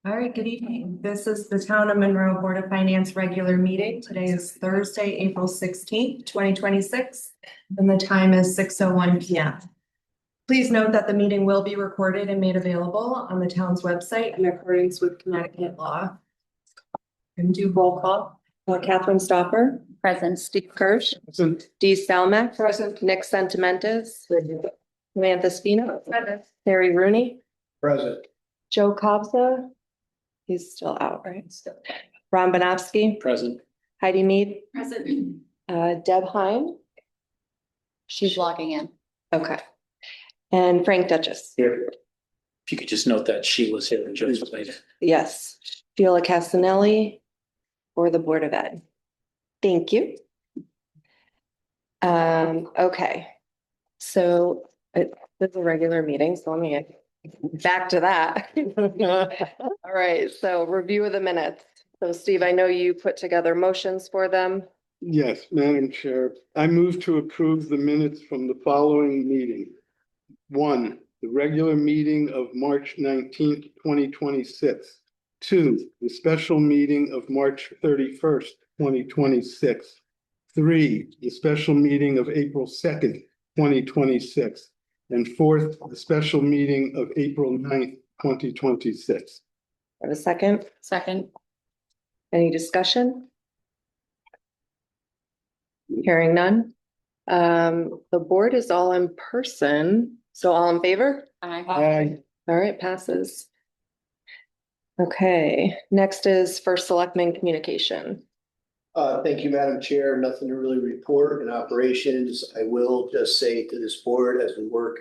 All right, good evening. This is the Town of Monroe Board of Finance regular meeting. Today is Thursday, April 16th, 2026, and the time is 6:01 p.m. Please note that the meeting will be recorded and made available on the town's website in accordance with Connecticut law. And do roll call. Catherine Stoffer. Present. Steve Kirsch. Present. Dee Stalmack. Present. Nick Sentimentes. Samantha Spino. Present. Terry Rooney. Present. Joe Cobza. He's still out, right? Ron Banowski. Present. Heidi Mead. Present. Deb Heim. She's logging in. Okay. And Frank Duchess. Here. If you could just note that she was here and Joe was later. Yes. Sheila Castanelli for the Board of Ed. Thank you. Okay. So this is a regular meeting, so let me get back to that. All right, so review of the minutes. So Steve, I know you put together motions for them. Yes, Madam Chair, I move to approve the minutes from the following meeting. 1, the regular meeting of March 19th, 2026. 2, the special meeting of March 31st, 2026. 3, the special meeting of April 2nd, 2026. And 4th, the special meeting of April 9th, 2026. Have a second? Second. Any discussion? Hearing none. The board is all in person, so all in favor? Aye. All right, passes. Okay, next is first selectman communication. Thank you, Madam Chair. Nothing to really report in operations. I will just say to this board as we work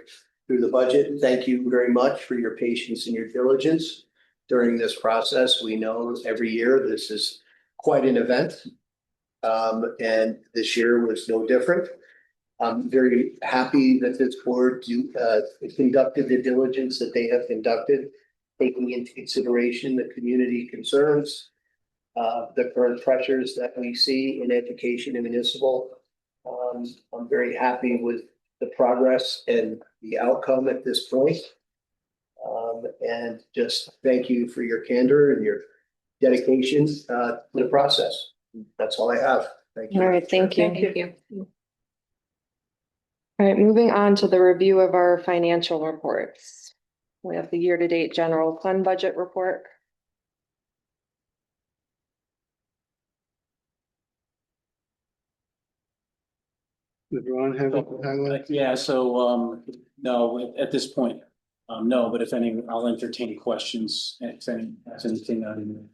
through the budget, thank you very much for your patience and your diligence during this process. We know every year this is quite an event. And this year was no different. I'm very happy that this board conducted the diligence that they have conducted, taking into consideration the community concerns, the current pressures that we see in education and municipal. I'm very happy with the progress and the outcome at this point. And just thank you for your candor and your dedication to the process. That's all I have. Thank you. All right, thank you. Thank you. All right, moving on to the review of our financial reports. We have the year-to-date general fund budget report. Did Ron have it highlighted? Yeah, so no, at this point, no, but if any, I'll entertain questions. If any has anything on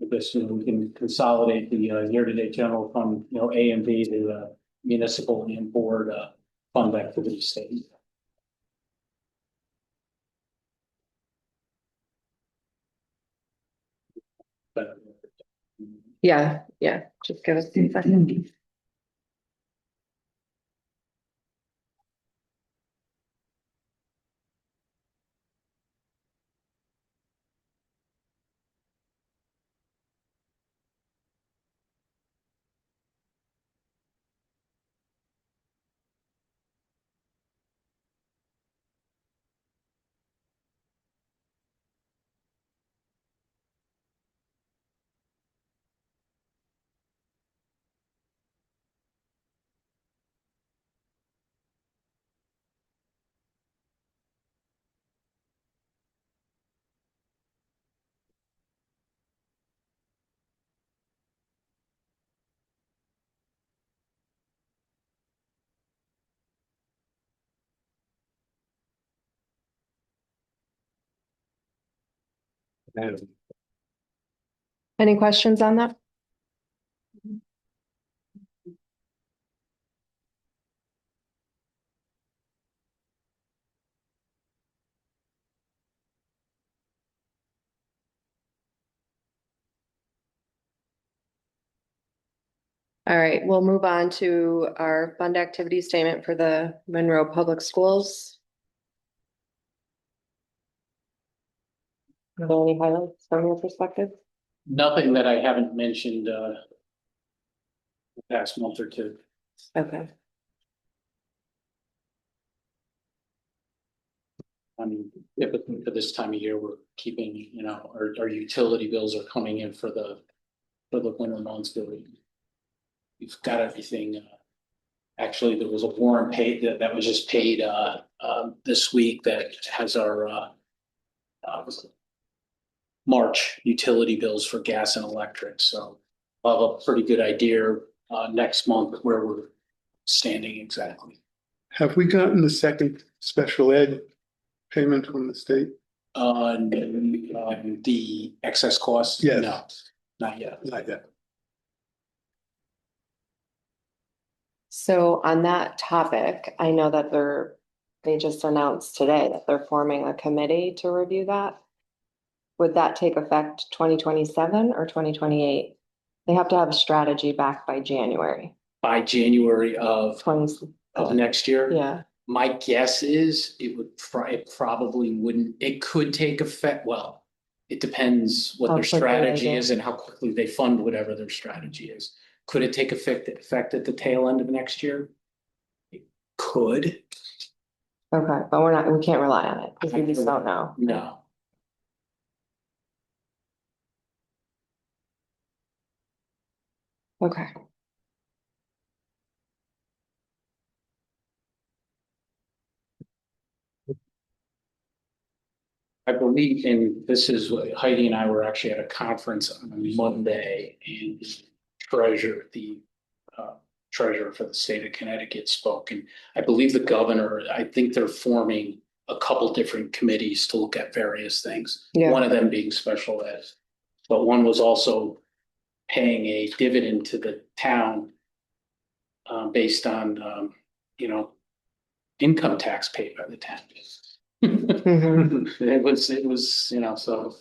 this, we can consolidate the year-to-date general fund, A and B, the municipal and board fund activity statement. But Yeah, just give us 2 seconds. Any questions on that? All right, we'll move on to our fund activity statement for the Monroe Public Schools. Are there any highlights from your perspective? nothing that I haven't mentioned the past month or two. Okay. I mean, typically for this time of year, we're keeping, you know, our utility bills are coming in for the winter months. We've got everything. Actually, there was a warrant paid that was just paid this week that has our March utility bills for gas and electric. So I'll have a pretty good idea next month where we're standing exactly. Have we gotten the second special ed payment from the state? The excess costs? Yes. No, not yet. Not yet. So on that topic, I know that they just announced today that they're forming a committee to review that. Would that take effect 2027 or 2028? They have to have a strategy back by January By January of 20. next year? Yeah, My guess is it probably wouldn't, it could take effect, well, it depends what How their quickly they strategy do. is and how quickly they fund whatever their strategy is. Could it take effect at the tail end of next year? It could, okay, but we can't rely on it because we just don't know. no. Okay. I believe, and this is what Heidi and I were actually at a conference on Monday, and the treasurer for the state of Connecticut spoke, and I believe the governor, I think they're forming a couple different committees to look at various things. Yeah. One of them being special ed, but one was also paying a dividend to the town based on, you know, income tax paid by the town. Mhm. It was, you know, so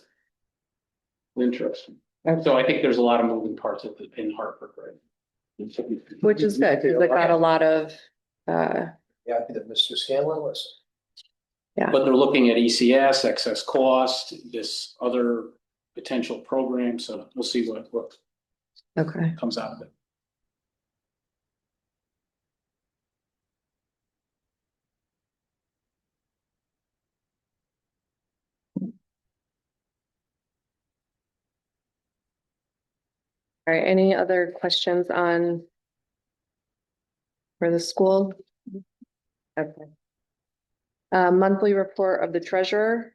interesting. Okay. So I think there's a lot of moving parts in Hartford, right? Which is good because it got a lot of, Yeah, I think that Mr. Scanlon was. But they're looking at ECS, excess cost, this other potential program, so we'll see what okay. comes out of it. All right, any other questions for the school? Okay. Monthly report of the treasurer.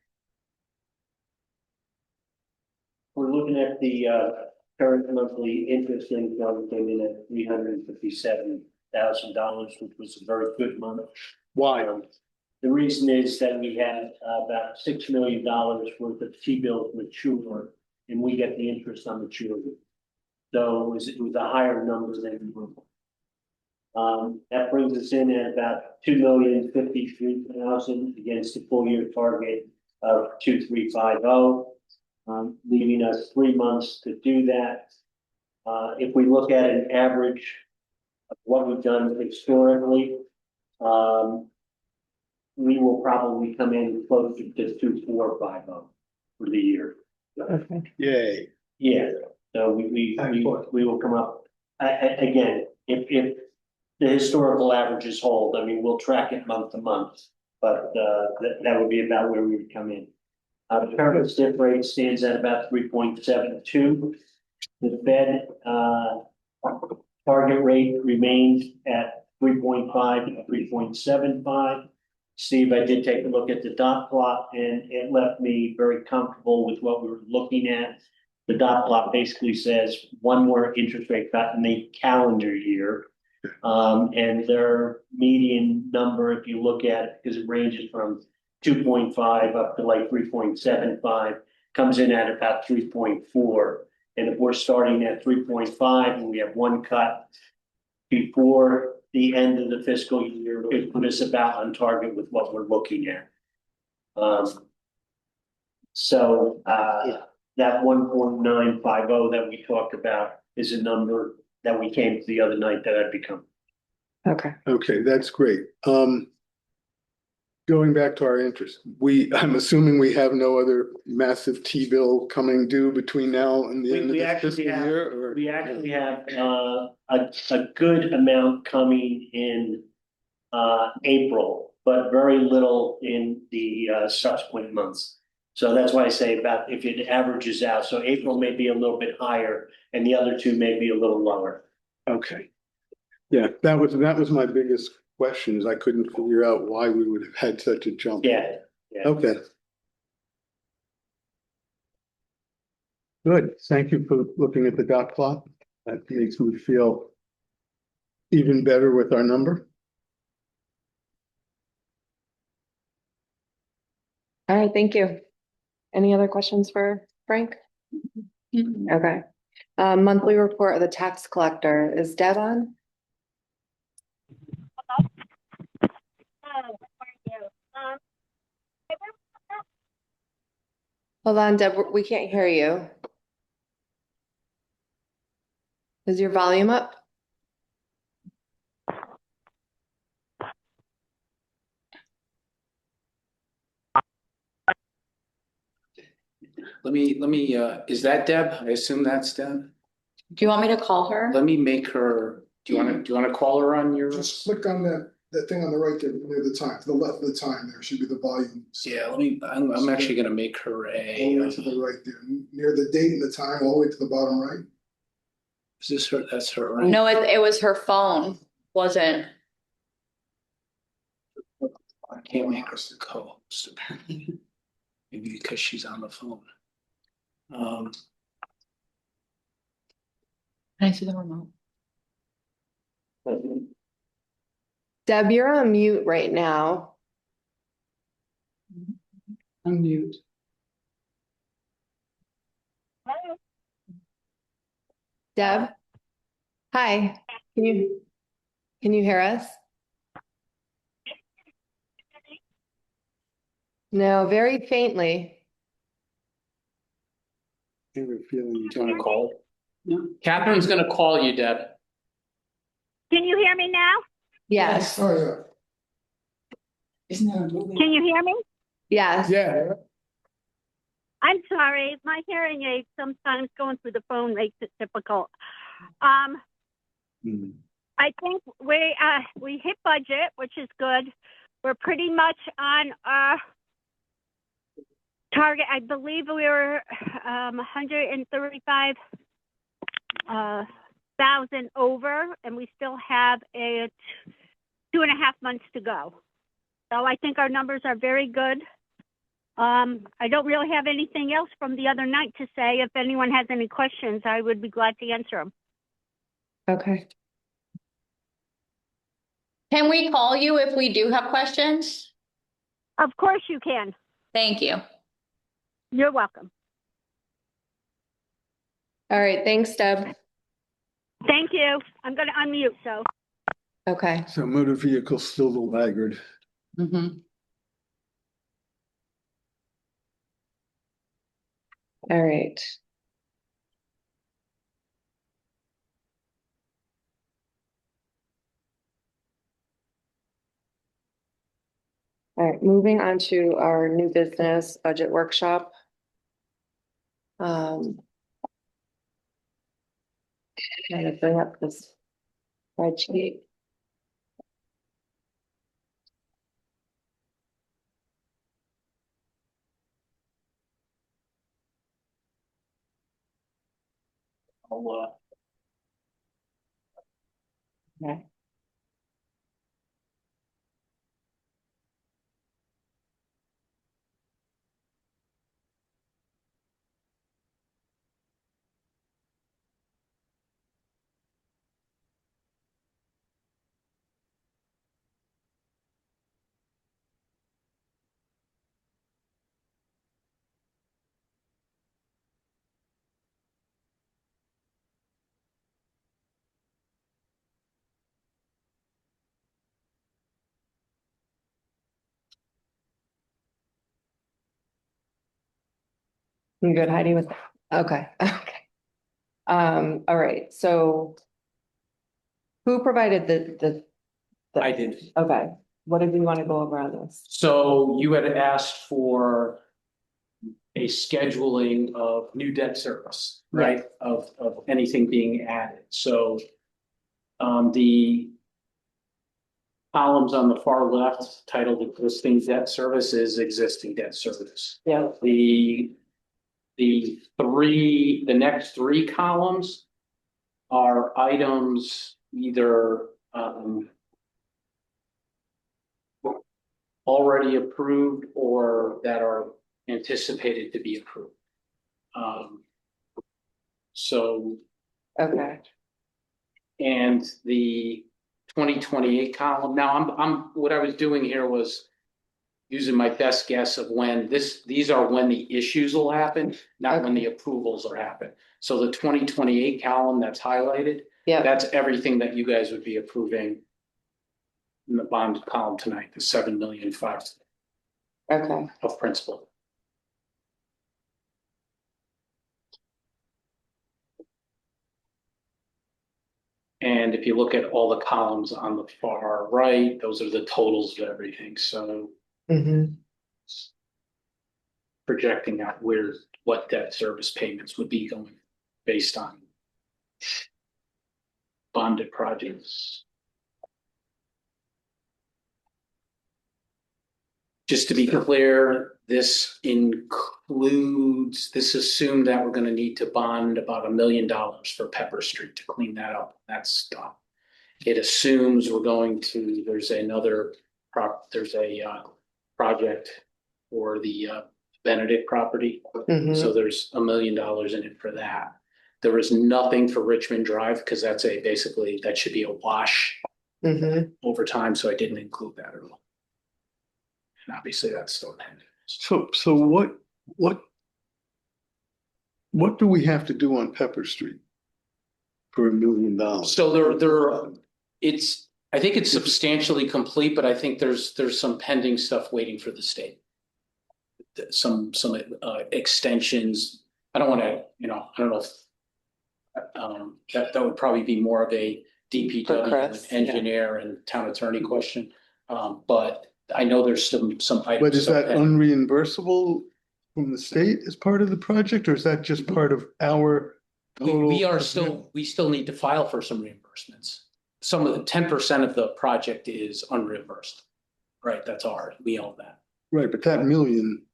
We're looking at the current monthly interest income came in at $357,000, which was a very good month. Why? The reason is that we had about $6 million worth of T-bills mature, and we get the interest on maturity. So it was a higher number than we were. That brings us in at about $2,053,000 against the full year target of 2,350. Leaving us 3 months to do that. If we look at an average of what we've done historically, we will probably come in closer to 2,450 for the year. Okay. Yay. Yeah, so we will come up, again, if the historical averages hold, I mean, we'll track it month to month, but that would be about where we would come in. The current stiff rate stands at about 3.72. The Fed target rate remains at 3.5 to 3.75. Steve, I did take a look at the dot plot and it left me very comfortable with what we were looking at. The dot plot basically says one more interest rate cut in the calendar year. And their median number, if you look at it, because it ranges from 2.5 up to like 3.75, comes in at about 3.4. And if we're starting at 3.5 and we have one cut before the end of the fiscal year, it put us about on target with what we're looking at. That 1.950 that we talked about is a number that we came to the other night that I'd become. Okay. Okay, that's great. Going back to our interest, I'm assuming we have no other massive T-bill coming due between now and the end of We this actually fiscal have- year? Or- We actually have a good amount coming in April, but very little in the subsequent months. So that's why I say about if it averages out, so April may be a little bit higher and the other two may be a little lower. Okay. Yeah, that was my biggest question, is I couldn't figure out why we would have had such a jump. Yeah, Okay. Good. Thank you for looking at the dot plot. That makes me feel even better with our number. All right, thank you. Any other questions for Frank? Okay. Monthly report of the tax collector. Is Deb on? Hold on, Deb, we can't hear you. Is your volume up? Let me, is that Deb? I assume that's Deb. Do you want me to call her? Let me make her, do you want to call her on your? Just click on that thing on the right there near the time, to the left of the time, there should be the volume. Yeah, I'm actually gonna make her All the way to the right there, near the date and the time, all the way to the bottom right. is this her, that's her, right? No, it was her phone, wasn't. I can't make her the co-host. Maybe because she's on the phone. Can I see the remote? Deb, you're on mute right now. Unmute. Deb? Hi, can you hear us? No, very faintly. I have a feeling. Do you want to call? No. Catherine's gonna call you, Deb. Can you hear me now? Yes, Oh, yeah. Isn't that a movie? Can you hear me? yes. Yeah. I'm sorry, my hearing aid sometimes going through the phone makes it difficult. Hmm. I think we hit budget, which is good. We're pretty much on our target. I believe we were 135,000 over, and we still have 2.5 months to go. So I think our numbers are very good. I don't really have anything else from the other night to say. If anyone has any questions, I would be glad to answer them. Okay. Can we call you if we do have questions? Of course you can. Thank you. You're welcome. All right, thanks, Deb. Thank you. I'm going to unmute, so. Okay. So motor vehicle still the laggard. Mhm. All right. All right, moving on to our new business budget workshop. Trying to bring up this spreadsheet. Okay. You good, Heidi, with, okay, okay. All right, so who provided the? I did. Okay, what did we want to go over on this? So you had asked for a scheduling of new debt service, right? Of anything being added. So the columns on the far left titled existing debt service is existing debt service. Yeah. The next three columns are items either already approved or that are anticipated to be approved. So, Okay, and the 2028 column, now what I was doing here was using my best guess of when these are when the issues will happen, not when the approvals are happen. So the 2028 column that's highlighted, yeah, that's everything that you guys would be approving in the bond column tonight, the 7,000,005 okay, of principal. And if you look at all the columns on the far right, those are the totals of everything. So projecting out what debt service payments would be going based on bonded projects. Just to be clear, this assumed that we're gonna need to bond about $1 million for Pepper Street to clean that up. That's done. It assumes there's a project for the Benedict property. So there's $1 million in it for that. There is nothing for Richmond Drive because that should be a wash over time. So I didn't include that at all. And obviously that's still pending. So what do we have to do on Pepper Street for $1 million? So I think it's substantially complete, but I think there's some pending stuff waiting for the state. Some extensions. I don't know if that would probably be more of a DPW engineer and town attorney question. But I know there's some items. But is that unreimbursable from the state as part of the project, or is that just part of our total? We still need to file for some reimbursements. Some of the 10% of the project is unreimbursed, right? That's ours. We own that. Right, but that million,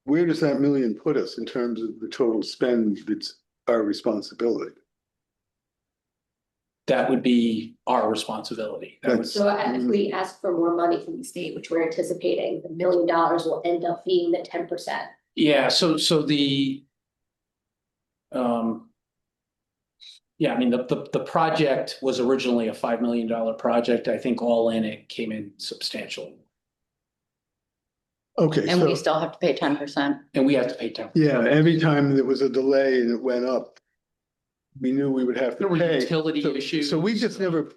where does that million put us in terms of the total spend that's our responsibility? That would be our responsibility. So if we ask for more money from the state, which we're anticipating, the $1 million will end up being the 10%. Yeah, so the yeah, I mean, the project was originally a $5 million project. I think all in it came in substantial. Okay. And we still have to pay 10%. And we have to pay 10%. Yeah, every time there was a delay and it went up, we knew we would have to There were pay. utility issues. So we just never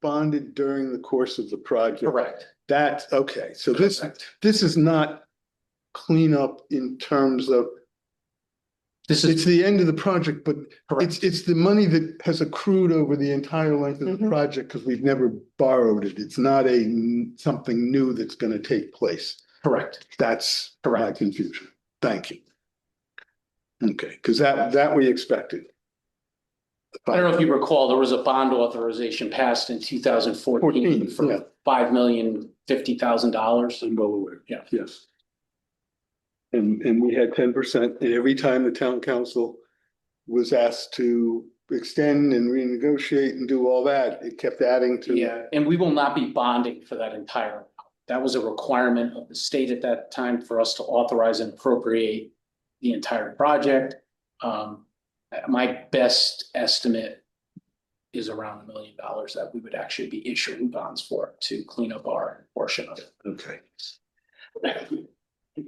bonded during the course of the project. Correct. That's okay. So Correct. this is not cleanup in terms of, it's the end of the project, but Correct. it's the money that has accrued over the entire length of the project because we've never borrowed it. It's not something new that's going to take place. Correct. That's my confusion. Thank you. Okay, because that we expected. I don't know if you recall, there was a bond authorization passed in 2014 for $5,050,000. I'm well aware. Yeah. Yes. And we had 10%, and every time the town council was asked to extend and renegotiate and do all that, it kept adding to. Yeah, and we will not be bonding for that entire amount. That was a requirement of the state at that time for us to authorize and appropriate the entire project. My best estimate is around $1 million that we would actually be issuing bonds for to clean up our portion of it. Okay.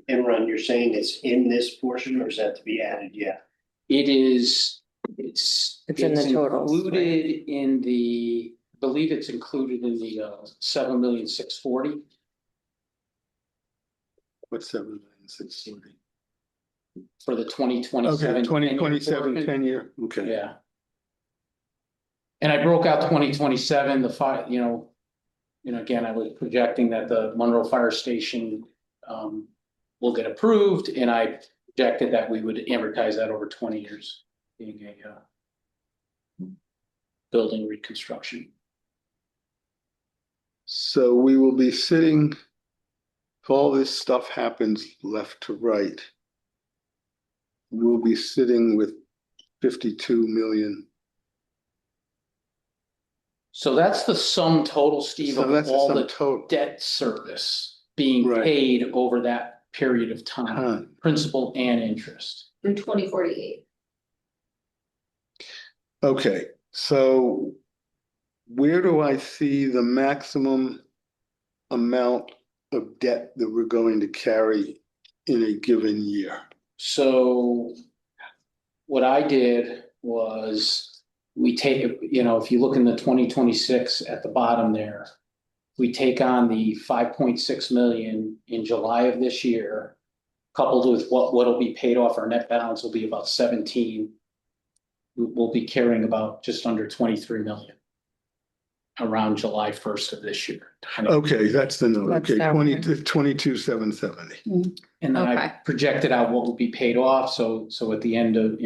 And Ron, you're saying it's in this portion or is that to be added yet? It's in the totals, included in the, I believe it's included in the 7,640,000. What's 7,640,000? For the 2027. Okay, 2027 portion. 10-year. Okay. Yeah. And I broke out 2027, again, I was projecting that the Monroe Fire Station will get approved, and I projected that we would amortize that over 20 years, being a building reconstruction. So we will be sitting, if all this stuff happens left to right, we'll be sitting with 52 million. So that's the sum total, Steve, So of that's the all sum the total. debt service being Right. paid over that period of time, Time. principal and interest. Through 2048. Okay, so where do I see the maximum amount of debt that we're going to carry in a given year? So what I did was we take, if you look in the 2026 at the bottom there, we take on the 5.6 million in July of this year, coupled with what'll be paid off. Our net balance will be about 17. We'll be carrying about just under 23 million around July 1st of this year. Okay, that's the number. That's Okay, down 22,770. And then I Okay. projected out what will be paid off. So at the end of,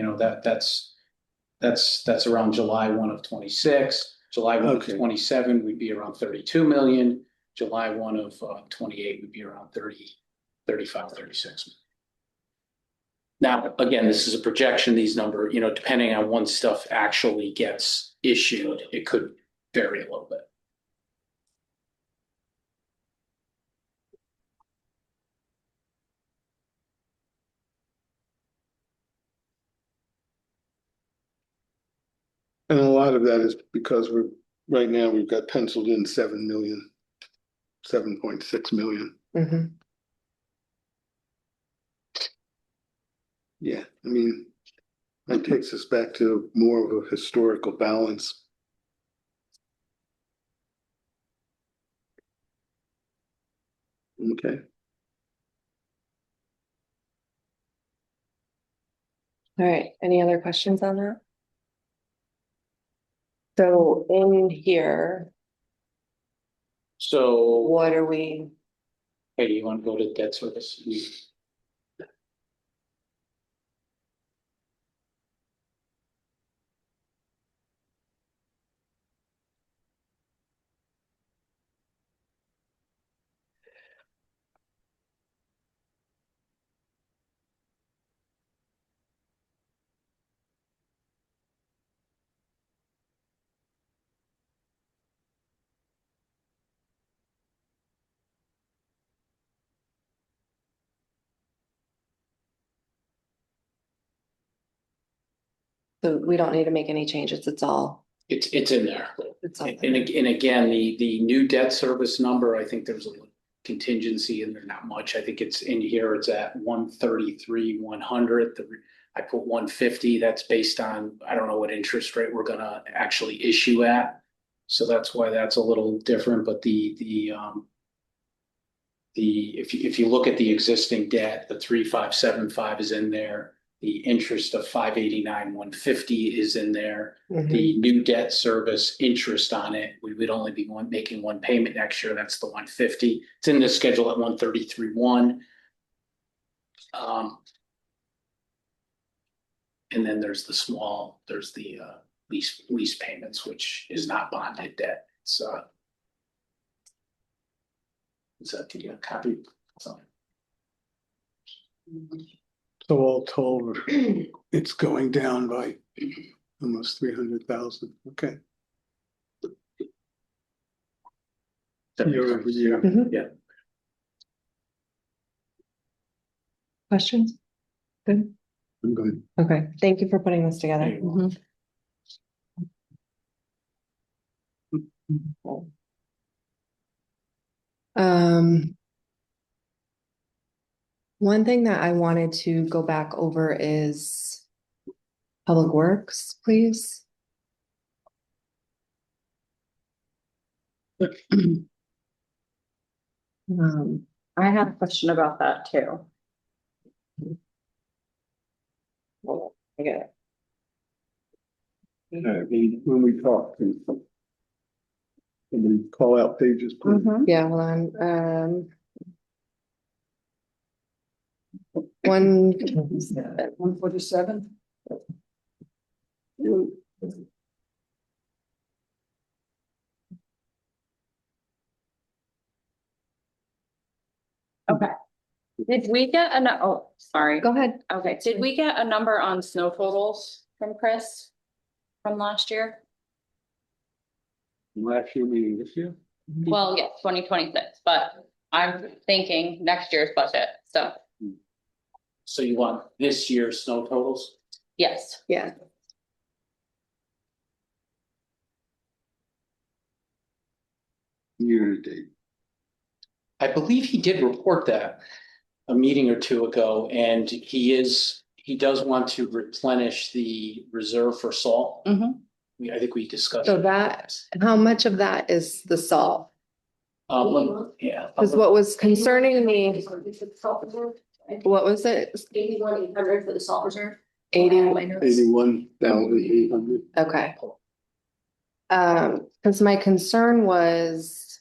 that's around July 1 of 26, July 1 Okay. of 27 would be around 32 million. July 1 of 28 would be around 30, 35, 36. Now, again, this is a projection, these numbers, depending on when stuff actually gets issued, it could vary a little bit. And a lot of that is because right now we've got penciled in 7 million, 7.6 million. Mhm. Yeah, I mean, that takes us back to more of a historical balance. Okay, All right, any other questions on that? So in here, So, what are we, hey, do you want to go to debt service? so we don't need to make any changes, it's all, It's in there. it's all. And again, the new debt service number, I think there's a contingency in there, not much. I think it's in here, it's at 133, 100. I put 150, that's based on, I don't know what interest rate we're gonna actually issue at. So that's why that's a little different, but if you look at the existing debt, the 3,575 is in there. The interest of 589, 150 is in there. Mhm. The new debt service interest on it, we would only be making one payment next year. That's the 150. It's in the schedule at 133.1. And then there's the lease payments, which is not bonded debt. It's a copy. So. so all told, it's going down by almost 300,000. Okay. Year over year. Mhm. Yeah. Questions? Good, I'm good. okay, thank you for putting this together. You're welcome. Mhm. One thing that I wanted to go back over is Public Works, please. I have a question about that too. I get it. When we talk, can we call out pages, please? Yeah, hold on, 147. Did we get oh, sorry. Go ahead. Okay, did we get a number on snow totals from Chris from last year? Last year meeting this year? Well, yeah, 2026, but I'm thinking next year's budget, so So you want this year's snow totals? yes. Yeah. Year to date. I believe he did report that a meeting or two ago, and he does want to replenish the reserve for salt. Mhm. I think we discussed. So that, how much of that is the salt? Yeah. Because what was concerning me, Salt reserve, what was it? 81,800 for the salt reserve. 80. My notes. 81,800. Okay. Because my concern was,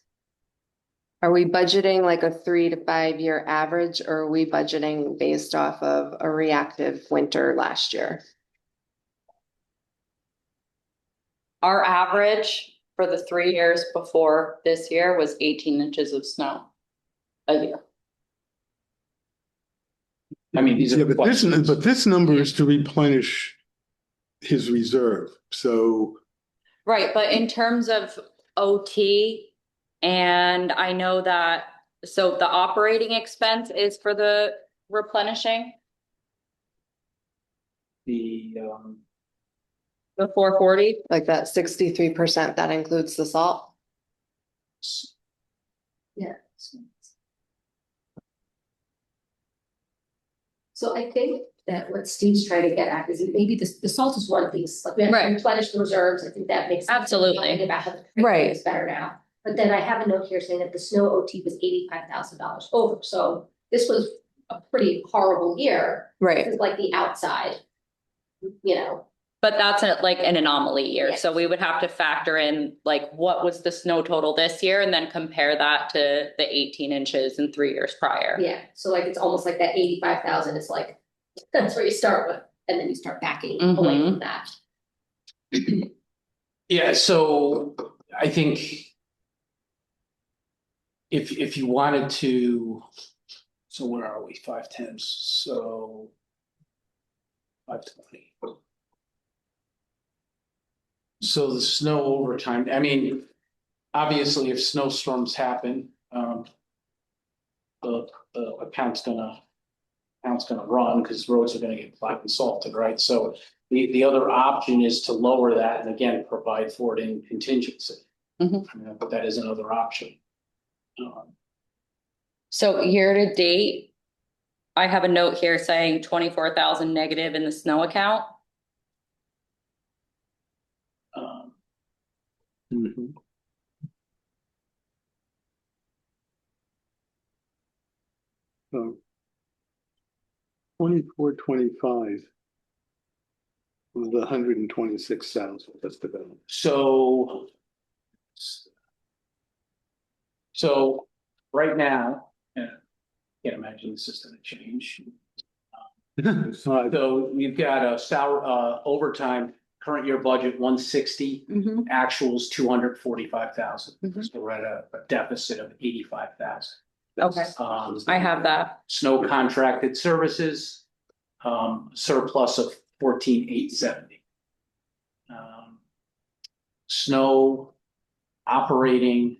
are we budgeting like a 3 to 5 year average, or are we budgeting based off of a reactive winter last year? Our average for the 3 years before this year was 18 inches of snow a year. I mean, these Yeah, are. but this number is to replenish his reserve, so. Right, but in terms of OT, and I know that, so the operating expense is for the replenishing, The, the 440. Like that 63%, that includes the salt? Yeah. So I think that what Steve's trying to get at is maybe the salt is one of these, like we have to Right. replenish the reserves, I think that makes. sense. Absolutely. Talking about how the Right. is better now, but then I have a note here saying that the snow OT was $85,000 over, so this was a pretty horrible year. Right. It's like the outside, you know. But that's like an anomaly year, Yes. so we would have to factor in like what was the snow total this year and then compare that to the 18 inches in 3 years prior. Yeah, so like it's almost like that 85,000 is like, that's where you start with, and then you start backing away Mhm. from that. yeah, so I think if you wanted to, so where are we? 510, so 520. So the snow overtime, I mean, obviously if snowstorms happen, the account's gonna run because roads are gonna get flat and salted, right? So the other option is to lower that and again, provide for it in contingency. Mhm. I mean, but that is another option. So year to date, I have a note here saying 24,000 negative in the snow account. Mhm. So 24, 25 was the 126,000, that's the balance. So right now, can't imagine this is gonna change. So we've got a salary, overtime, current year budget 160, actuals 245,000. Mhm. So we're at a deficit of 85,000. Okay, I have that. Snow contracted services, surplus of 14,870. Snow operating,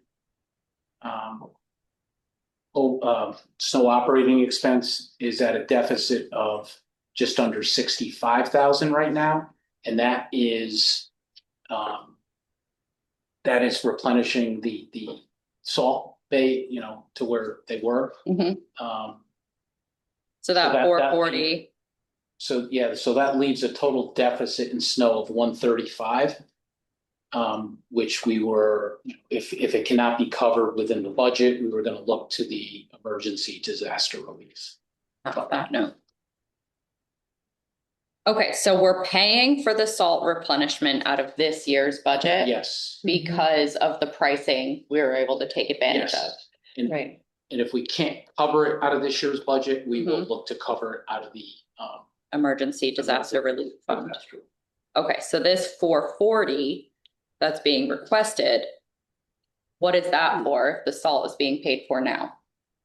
snow operating expense is at a deficit of just under 65,000 right now. And that is replenishing the salt bay, to where they were. Mhm. So So that- that 440, So, yeah, so that leaves a total deficit in snow of 135. Which we were, if it cannot be covered within the budget, we were gonna look to the emergency disaster relief. how about that note? Okay, so we're paying for the salt replenishment out of this year's budget. Yes, Because of the pricing we were able to take advantage of. yes. And, Right. and if we can't cover it out of this year's budget, we will look to cover it out of the Emergency disaster relief fund. disaster. Okay, so this 440 that's being requested, what is that for? The salt is being paid for now.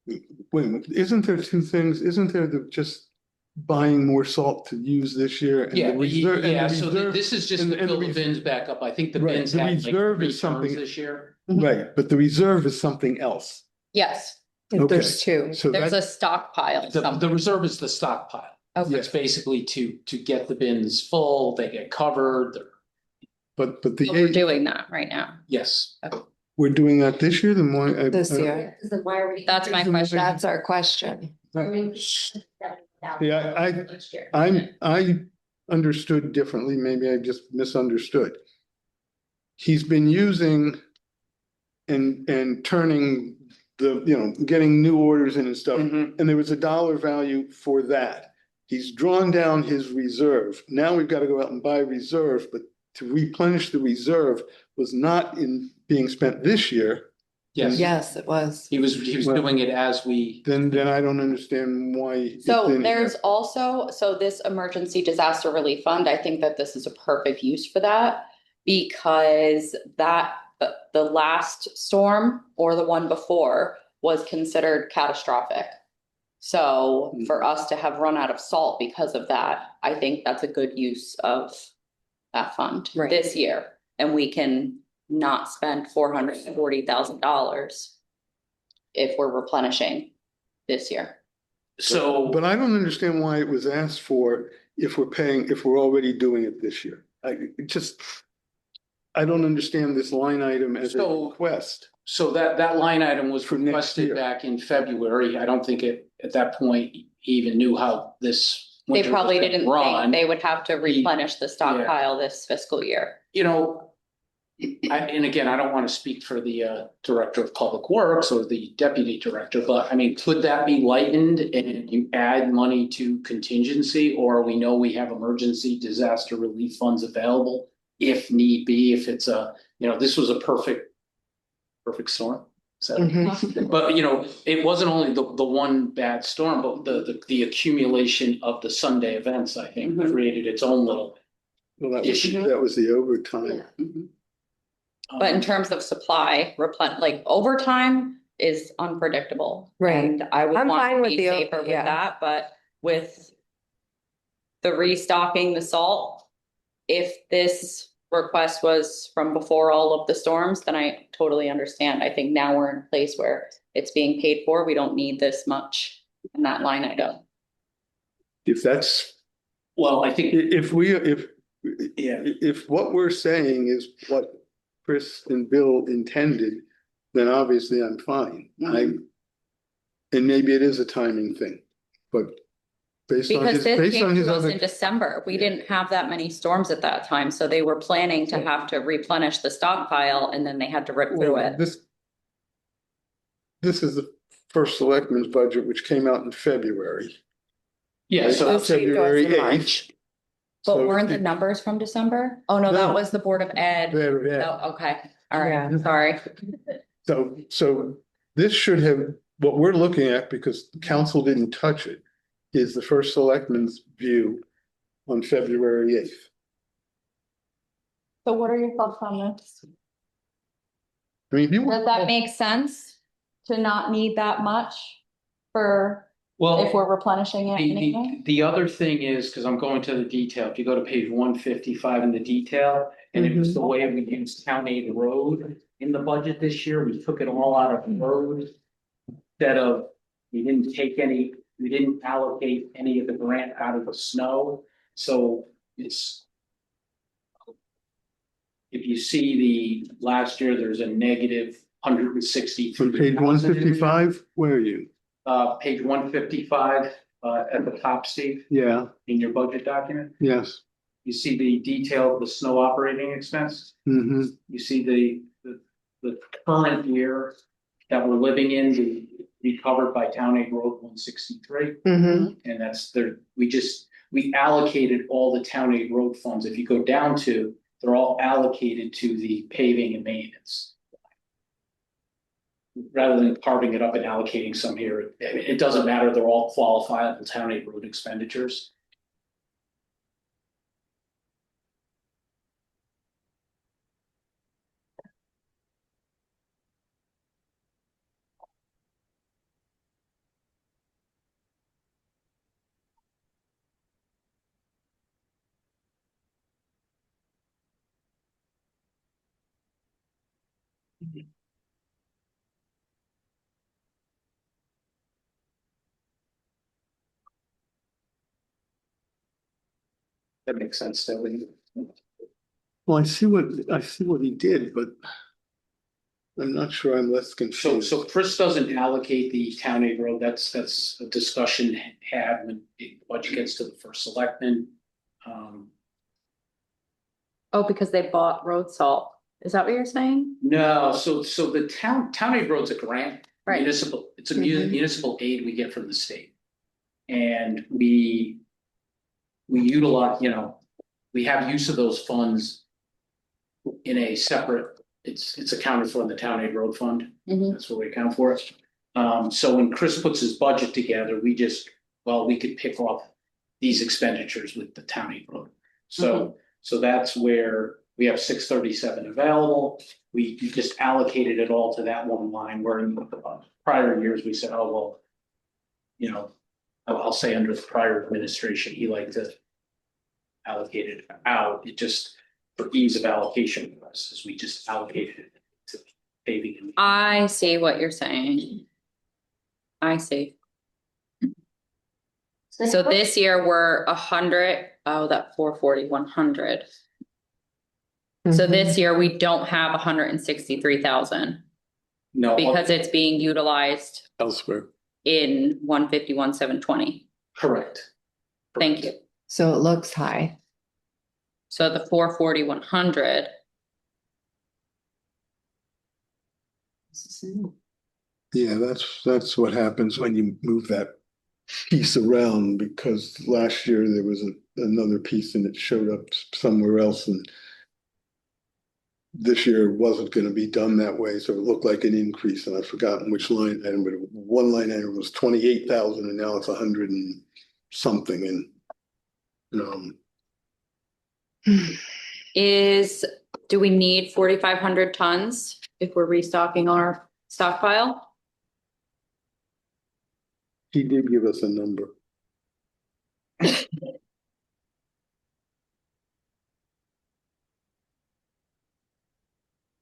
Wait a minute, isn't there two things? Isn't there the just buying more salt to use this year? And the reserve, and the so reserve, this is just and- to and the fill the res- bins back up. I think the Right, bins the had like reserve 3 is something- turns this year. right, but the reserve is something else. Yes, There's two. So there's that, a stockpile. The reserve is the stockpile. Okay. It's basically to get the bins full, they get covered, but We're doing that right now. yes. we're doing that this year, then why? This year. Because then why are we? That's my question. That's our question. Yeah, I understood differently, maybe I just misunderstood. He's been using and turning the, getting new orders in and stuff, Mhm. and there was a dollar value for that. He's drawn down his reserve. Now we've got to go out and buy reserve, but to replenish the reserve was not being spent this year. Yes, Yes, it was. he was doing it as we. Then I don't understand why. it's So in here. there's also, so this emergency disaster relief fund, I think that this is a perfect use for that. Because the last storm or the one before was considered catastrophic. So for us to have run out of salt because of that, I think that's a good use of that fund Right. this year. And we can not spend $440,000 if we're replenishing this year. So. But I don't understand why it was asked for if we're already doing it this year. I don't understand this line item as a So- request. So that line item was For next requested year. back in February. I don't think at that point he even knew how this. They winter was probably gonna didn't run. think they would have to replenish the stockpile this fiscal year. And again, I don't want to speak for the Director of Public Works or the Deputy Director, but I mean, could that be lightened and you add money to contingency? Or we know we have emergency disaster relief funds available if need be, if it's this was a perfect storm. So, but it wasn't only the one bad storm, but the accumulation of the Sunday events, I think, Mhm. created its own little Well, issue. that was the overtime. But in terms of supply, like overtime is unpredictable. Right. And I would I'm want fine to with be the safer with yeah. that, but with the restocking the salt, if this request was from before all of the storms, then I totally understand. I think now we're in a place where it's being paid for. We don't need this much in that line item. If that's, Well, I think, if what we're saying is what Chris and Bill intended, then obviously I'm fine. And maybe it is a timing thing, but based on Because his, this came his to us other. in December. We didn't have that many storms at that time, so they were planning to have to replenish the stockpile and then they had to rip through it. This is the first selectman's budget, which came out in February. yeah, so February in March. 8th. But So weren't the it- numbers from December? Oh, no, that No. was the Board of Ed. Yeah. Oh, okay, all right, Yeah. sorry. So this should have, what we're looking at, because the council didn't touch it, is the first selectman's view on February 8th. So what are your thoughts on this? I mean, if you. Does that make sense to not need that much for, well. if we're replenishing it anyway? The other thing is, because I'm going to the detail, if you go to page 155 in the detail, and it was the way we used town aid road in the budget this year, we took it all out of road. Instead of, we didn't allocate any of the grant out of the snow, so it's. If you see the last year, there's a negative $163,000. From page 155, where are you? Page 155, at the top, Steve, Yeah, in your budget document. yes. You see the detail of the snow operating expense. Mm-hmm. You see the current year that we're living in, be covered by Town Aid Road 163. Mm-hmm. And that's we allocated all the Town Aid Road funds. If you go down to, they're all allocated to the paving and maintenance. Rather than carving it up and allocating some here, it doesn't matter, they're all qualifiable Town Aid Road expenditures. That makes sense, that we. Well, I see what he did, but I'm not sure I'm less So, confused. so Chris doesn't allocate the town aid road, that's a discussion had when the budget gets to the first selectman. Oh, because they bought road salt. Is that what you're saying? No, so the town aid road's a grant. Right. Municipal, it's a Mhm. municipal aid we get from the state. And we utilize, we have use of those funds in a separate, it's accounted for in the town aid road fund. Mhm. That's what we account for it. So when Chris puts his budget together, we could pick off these expenditures with the town aid road. So that's where we have 637 available. We just allocated it all to that one line, where in prior years we said, oh, well, I'll say under the prior administration, he liked to allocate it out. It just, for ease of allocation purposes, we just allocated it to paving. And I see what you're saying. I see. So this year we're 100, that 440, 100. So this year we don't have 163,000 no, because it's being utilized Elsewhere. in 151, 720. correct. Thank you. So it looks high. So the 440, 100. Yeah, that's what happens when you move that piece around, because last year there was another piece and it showed up somewhere else, and this year it wasn't going to be done that way, so it looked like an increase, and I've forgotten which line item, but one line item was 28,000 and now it's 100 and something, and Do we need 4,500 tons if we're restocking our stockpile? he did give us a number.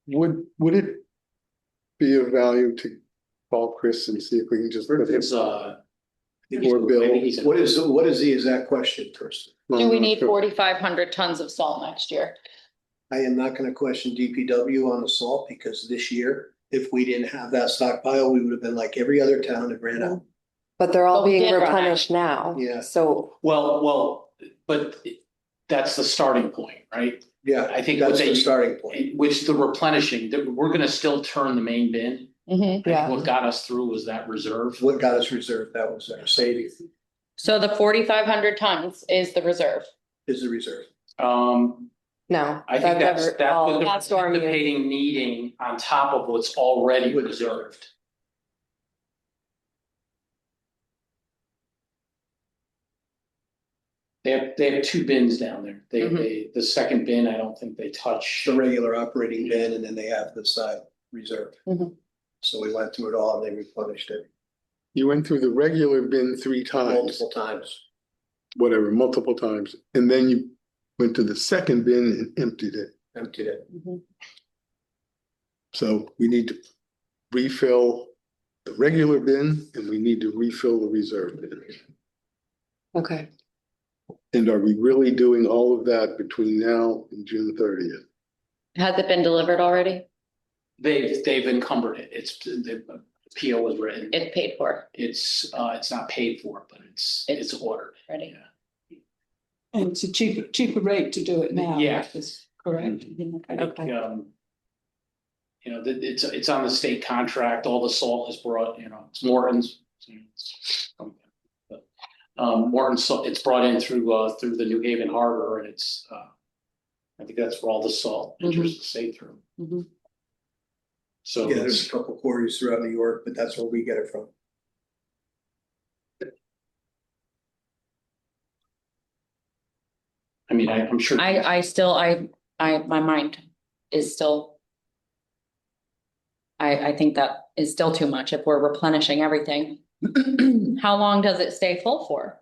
Would it be of value to call Chris and see if we can just put him? It's Or Bill. What is the exact question, Kirsten? Do we need 4,500 tons of salt next year? I am not gonna question DPW on the salt, because this year, if we didn't have that stockpile, we would have been like every other town that ran out. But they're all But we being did run out. replenished now. Yeah. So well, but that's the starting point, right? Yeah, I think that's what the they, starting point. which the replenishing, that we're gonna still turn the main bin. I think yeah. what got us through was that reserve. What got us reserved, that was our savings, So the 4,500 tons is the reserve. is the reserve. No. I think that's what they're That storm you. anticipating needing on top of what's already reserved. They have two bins down there. The second bin, I don't think they touch. The regular operating bin, and then they have the side reserve. Mhm. So we went through it all and they replenished it You went through the regular bin 3 times, multiple times. multiple times, and then you went to the second bin and emptied it. Emptied it. So we need to refill the regular bin and we need to refill the reserve bin. Okay. And are we really doing all of that between now and June 30th? Has it been delivered already? They've encumbered it. The PO was written. It's paid for, It's not paid for, but it's ordered. ready. Yeah. And it's a cheaper rate to do it now. Yeah. Is correct. I think, it's on the state contract. All the salt is brought, it's Morton's. Morton's, it's brought in through the New Haven Harbor, and it's, I think that's where all the salt enters the state through. So Yeah, there's a couple quarries throughout New York, but that's where we get it from. I mean, I'm sure. My mind is still. I think that is still too much if we're replenishing everything. How long does it stay full for?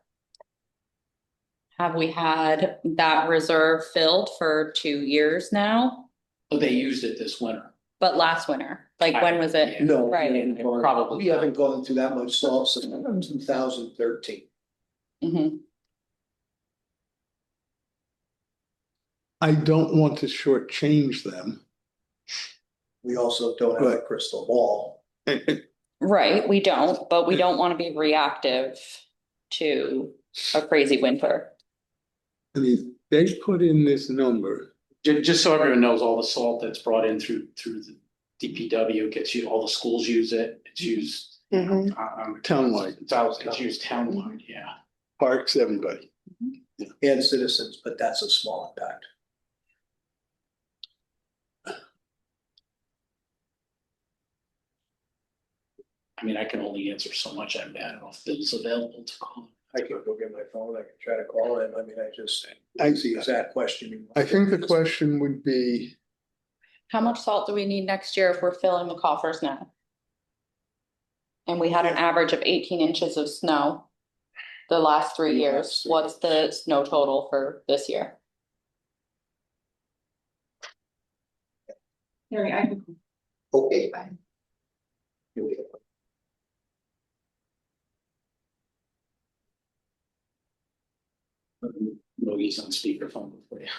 Have we had that reserve filled for 2 years now? But they used it this winter. But last winter, like when was it? No. Right. Probably. We haven't gone through that much salt since 2013. Mhm. I don't want to shortchange them. We also don't have a crystal ball. Right, we don't, but we don't want to be reactive to a crazy winter. I mean, they put in this number. Just so everyone knows, all the salt that's brought in through the DPW gets you, all the schools use it, it's used. Townwide. It's used townwide, yeah. Parks, everybody. And citizens, but that's a small impact. I mean, I can only answer so much. I don't know if Bill's available to call. I can go get my phone, I can try to call him, I mean, I it's the exact question. I think the question would be, How much salt do we need next year if we're filling the coffers now? And we had an average of 18 inches of snow the last 3 years. What's the snow total for this year? Harry, I can. Okay. No, he's on speakerphone for you.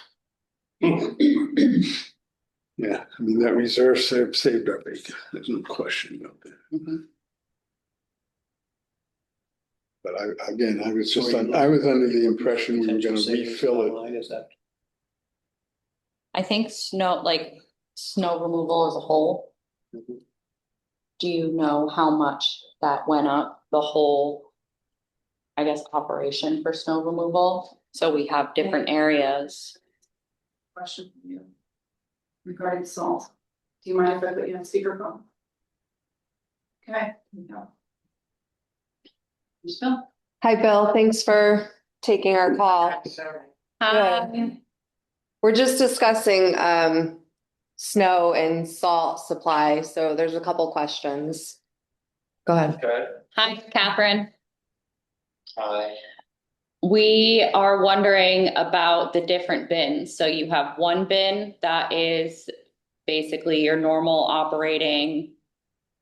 yeah, I mean, that reserve saved our bacon. There's no question about that. Mhm. But I was just, I was under the impression we were gonna refill it. Online, is that? I think snow removal as a whole. Do you know how much that went up, the whole, I guess, operation for snow removal? So we have different areas. Question from you. Regarding salt. Do you mind if I put you on speakerphone? Okay, no. Bill? Hi, Bill. Thanks for taking our call. We're just discussing snow and salt supply, so there's a couple questions. Go ahead. Hi, Catherine. Hi. We are wondering about the different bins. So you have one bin that is basically your normal operating.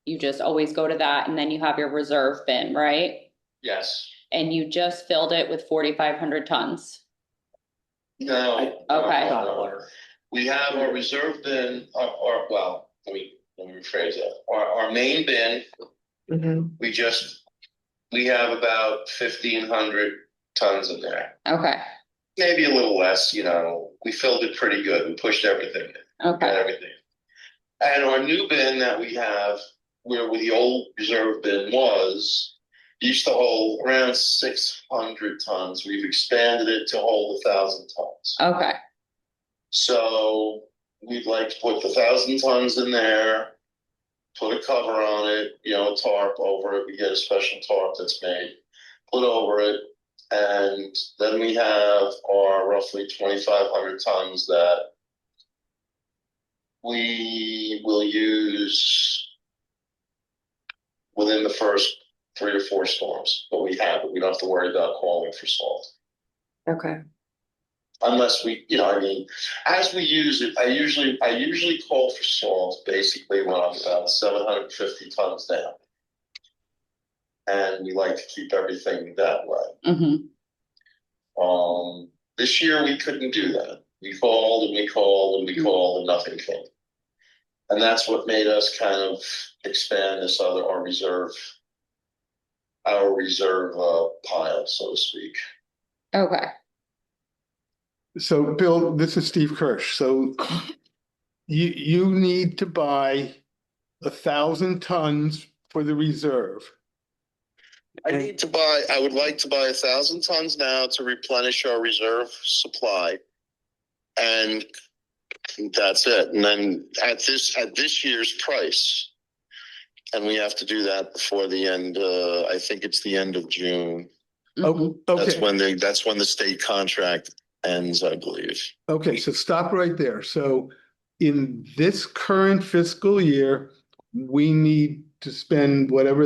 You just always go to that, and then you have your reserve bin, right? Yes. And you just filled it with 4,500 tons. No. Okay. No. We have our reserve bin, or well, let me rephrase it. Our main bin, we have about 1,500 tons in there. Okay. Maybe a little less, we filled it pretty good. We pushed everything in. Okay. Got everything. And our new bin that we have, where the old reserve bin used to hold around 600 tons. We've expanded it to hold 1,000 tons. Okay. So we'd like to put the 1,000 tons in there, put a cover on it, a tarp over it. We get a special tarp that's made, put over it. And then we have our roughly 2,500 tons that we will use within the first 3 or 4 storms, but we don't have to worry about calling for salt. Okay. Unless we, as we use it, I usually call for salt basically when I'm about 750 tons down. And we like to keep everything that way. This year we couldn't do that. We called and we called and we called and nothing came. And that's what made us kind of expand our reserve pile, so to speak. Okay. So Bill, this is Steve Kirsch. So you need to buy 1,000 tons for the reserve. I would like to buy 1,000 tons now to replenish our reserve supply. And that's it. And then at this year's price, and we have to do that before the end, I think it's the end of June. Oh, okay. That's when the state contract ends, I believe. Okay, so stop right there. So in this current fiscal year, we need to spend whatever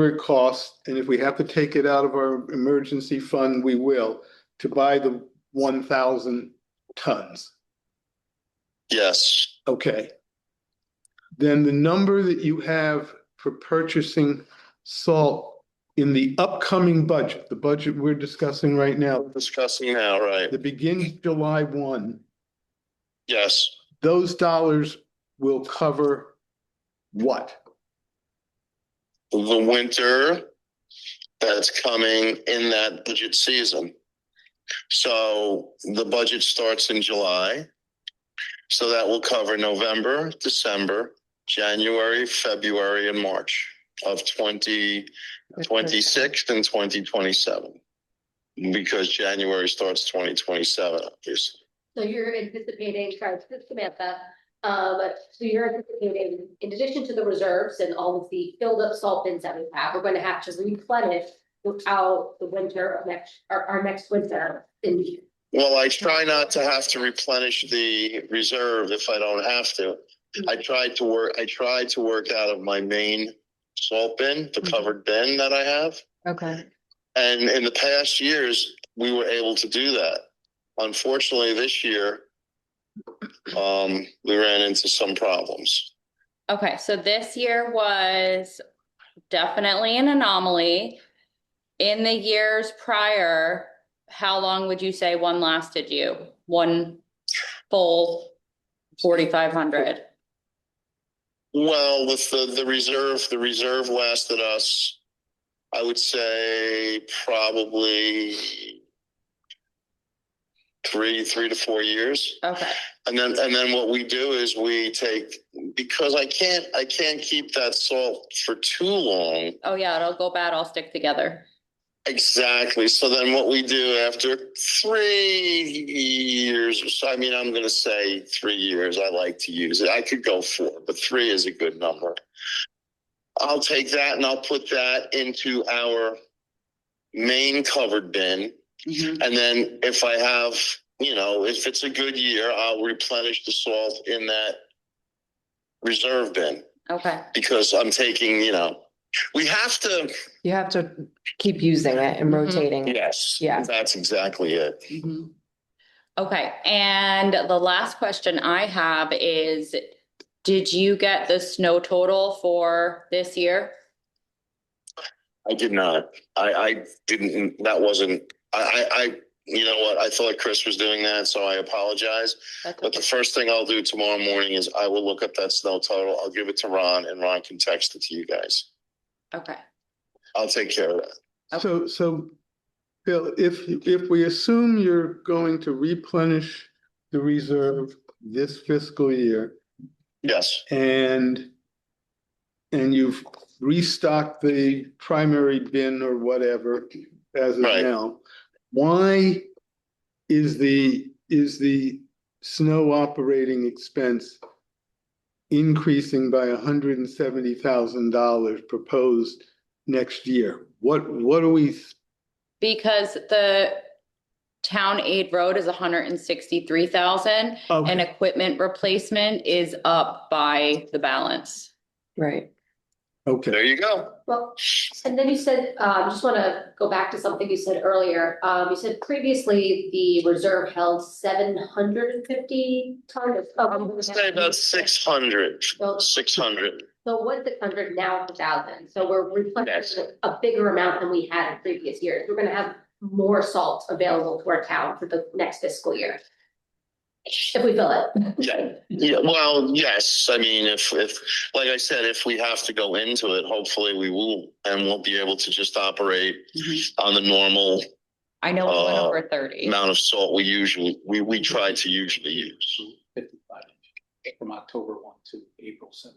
it costs, and if we have to take it out of our emergency fund, we will, to buy the 1,000 tons. Yes. Okay. then the number that you have for purchasing salt in the upcoming budget, the budget we're discussing right now, Discussing now, right? that begins July 1, Yes. those dollars will cover what? The winter that's coming in that budget season. So the budget starts in July. So that will cover November, December, January, February, and March of 2026 and 2027. Because January starts 2027, obviously. So you're anticipating, sorry, this is Samantha, so you're anticipating, in addition to the reserves and all of the filled up salt bins that we have, we're going to have to replenish throughout the winter of our next winter in. Well, I try not to have to replenish the reserve if I don't have to. I tried to work out of my main salt bin, the covered bin that I have. Okay. And in the past years, we were able to do that. Unfortunately, this year, we ran into some problems. Okay, so this year was definitely an anomaly. In the years prior, how long would you say one lasted you? One full 4,500? Well, with the reserve lasted us, I would say probably three to 4 years. Okay. And then what we do is we take, because I can't keep that salt for too long. Oh yeah, it'll go bad, all stick together. Exactly. So then what we do after 3 years, I'm going to say 3 years. I like to use it. I could go 4, but 3 is a good number. I'll take that and I'll put that into our main covered bin. Mm-hmm. And then if I have, if it's a good year, I'll replenish the salt in that reserve bin. Okay. Because I'm taking, you have to keep using it and rotating. Yes. Yeah. That's exactly it. Mm-hmm. Okay. And the last question I have is, did you get the snow total for this year? I did not. I didn't. That wasn't. You know what? I thought Chris was doing that, so I apologize. Okay. But the first thing I'll do tomorrow morning is I will look up that snow total. I'll give it to Ron, and Ron can text it to you guys. Okay. I'll take care of that. Okay. So Bill, if we assume you're going to replenish the reserve this fiscal year. Yes. And you've restocked the primary bin or whatever as of now, why is the snow operating expense increasing by $170,000 proposed next year? What are we? Because the town aid road is 163,000 and equipment replacement is up by the balance. Right. Okay. There you go. Well, and then you said, just want to go back to something you said earlier. You said previously the reserve held 750 tons. I'm going to say about 600. So, 600. So what's 600 now, 1,000? So we're replenishing a bigger amount than we had in previous years. We're going to have more salt available to our town for the next fiscal year. If we fill it. Yeah. Well, yes. I mean, if like I said, if we have to go into it, hopefully we will, and we'll be able to just operate on the normal. I know we went over 30 amount of salt we try to usually use. 55 from October 1 to April 17th.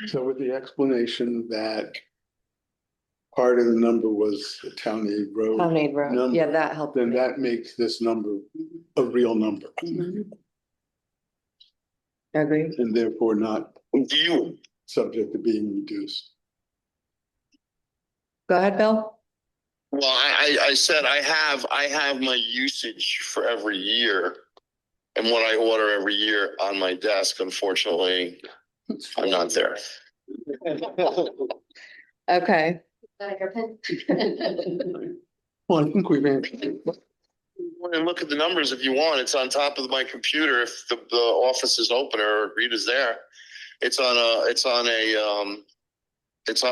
So with the explanation that part of the number was the town aid road. Town aid road. Number, Yeah, that helped. then that makes this number a real number. Agree. And therefore not Do you? subject to being reduced. Go ahead, Bill. Well, I said I have my usage for every year and what I order every year on my desk. Unfortunately, I'm not there. Okay. Well, I think we've answered. and look at the numbers if you want. It's on top of my computer. If the office is open or Rita's there, it's on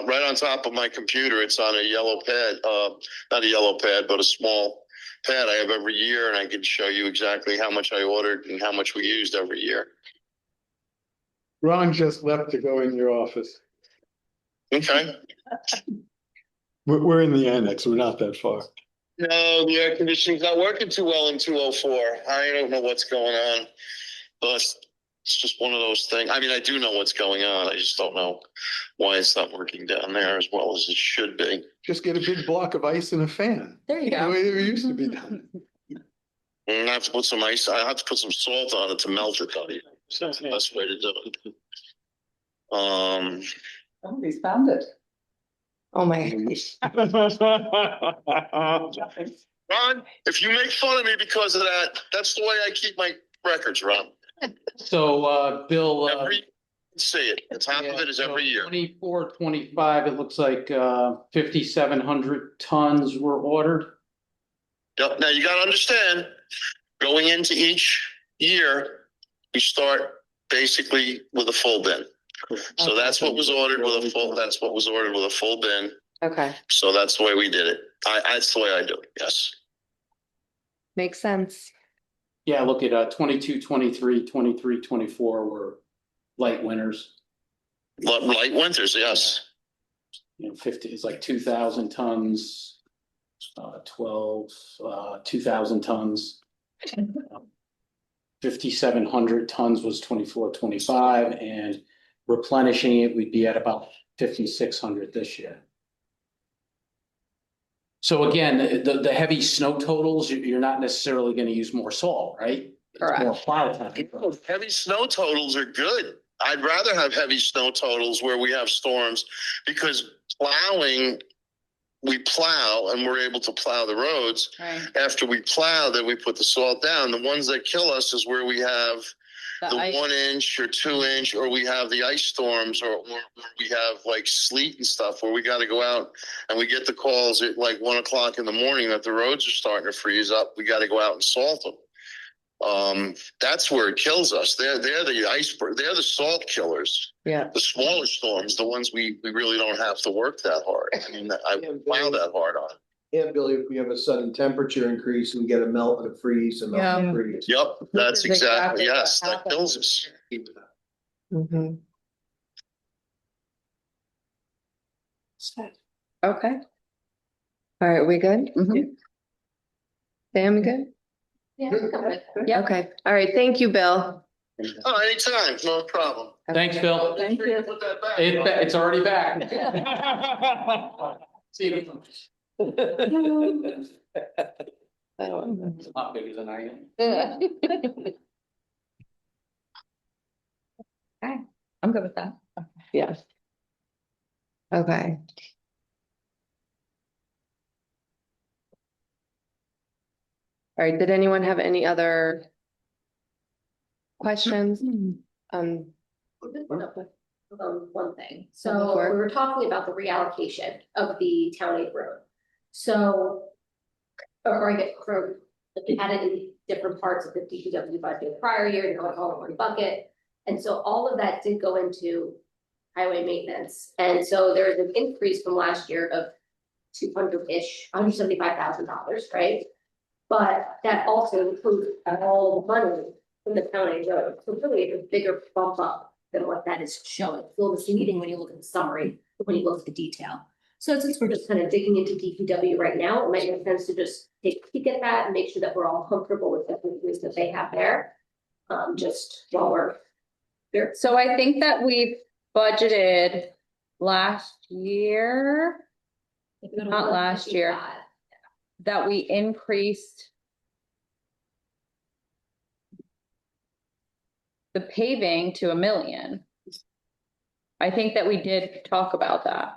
right on top of my computer. It's on a yellow pad, not a yellow pad, but a small pad I have every year. And I can show you exactly how much I ordered and how much we used every year. Ron just left to go in your office. Okay. We're in the annex. We're not that far. No, the air conditioning's not working too well in 204. I don't know what's going on, but it's just one of those things. I mean, I do know what's going on. I just don't know why it's not working down there as well as it should be. Just get a big block of ice and a fan. There you The go. way it used to be done. And I have to put some ice. I have to put some salt on it to melt it. That's the best way to do it. Somebody's found it. Oh my. Ron, if you make fun of me because of that, that's the way I keep my records, Ron. So, Bill, Every see it. The top of it is every year. 24, 25, it looks like 5,700 tons were ordered. Yep. Now you got to understand, going into each year, we start basically with a full bin. So that's what was ordered with a full. That's what was ordered with a full bin. Okay, So that's the way we did it. That's the way I do it. Yes. makes sense. Yeah, look at 22, 23, 23, 24 were light winters. Light winters. Yes. You know, 50 is like 2,000 tons, 2,000 tons. 5,700 tons was 24, 25, and replenishing it, we'd be at about 5,600 this year. So again, the heavy snow totals, you're not necessarily going to use more salt, right? It's Correct. more plow time. Heavy snow totals are good. I'd rather have heavy snow totals where we have storms, because plowing, we plow and we're able to plow the roads. Right. After we plow, then we put the salt down. The ones that kill us is where we have the 1 inch or 2 inch, or we have the ice storms, or we have like sleet and stuff where we got to go out and we get the calls at like 1 o'clock in the morning that the roads are starting to freeze up. We got to go out and salt them. That's where it kills us. They're the iceberg. They're the salt killers. Yeah. The smaller storms, the ones we really don't have to work that hard. I mean, I plow that hard on. Yeah, Billy, if we have a sudden temperature increase, we get a melt and a freeze and melt and freeze. Yep, that's is exactly exactly, what yes, that happened. kills us. Mhm. Okay. All right, we good? Sam, good? Yeah, I'm good with it. Yeah. Okay, all right, thank you, Bill. Oh, anytime, no problem. Thanks, Bill. Thank you. Put that back. It's already back. See you. It's not bigger than I am. Okay, I'm good with that. Yes. Okay. All right, did anyone have any other questions? One thing. Go So for it. we were talking about the reallocation of the town aid road. So, or I get from, we had it in different parts of the DPW budget prior year, you know, like all in one bucket. And so all of that did go into highway maintenance. And so there is an increase from last year of 200-ish, $175,000, right? But that also includes all the money from the town aid road. So really it's a bigger bump up than what that is showing. It's a little misleading when you look at the summary, when you look at the detail. So since we're just kind of digging into DPW right now, it might make sense to just take a peek at that and make sure that we're all comfortable with the increase that they have there. Just while we're here. So I think that we've budgeted last year, not last year, that we increased the paving to $1 million. I think that we did talk about that.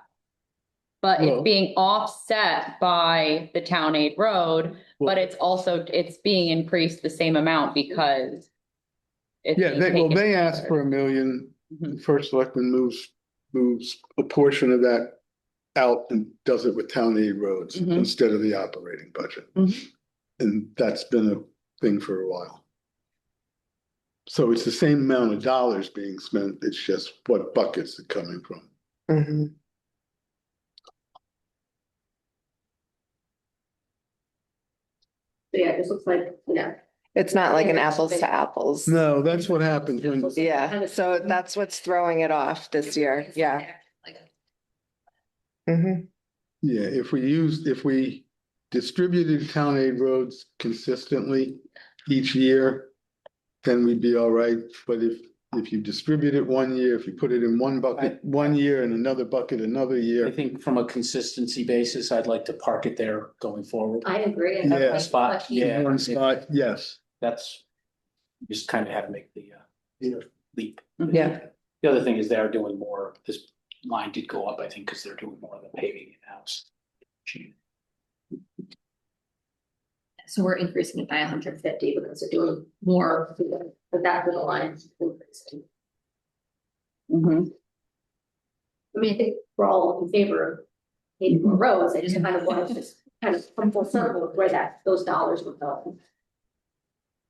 But Well- it's being offset by the town aid road, but it's also, it's being increased the same amount because it's Yeah, being taken they asked for $1 million. Mhm. The first selectman moves a portion of that out and does it with town aid roads Mhm. instead of the operating budget. And that's been a thing for a while. So it's the same amount of dollars being spent, it's just what buckets it's coming from. Mhm. So yeah, this looks like, you know. It's not like an apples to apples. No, that's what happens when, Yeah, so that's what's throwing it off this year, yeah. Mhm. yeah, if we distributed town aid roads consistently each year, then we'd be all right. But if you distribute it one year, if you put it in one bucket one year and another bucket another I year. think from a consistency basis, I'd like to park it there going forward. I agree. Yeah. Spot, yeah. One spot, yes. That's just kind of had to make the leap. Yeah. The other thing is they're doing more, this line did go up, I think, because they're doing more of the paving in-house. So we're increasing it by 150 because they're doing more, but that's where the line is increasing. Mhm. I mean, I think we're all in favor of paving more roads. I just kind of want to just kind of come full circle with where those dollars would go.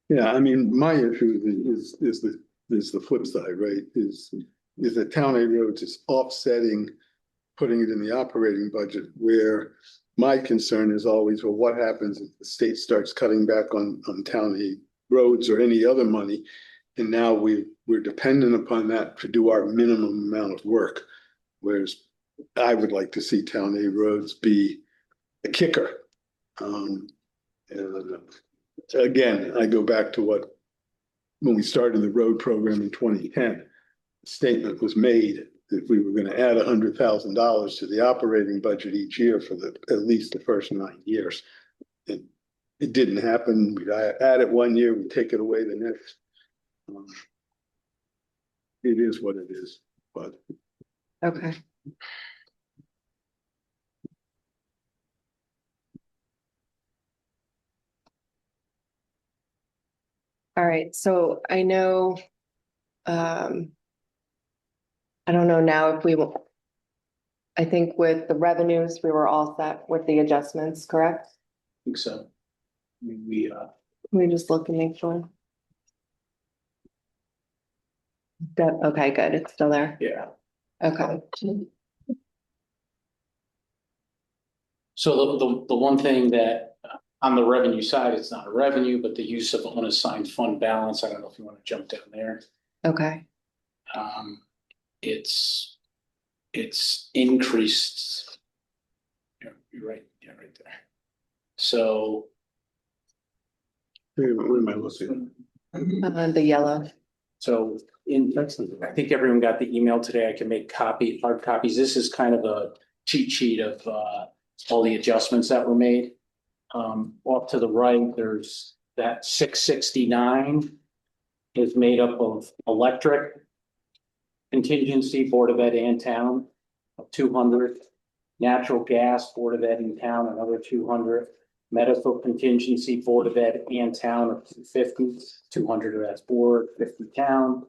Yeah, I mean, my issue is the flip side, right? Is that town aid roads is offsetting, putting it in the operating budget, where my concern is always, well, what happens if the state starts cutting back on town aid roads or any other money? And now we're dependent upon that to do our minimum amount of work. Whereas I would like to see town aid roads be a kicker. And again, I go back to when we started the road program in 2010, the statement was made that we were going to add $100,000 to the operating budget each year for at least the first 9 years. It didn't happen. We'd add it one year, we'd take it away the next. It is what it is, but. Okay. All right, so I know, I don't know now if we will. I think with the revenues, we were all set with the adjustments, correct? I think so. We We just look and make sure. Okay, good, it's still there. yeah. Okay. So the one thing that on the revenue side, it's not a revenue, but the use of unassigned fund balance, I don't know if you want to jump down there. Okay. It's increased. You're right, yeah, right there. So. Where am I looking? The yellow. So I think everyone got the email today. I can make hard copies. This is kind of a cheat sheet of all the adjustments that were made. Off to the right, there's that 669 is made up of electric contingency, Board of Ed and town of 200, natural gas, Board of Ed and town, another 200, medical contingency, Board of Ed and town of 250, 200 as board, 50 town.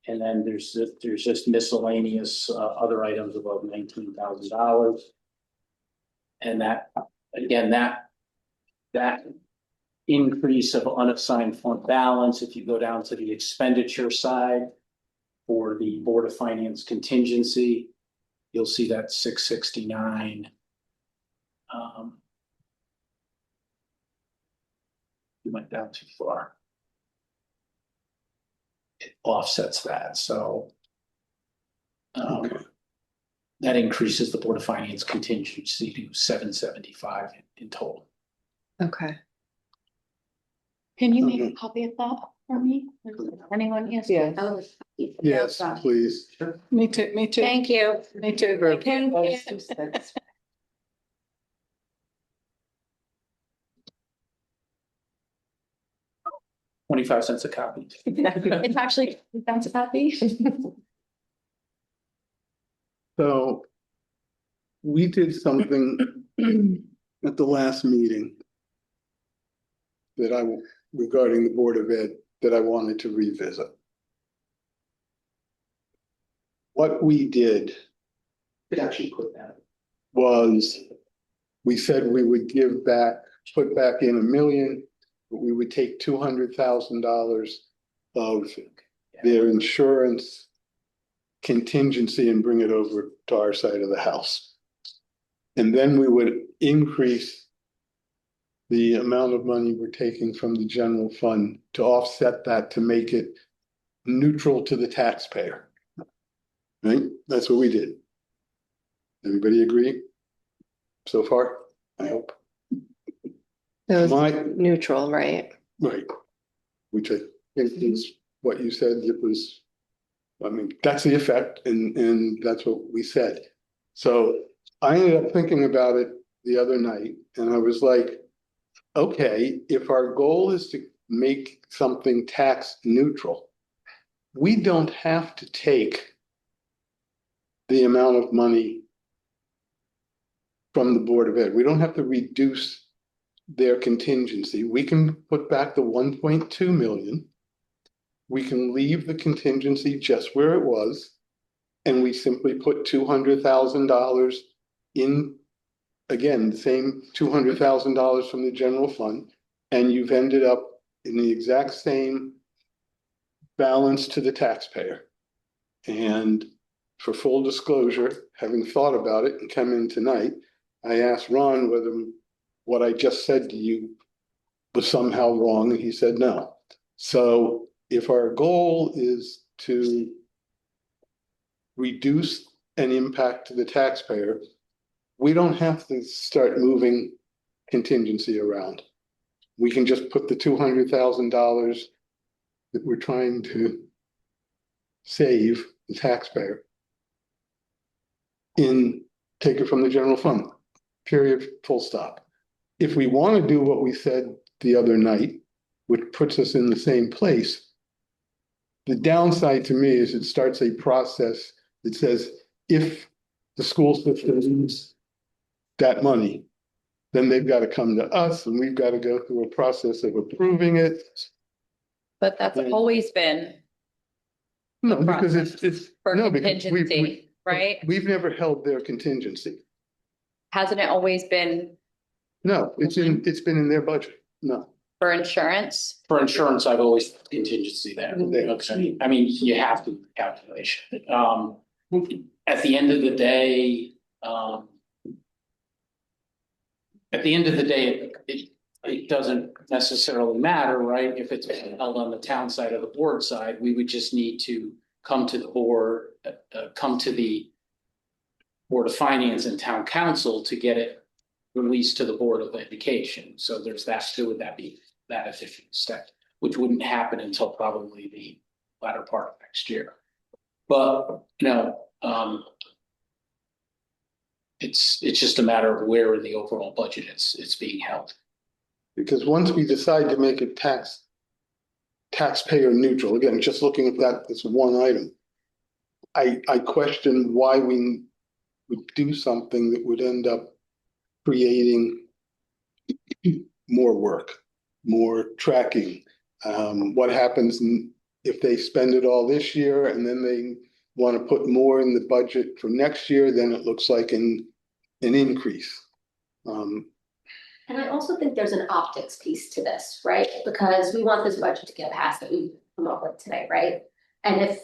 And then there's just miscellaneous other items above $19,000. And that, again, that increase of unassigned fund balance, if you go down to the expenditure side for the Board of Finance contingency, you'll see that 669. You went down too far. It offsets that, so that increases the Board of Finance contingency to 775 in total. Okay. Can you make a copy of that for me? Anyone? Yes. Yeah. Yes, please. Me too. Me too. Thank you. Me too. Thank you. 25 cents a copy. It's actually, that's a copy. So we did something at the last meeting that regarding the Board of Ed that I wanted to revisit. What we did Could actually put that. was we said we would give back put back in $1 million, but we would take $200,000 of their insurance contingency and bring it over to our side of the house. And then we would increase the amount of money we're taking from the general fund to offset that, to make it neutral to the taxpayer. Right? That's what we did. Everybody agree so far? I hope. It was My, neutral, right? right. Which I think is what you said. It was, I mean, that's the effect, and that's what we said. So I ended up thinking about it the other night, and I was like, okay, if our goal is to make something tax neutral, we don't have to take the amount of money from the Board of Ed. We don't have to reduce their contingency. We can put back the 1.2 million. We can leave the contingency just where it was, and we simply put $200,000 in, again, the same $200,000 from the general fund, and you've ended up in the exact same balance to the taxpayer. And for full disclosure, having thought about it and come in tonight, I asked Ron whether what I just said to you was somehow wrong, and he said no. So if our goal is to reduce an impact to the taxpayer, we don't have to start moving contingency around. We can just put the $200,000 that we're trying to save the taxpayer in, take it from the general fund, period, full stop. If we want to do what we said the other night, which puts us in the same place, the downside to me is it starts a process that says if the school system needs that money, then they've got to come to us and we've got to go through a process of approving it. But that's always been No, because it's for no, because contingency, right? We've never held their contingency. Hasn't it always been No, it's been in their budget. No. for insurance? For insurance, I've always contingency there. Okay, I mean, you have to calculation. At the end of the day, it doesn't necessarily matter, right? If it's held on the town side or the board side, we would just need to come to the board, come to the Board of Finance and Town Council to get it released to the Board of Education. So there's that, still would that be that efficient step, which wouldn't happen until probably the latter part of next year. But, you know, it's just a matter of where in the overall budget it's being held. Because once we decide to make it taxpayer neutral, again, just looking at that as one item, I question why we would do something that would end up creating more work, more tracking. What happens if they spend it all this year and then they want to put more in the budget for next year, then it looks like an increase. And I also think there's an optics piece to this, right? Because we want this budget to get passed that we come up with today, right? And if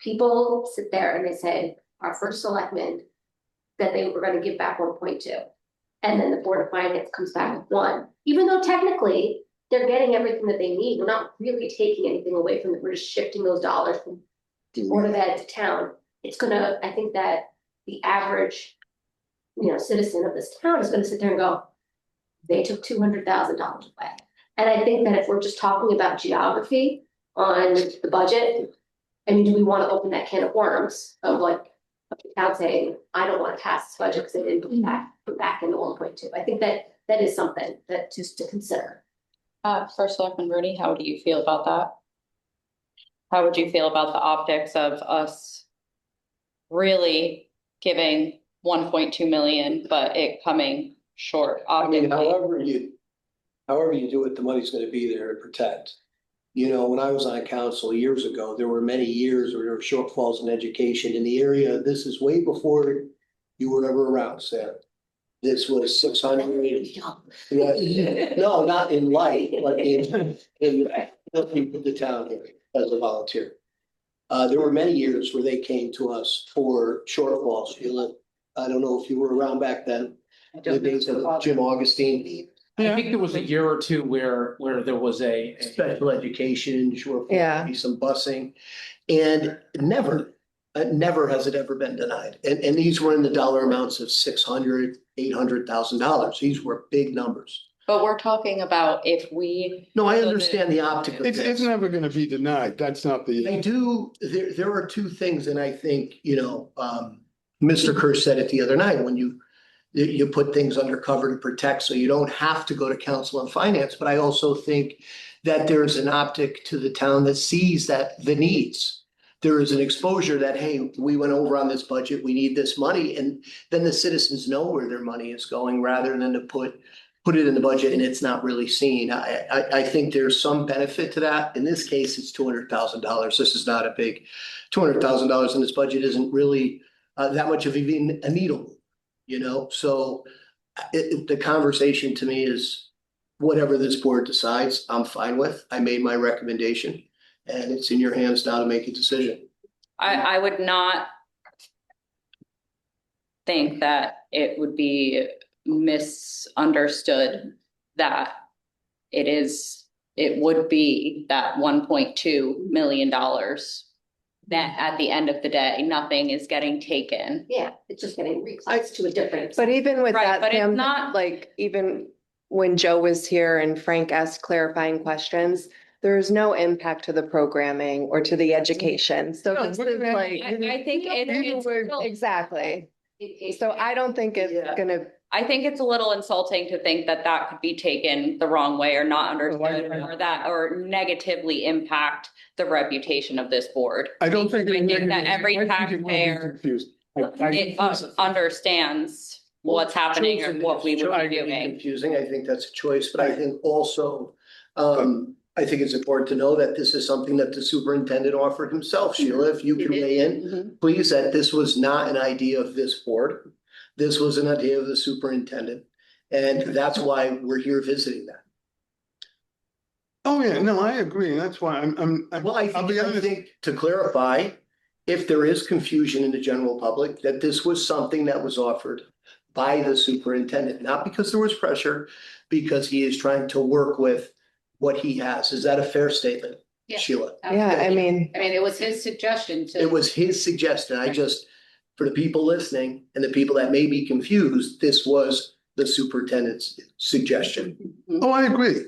people sit there and they say, our first selectman, that they were gonna give back 1.2, and then the Board of Finance comes back with 1, even though technically they're getting everything that they need, we're not really taking anything away from it, we're just shifting those dollars from Board of Ed to town. It's gonna, I think that the average, citizen of this town is gonna sit there and go, they took $200,000 away. And I think that if we're just talking about geography on the budget, I mean, do we want to open that can of worms of like, without saying, I don't want to pass this budget because they didn't put back in the 1.2. I think that is something that just to consider. First Selectman Rooney, how do you feel about that? How would you feel about the optics of us really giving 1.2 million, but it coming short? I mean, Optically? however you do it, the money's gonna be there to protect. When I was on council years ago, there were many years where there were shortfalls in education in the area. This is way before you were ever around, Sarah. This was 600. Yeah, no, not in light, but in helping put the town here as a volunteer. There were many years where they came to us for shortfalls. Sheila, I don't know if you were around back then, the days of Jim Augustine. I think there was a year or two where there was a Special education, shortfall, Yeah. maybe some busing, and never has it ever been denied. And these were in the dollar amounts of $600,000, $800,000. These were big numbers. But we're talking about if we. No, I understand the optic of It's this. never gonna be denied. That's not the. I do, there are two things, and I think, Mr. Kerr said it the other night, when you put things under cover to protect, so you don't have to go to council and finance, but I also think that there's an optic to the town that sees that the needs. There is an exposure that, hey, we went over on this budget, we need this money, and then the citizens know where their money is going, rather than to put it in the budget and it's not really seen. I think there's some benefit to that. In this case, it's $200,000. This is not a big, $200,000 in this budget isn't really that much of even a needle, So the conversation to me is whatever this board decides, I'm fine with. I made my recommendation and it's in your hands now to make a decision. I would not think that it would be misunderstood that it would be that $1.2 million that at the end of the day, nothing is getting taken. Yeah, it's just getting reclassed to a different. But even with Right, that, but it's Pam, not- like, even when Joe was here and Frank asked clarifying questions, there's no impact to the programming or to the education. So No, this look is at that. like, I think it's still- exactly. So I don't think it's Yeah. gonna, I think it's a little insulting to think that that could be taken the wrong way or not understood or negatively impact the reputation of this board. I don't think. I think that every I think it will be taxpayer confused. understands what's happening or what we would I be think it's doing. confusing. I think that's a choice, but I think also, I think it's important to know that this is something that the superintendent offered himself. Sheila, if you can weigh in, please, that this was not an idea of this board. This was an idea of the superintendent, and that's why we're here visiting that. Oh, yeah, no, I agree. And that's why Well, I think to clarify, if there is confusion in the general public, that this was something that was offered by the superintendent, not because there was pressure, because he is trying to work with what he has. Is that a fair statement, Yeah. Sheila? yeah, I mean, It was his suggestion to. It was his suggestion. For the people listening and the people that may be confused, this was the superintendent's suggestion. Oh, I agree.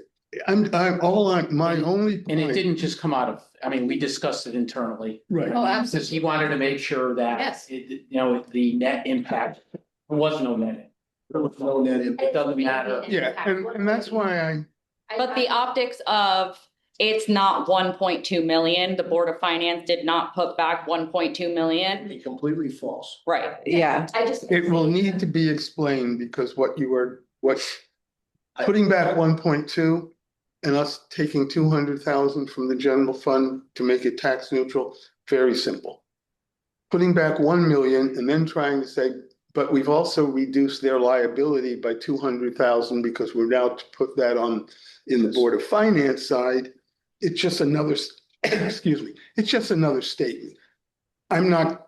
My only And it point. didn't just come out of, we discussed it internally. Right. Oh, Because absolutely. he wanted to make sure that. Yes. The net impact, there was no net. There was no net impact. It doesn't matter. Yeah, and that's why But the optics of it's not 1.2 million, the Board of Finance did not put back 1.2 million. Completely false. Right. yeah, it will need to be explained because putting back 1.2 and us taking 200,000 from the general fund to make it tax neutral, very simple. Putting back 1 million and then trying to say, but we've also reduced their liability by 200,000 because we're now to put that in the Board of Finance side. It's just another, excuse me, it's just another statement. I'm not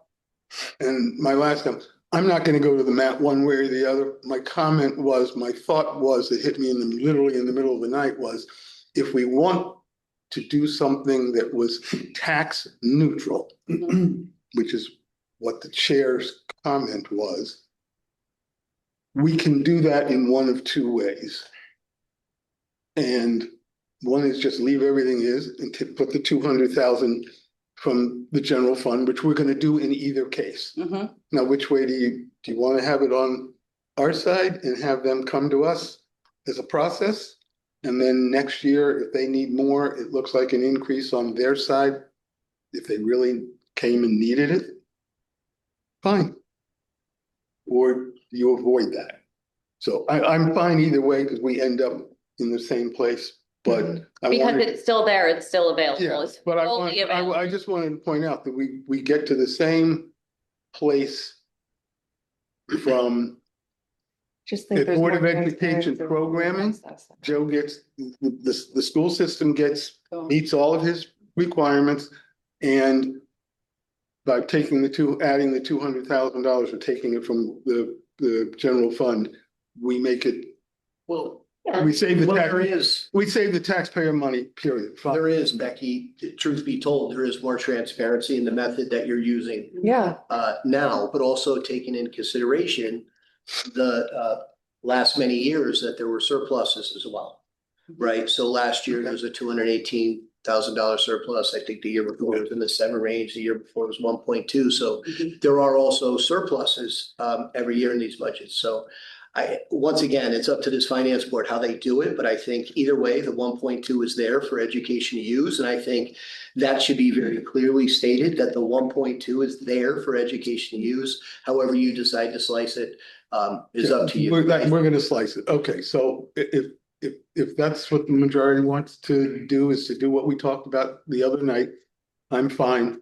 gonna go to the mat one way or the other. My thought was, it hit me literally in the middle of the night, was if we want to do something that was tax neutral, which is what the chair's comment was, we can do that in one of two ways. And one is just leave everything is and put the 200,000 from the general fund, which we're gonna do in either case. Now, which way do you want to have it on our side and have them come to us as a process? And then next year, if they need more, it looks like an increase on their side. If they really came and needed it, fine. Or you avoid that. So I'm fine either way because we end up in the same place, but. Because it's still there, it's still available. Yeah, It's but fully available. I just wanted to point out that we get to the same place from Just think At there's Board more of Education transparency. programming, Joe gets, the school system gets, meets all of his requirements. And by taking adding the $200,000 or taking it from the general fund, we make it, Well, we save the well, tax, there is, we save the taxpayer money, period. there is, Becky, truth be told, there is more transparency in the method that you're using Yeah, now, but also taking in consideration the last many years that there were surpluses as well. Right? So last year, there was a $218,000 surplus. I think the year before it was in the 7 range. The year before it was 1.2. So there are also surpluses every year in these budgets. So once again, it's up to this finance board how they do it, but I think either way, the 1.2 is there for education to use. And I think that should be very clearly stated that the 1.2 is there for education to use. However you decide to slice it is up to you. We're gonna slice it. Okay, so if that's what the majority wants to do, is to do what we talked about the other night, I'm fine.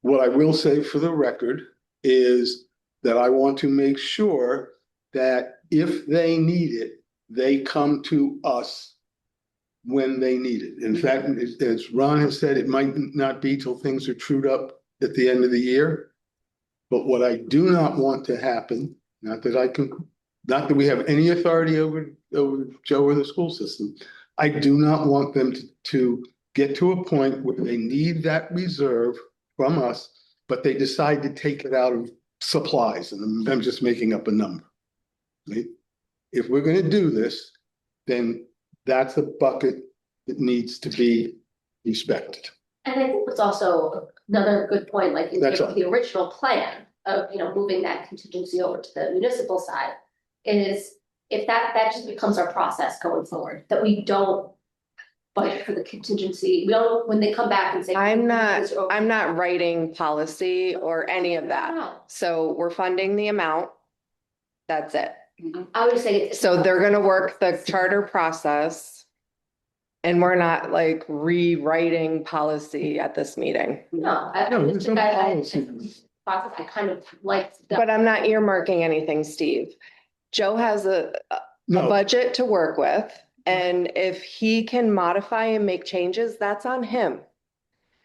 What I will say for the record is that I want to make sure that if they need it, they come to us when they need it. In fact, as Ron has said, it might not be till things are trued up at the end of the year. But what I do not want to happen, not that we have any authority over Joe or the school system. I do not want them to get to a point where they need that reserve from us, but they decide to take it out of supplies. And I'm just making up a number. Right? If we're going to do this, then that's a bucket that needs to be respected. And I think what's also another good point, like in That's all. the original plan of, moving that contingency over to the municipal side, is if that just becomes our process going forward, that we don't budget for the contingency. We don't, when they come back and say. I'm not writing policy or any of that. No. So we're funding the amount. That's it. I would say. So they're gonna work the charter process. And we're not like rewriting policy at this meeting. No, there's no policy. I kind of like. But I'm not earmarking anything, Steve. Joe has a No, budget to work with, and if he can modify and make changes, that's on him.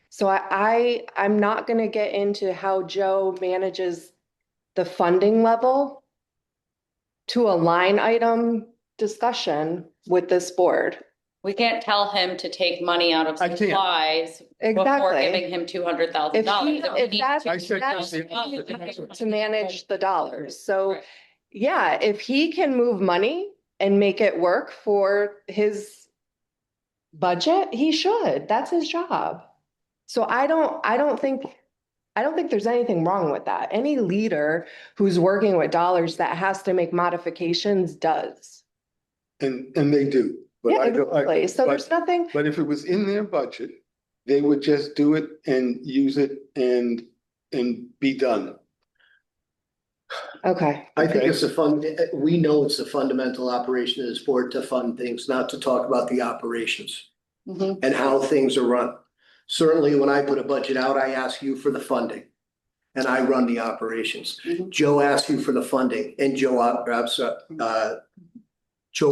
So I'm not gonna get into how Joe manages the funding level to a line item discussion with this board. We can't tell him to take money out of I can't. supplies before Exactly. giving him $200,000. If that's I said to manage the dollars. So, yeah, if he can move money and make it work for his budget, he should. That's his job. So I don't think there's anything wrong with that. Any leader who's working with dollars that has to make modifications does. and they do. But Yeah, I don't. exactly. So there's nothing. But if it was in their budget, they would just do it and use it and be done. Okay. I think it's we know it's a fundamental operation of this board to fund things, not to talk about the operations and how things are run. Certainly, when I put a budget out, I ask you for the funding and I run the operations. Joe asks you for the funding and Joe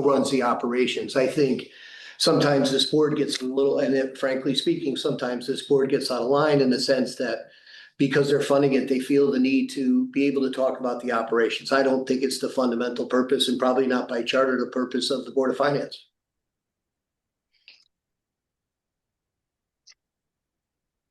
runs the operations. I think sometimes this board gets a little, and frankly speaking, sometimes this board gets out of line in the sense that because they're funding it, they feel the need to be able to talk about the operations. I don't think it's the fundamental purpose and probably not by charter the purpose of the Board of Finance.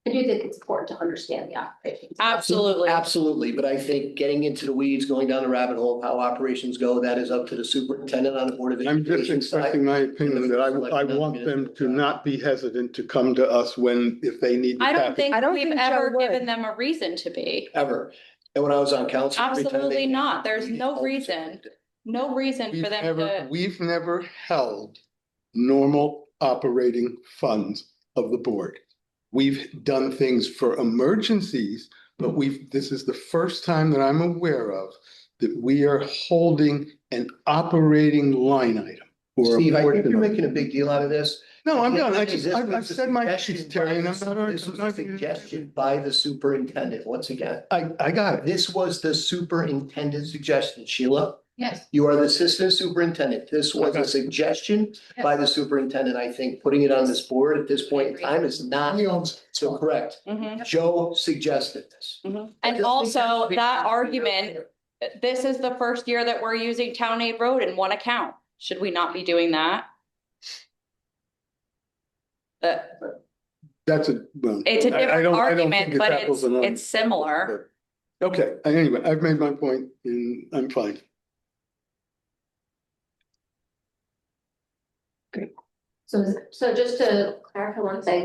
I do think it's important to understand the operations. Absolutely. Absolutely, but I think getting into the weeds, going down the rabbit hole of how operations go, that is up to the superintendent on the Board of I'm just Education expressing side. my opinion that I want them to not be hesitant to come to us if they need. I don't think I don't we've think ever Joe would. given them a reason to be. Ever. And when I was on council. every time Absolutely they- not. There's no reason. No reason for them to. We've never held normal operating funds of the board. We've done things for emergencies, but this is the first time that I'm aware of that we are holding an operating line item. Steve, I think you're making a big deal out of this. No, I'm done. This was I've a said my piece, suggestion Terry, and by I'm not. This was a suggestion by the superintendent, once again. I got it. This was the superintendent's suggestion, Sheila. Yes. You are the assistant superintendent. This was a suggestion by the superintendent. I think putting it on this board at this point in time is not so correct. Joe suggested this. And also that argument, this is the first year that we're using Town Aid Road in one account. Should we not be doing that? That's a, well. It's a I different don't think argument, it's but apples and oranges. it's similar. Okay, anyway, I've made my point and I'm fine. So just to clarify one thing.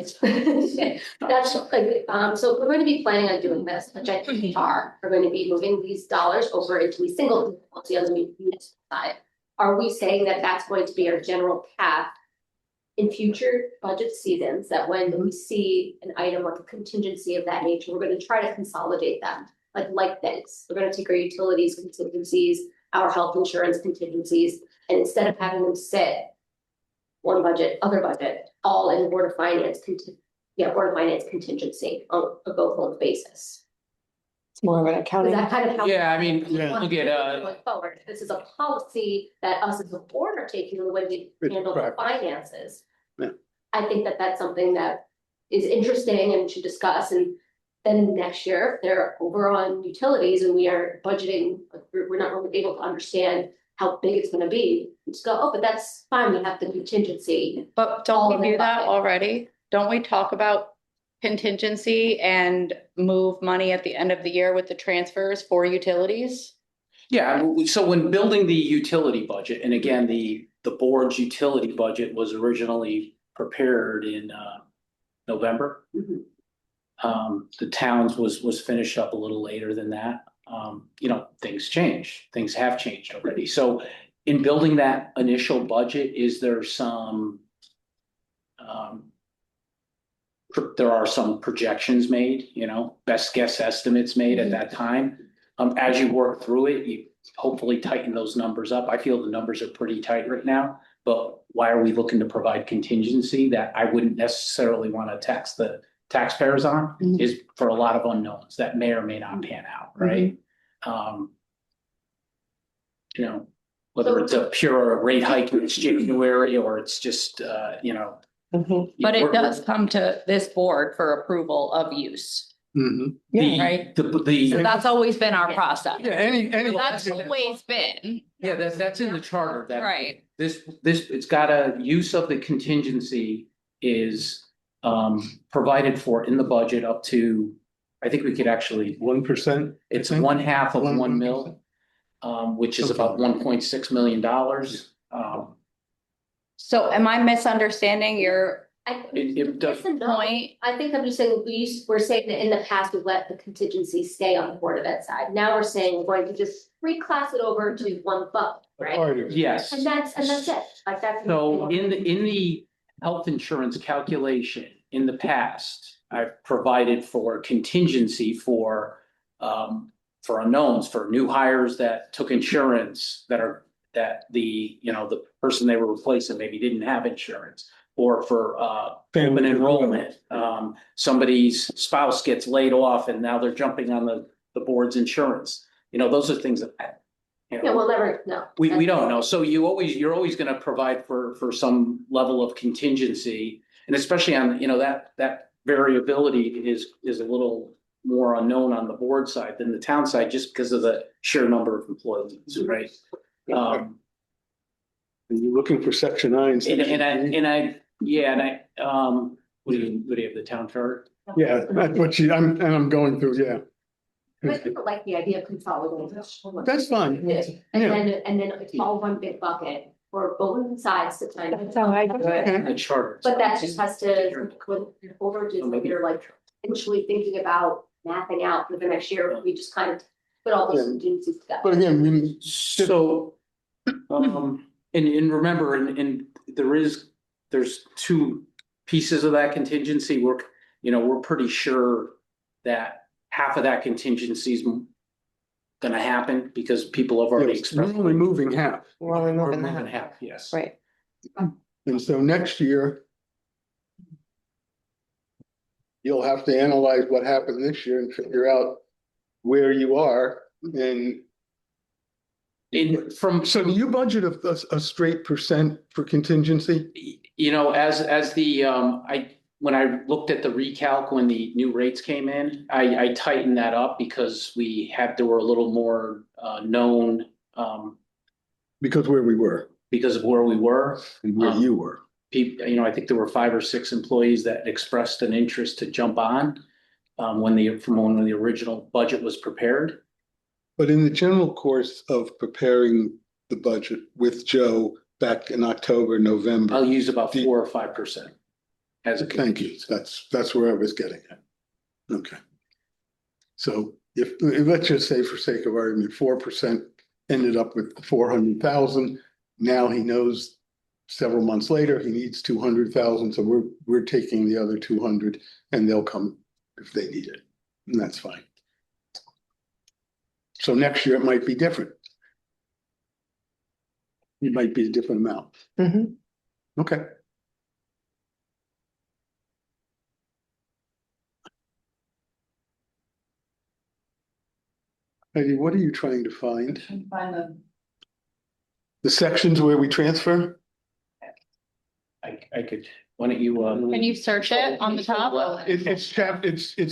That's like, so we're going to be planning on doing this, which I think we are. We're going to be moving these dollars over into a single policy on the municipal side. Are we saying that that's going to be our general path in future budget seasons, that when we see an item like a contingency of that nature, we're going to try to consolidate them like this? We're going to take our utilities contingencies, our health insurance contingencies, and instead of having them sit one budget, other budget, all in Board of Finance contingency on a go-forward basis. It's more of an Is accounting. that kind of how? Yeah, I mean, Yeah. look at, Going forward, this is a policy that us as a board are taking the way we It's handle the practice. finances. Yeah. I think that that's something that is interesting and should discuss, and then next year, if they're over on utilities and we are budgeting, we're not really able to understand how big it's gonna be. We just go, oh, but that's fine, we have the contingency. But All don't of we it do that bucket. already? Don't we talk about contingency and move money at the end of the year with the transfers for utilities? yeah, so when building the utility budget, and again, the board's utility budget was originally prepared in November. The towns was finished up a little later than that. You know, things change, things have changed already. So in building that initial budget, is there some there are some projections made, you know, best guess estimates made at that time. As you work through it, you hopefully tighten those numbers up. I feel the numbers are pretty tight right now, but why are we looking to provide contingency that I wouldn't necessarily want to tax the taxpayers on is for a lot of unknowns that may or may not pan out, right? You know, whether it's a pure rate hike in January or it's just, you know. But it does come to this board for approval of use, right? So The, that's always been our process. Yeah, any. That's always been, yeah, that's in the charter that. right? This, it's got a use of the contingency is provided for in the budget up to, I think we could actually, 1%. it's 1/2 of 1 mil. Which is about $1.6 million. So am I misunderstanding your It does, Yes and no. point? I think I'm just saying, we're saying that in the past, we've let the contingency stay on the Board of Ed side. Now we're saying we're going to just reclass it over to one bucket, right? yes. And that's it, like that's. So in the health insurance calculation, in the past, I've provided for contingency for unknowns, for new hires that took insurance that the, you know, the person they were replacing maybe didn't have insurance, or for open enrollment. Somebody's spouse gets laid off and now they're jumping on the board's insurance. You know, those are things that, you know, Yeah, we'll never know. we don't know. So you're always gonna provide for some level of contingency. And especially on, you know, that variability is a little more unknown on the board side than the town side, just because of the sheer number of employees, right? Are you looking for section 9? What do you have, the town charter? Yeah, that's what I'm going through, yeah. But people like the idea of consolidating. That's fine. And then it's all one big bucket for both sides to kind of. That's how I do it. The charter. But that just has to, over just when you're like initially thinking about mapping out for the next year, we just kind of put all those contingencies together. But again, So, and remember, and there's two pieces of that contingency. We're pretty sure that half of that contingency is gonna happen because people have already we're expressed. only moving half. We're only We're moving moving that. half, yes. Right. And so next year, you'll have to analyze what happened this year and figure out where you are and So do you budget a straight percent for contingency? You know, as the, when I looked at the recalc, when the new rates came in, I tightened that up because there were a little more, known, Because where we were because of where we were. and where you were. People, you know, I think there were 5 or 6 employees that expressed an interest to jump on, from when the original budget was prepared. But in the general course of preparing the budget with Joe back in October, November. I'll use about 4 or 5% as a. Thank you. That's where I was getting at. Okay. So if let's just say for sake of argument, 4% ended up with 400,000. Now he knows several months later, he needs 200,000. So we're taking the other 200 and they'll come if they need it. And that's fine. So next year it might be different. It might be a different amount. Mhm. Okay. Heidi, what are you trying to find? And find The sections where we transfer? I could, why don't you, Can you search it on the top? It's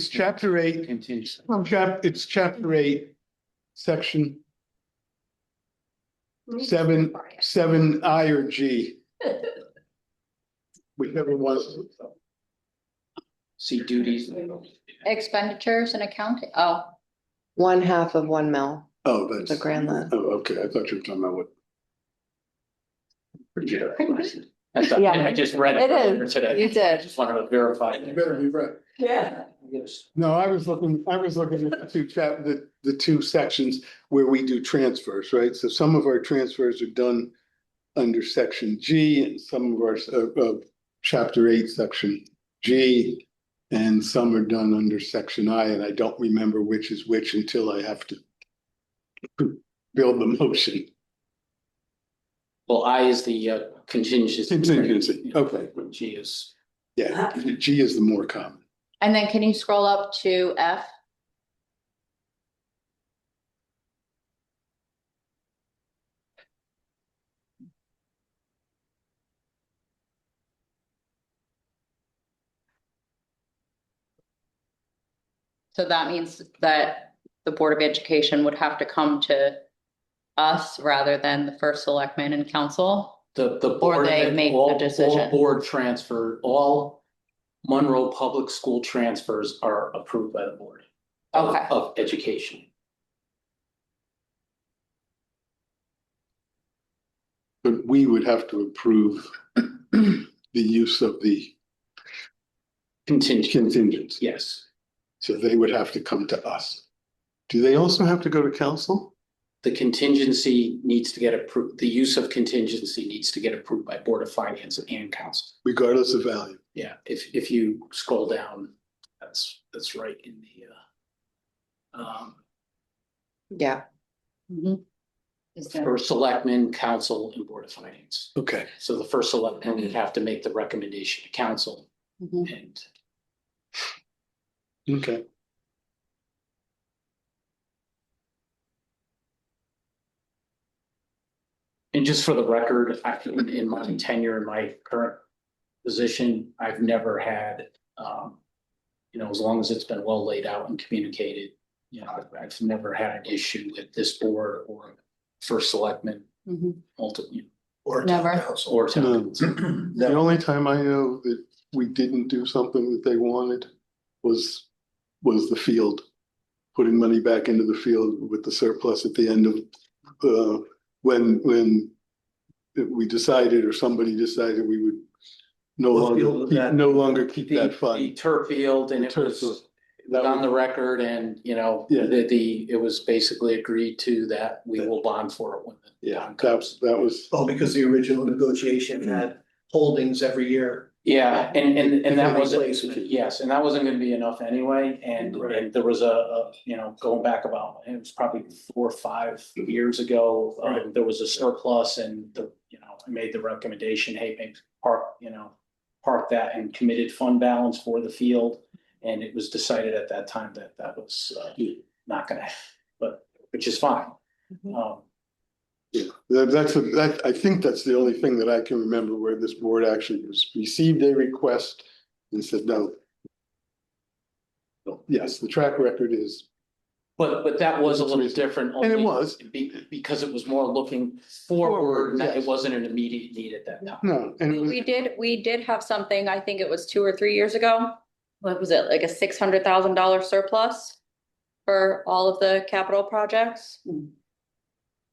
chapter 8. continue? It's chapter 8, section 7I or G. Whichever one. See duties. Expenditures and accounting. Oh, 1/2 of 1 mil, Oh, that's. the grand list. Oh, okay. I thought you were talking about what. I just read it It is. earlier today. You did. Just wanted to verify. You better be right. Yeah. No, I was looking at the two sections where we do transfers, right? So some of our transfers are done under section G and some of our chapter 8, section G, and some are done under section I, and I don't remember which is which until I have to build the motion. Well, I is the contingency. Contingency, okay. G is. Yeah, G is the more common. and then can you scroll up to F? So that means that the Board of Education would have to come to us rather than the first selectman and council? The Or board, they make the all decision. board transfer, all Monroe public school transfers are approved by the board. Okay. Of education. But we would have to approve the use of the contingents. Yes. So they would have to come to us. Do they also have to go to council? The contingency needs to get approved, the use of contingency needs to get approved by Board of Finance and Council. Regardless of value. Yeah, if you scroll down, that's right in the Yeah. for selectmen, council, and Board of Finance. Okay. So the first selectman would have to make the recommendation to council and. Okay. And just for the record, in my tenure, in my current position, I've never had, as long as it's been well laid out and communicated, I've never had an issue with this board or first selectman, ultimately, Or Never. council. or town No. council. The only time I know that we didn't do something that they wanted was the field. Putting money back into the field with the surplus at the end of, when we decided or somebody decided we would no What field was that? longer keep that The fund. turf field, and it was on the record, and Yeah. it was basically agreed to that we will bond for it when the Yeah, time comes. that was, Oh, because the original negotiation had holdings every year. Yeah, and that wasn't, Replacement. yes, and that wasn't gonna be enough anyway, and there was going back about, it was probably 4 or 5 years ago. There was a surplus and I made the recommendation, hey, maybe park that in committed fund balance for the field. And it was decided at that time that was not gonna, but, which is fine. Yeah, I think that's the only thing that I can remember where this board actually received a request and said no. Yes, the track record is, But that was a little different. and it only was, Because it was more looking forward, Forward, it yes. wasn't an immediate need at that time. no, and it was, We did have something, I think it was 2 or 3 years ago. What was it, like a $600,000 surplus for all of the capital projects?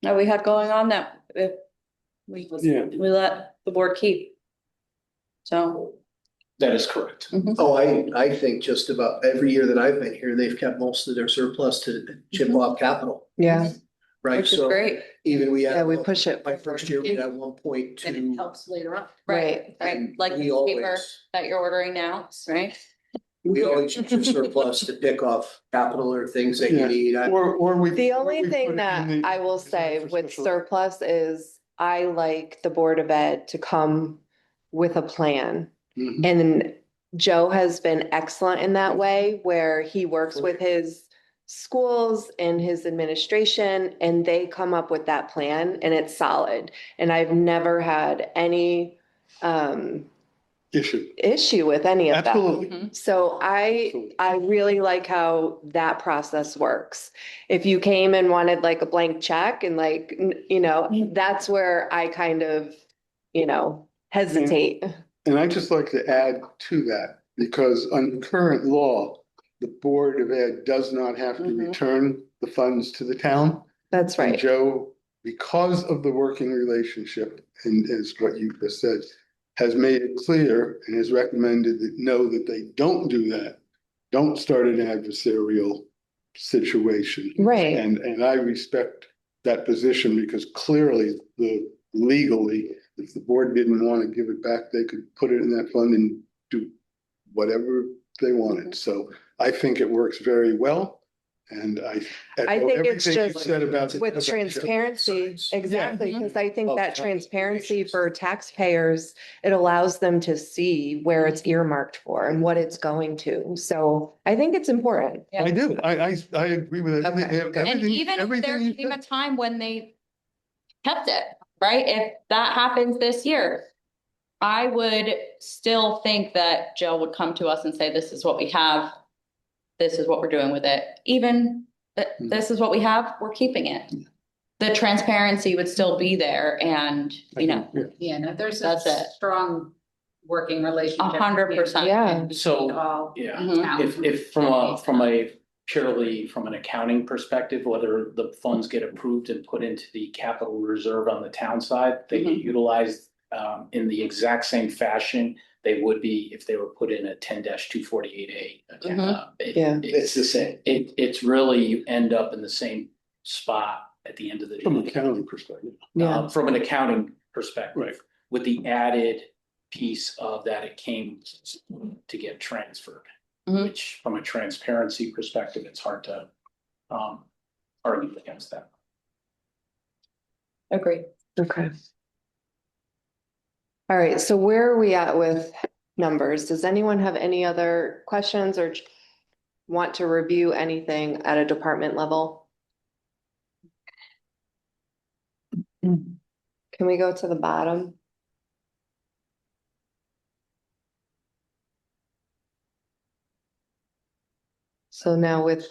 That we had going on that we yeah. we let the board keep. So. That is correct. Oh, I think just about every year that I've been here, they've kept most of their surplus to chip off capital, Yeah, right? Which is So great, even we had. yeah, we push it. My first year, we had 1.2. And it helps later on. right, and like we the paper always- that you're ordering now, right? We always use your surplus to pick off capital or things that you Yeah. need. Or we. The or only we put thing it that in the- I will say for with special- surplus is I like the Board of Ed to come with a plan. Mhm. And Joe has been excellent in that way, where he works with his schools and his administration, and they come up with that plan and it's solid. And I've never had any issue with any of that. Absolutely. So I really like how that process works. If you came and wanted like a blank check and like, that's where I kind of, hesitate. And I'd just like to add to that, because under current law, the Board of Ed does not have to Mhm. return the funds to the town. That's And right. Joe, because of the working relationship, and as what you just said, has made it clear and has recommended that no, that they don't do that. Don't start an adversarial situation. Right. And I respect that position, because clearly legally, if the board didn't want to give it back, they could put it in that fund and do whatever they wanted. So I think it works very well. And I I echo think it's everything you just said about. with about Joe. transparency, exactly, because I think Of that transparency for taxpayers, it allows them to see where it's earmarked for and what it's going to. So I think it's important. I do. I agree with everything. Okay, good. And everything- even if everything there you came a said. time when they kept it, right? If that happens this year, I would still think that Joe would come to us and say, this is what we have. This is what we're doing with it. Even this is what we have, we're keeping it. The transparency would still be there and, Yeah. Yeah, no, there's a That's it. strong working relationship. 100%. Yeah. So, All yeah, towns. if from a purely from an accounting perspective, whether the funds get approved and put into the capital reserve on the town side, they get utilized in the exact same fashion they would be if they were put in a 10-248A account. Yeah. It's the same. It's really, you end up in the same spot at the end of the From an day. accounting perspective. Yeah. From an accounting perspective. Right. With the added piece of that it came to get transferred. Mhm. Which from a transparency perspective, it's hard to argue against that. Agree. Okay. All right, so where are we at with numbers? Does anyone have any other questions or want to review anything at a department level? Can we go to the bottom? So now with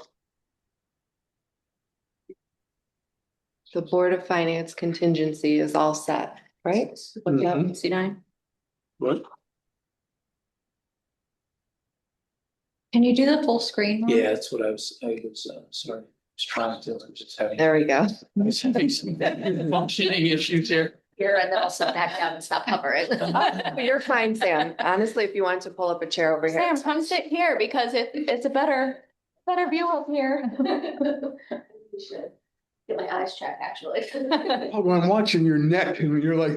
the Board of Finance contingency is all set, right? Mhm. 69. What? Mm-hmm. Can you do the full screen? one? Yeah, that's what I was sorry, trying to, I'm just having. There we go. I was having some functioning issues here. Here, and then I'll sit back down and stop hovering. You're fine, Sam. Honestly, if you want to pull up a chair over here. Sam, come sit here because it's a better view up here. We should get my eyes checked, actually. Oh, I'm watching your neck and you're like.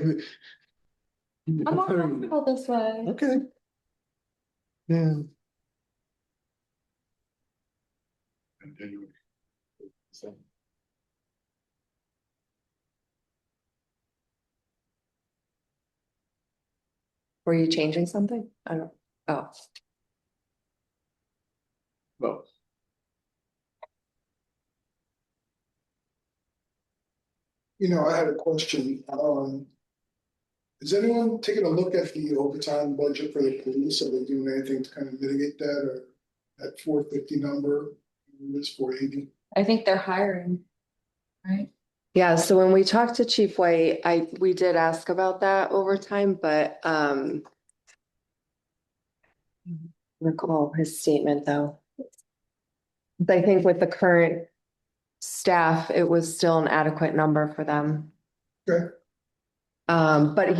I'm more comfortable this way. Okay. Yeah. Anyway. So. Were you changing something? I don't, oh. Well. I had a question, is anyone taking a look at the overtime budget for the police? Are they doing anything to kind of mitigate that, or that 450 number, is 480? I think they're hiring. Right? Yeah, so when we talked to Chief White, we did ask about that overtime, but recall his statement though. I think with the current staff, it was still an adequate number for them. Okay. But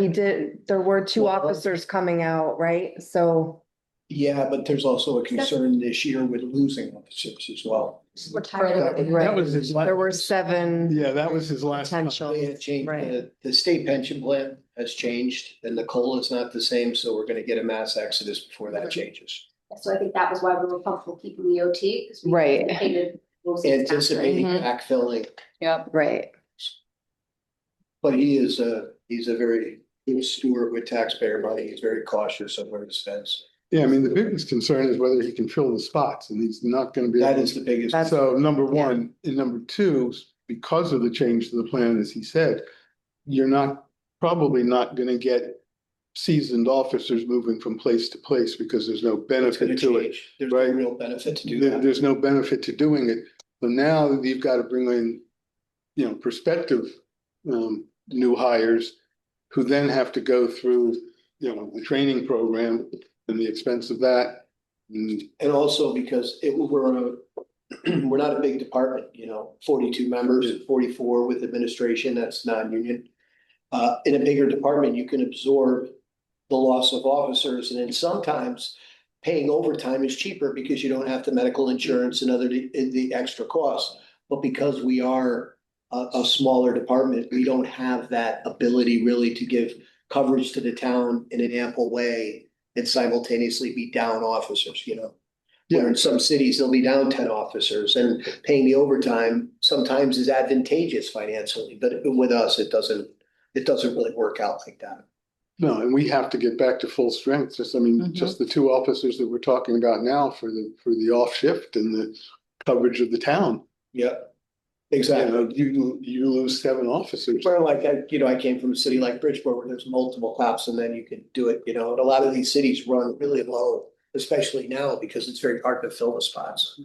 there were two officers coming out, right? So, Yeah, but there's also a concern this year with losing officers as well. That was his there were 7 Yeah, that was his last. potential. They had changed, Right. the state pension plan has changed and the COLA is not the same, so we're gonna get a mass exodus before that changes. So I think that was why we were comfortable keeping the OT. 'Cause we Right. anticipated most of the staff. Anticipating backfilling, Yep. Right. but he's a very good steward with taxpayer money. He's very cautious of where he spends. Yeah, I mean, the biggest concern is whether he can fill the spots, and he's not gonna be. That able is the biggest. That's- So number one, and number two, because of the change to the plan, as he said, you're probably not gonna get seasoned officers moving from place to place because there's no It's gonna benefit to it. change. There's no right? real benefit to do that. There's no benefit to doing it. So now you've got to bring in, prospective new hires who then have to go through, the training program and the expense of that. And also because we're not a big department, 42 members, 44 with administration, that's non-union. In a bigger department, you can absorb the loss of officers, and then sometimes paying overtime is cheaper because you don't have the medical insurance and the extra costs. But because we are a smaller department, we don't have that ability really to give coverage to the town in an ample way and simultaneously be down officers, Where in some cities, they'll be down 10 officers, and paying the overtime sometimes is advantageous financially, but with us, it doesn't really work out like that. No, and we have to get back to full strength. Just the 2 officers that we're talking about now for the off shift and the coverage of the town. Yep, exactly. You lose 7 officers. Where like, I came from a city like Bridgeport where there's multiple cops and then you can do it, and a lot of these cities run really low, especially now because it's very hard to fill the spots.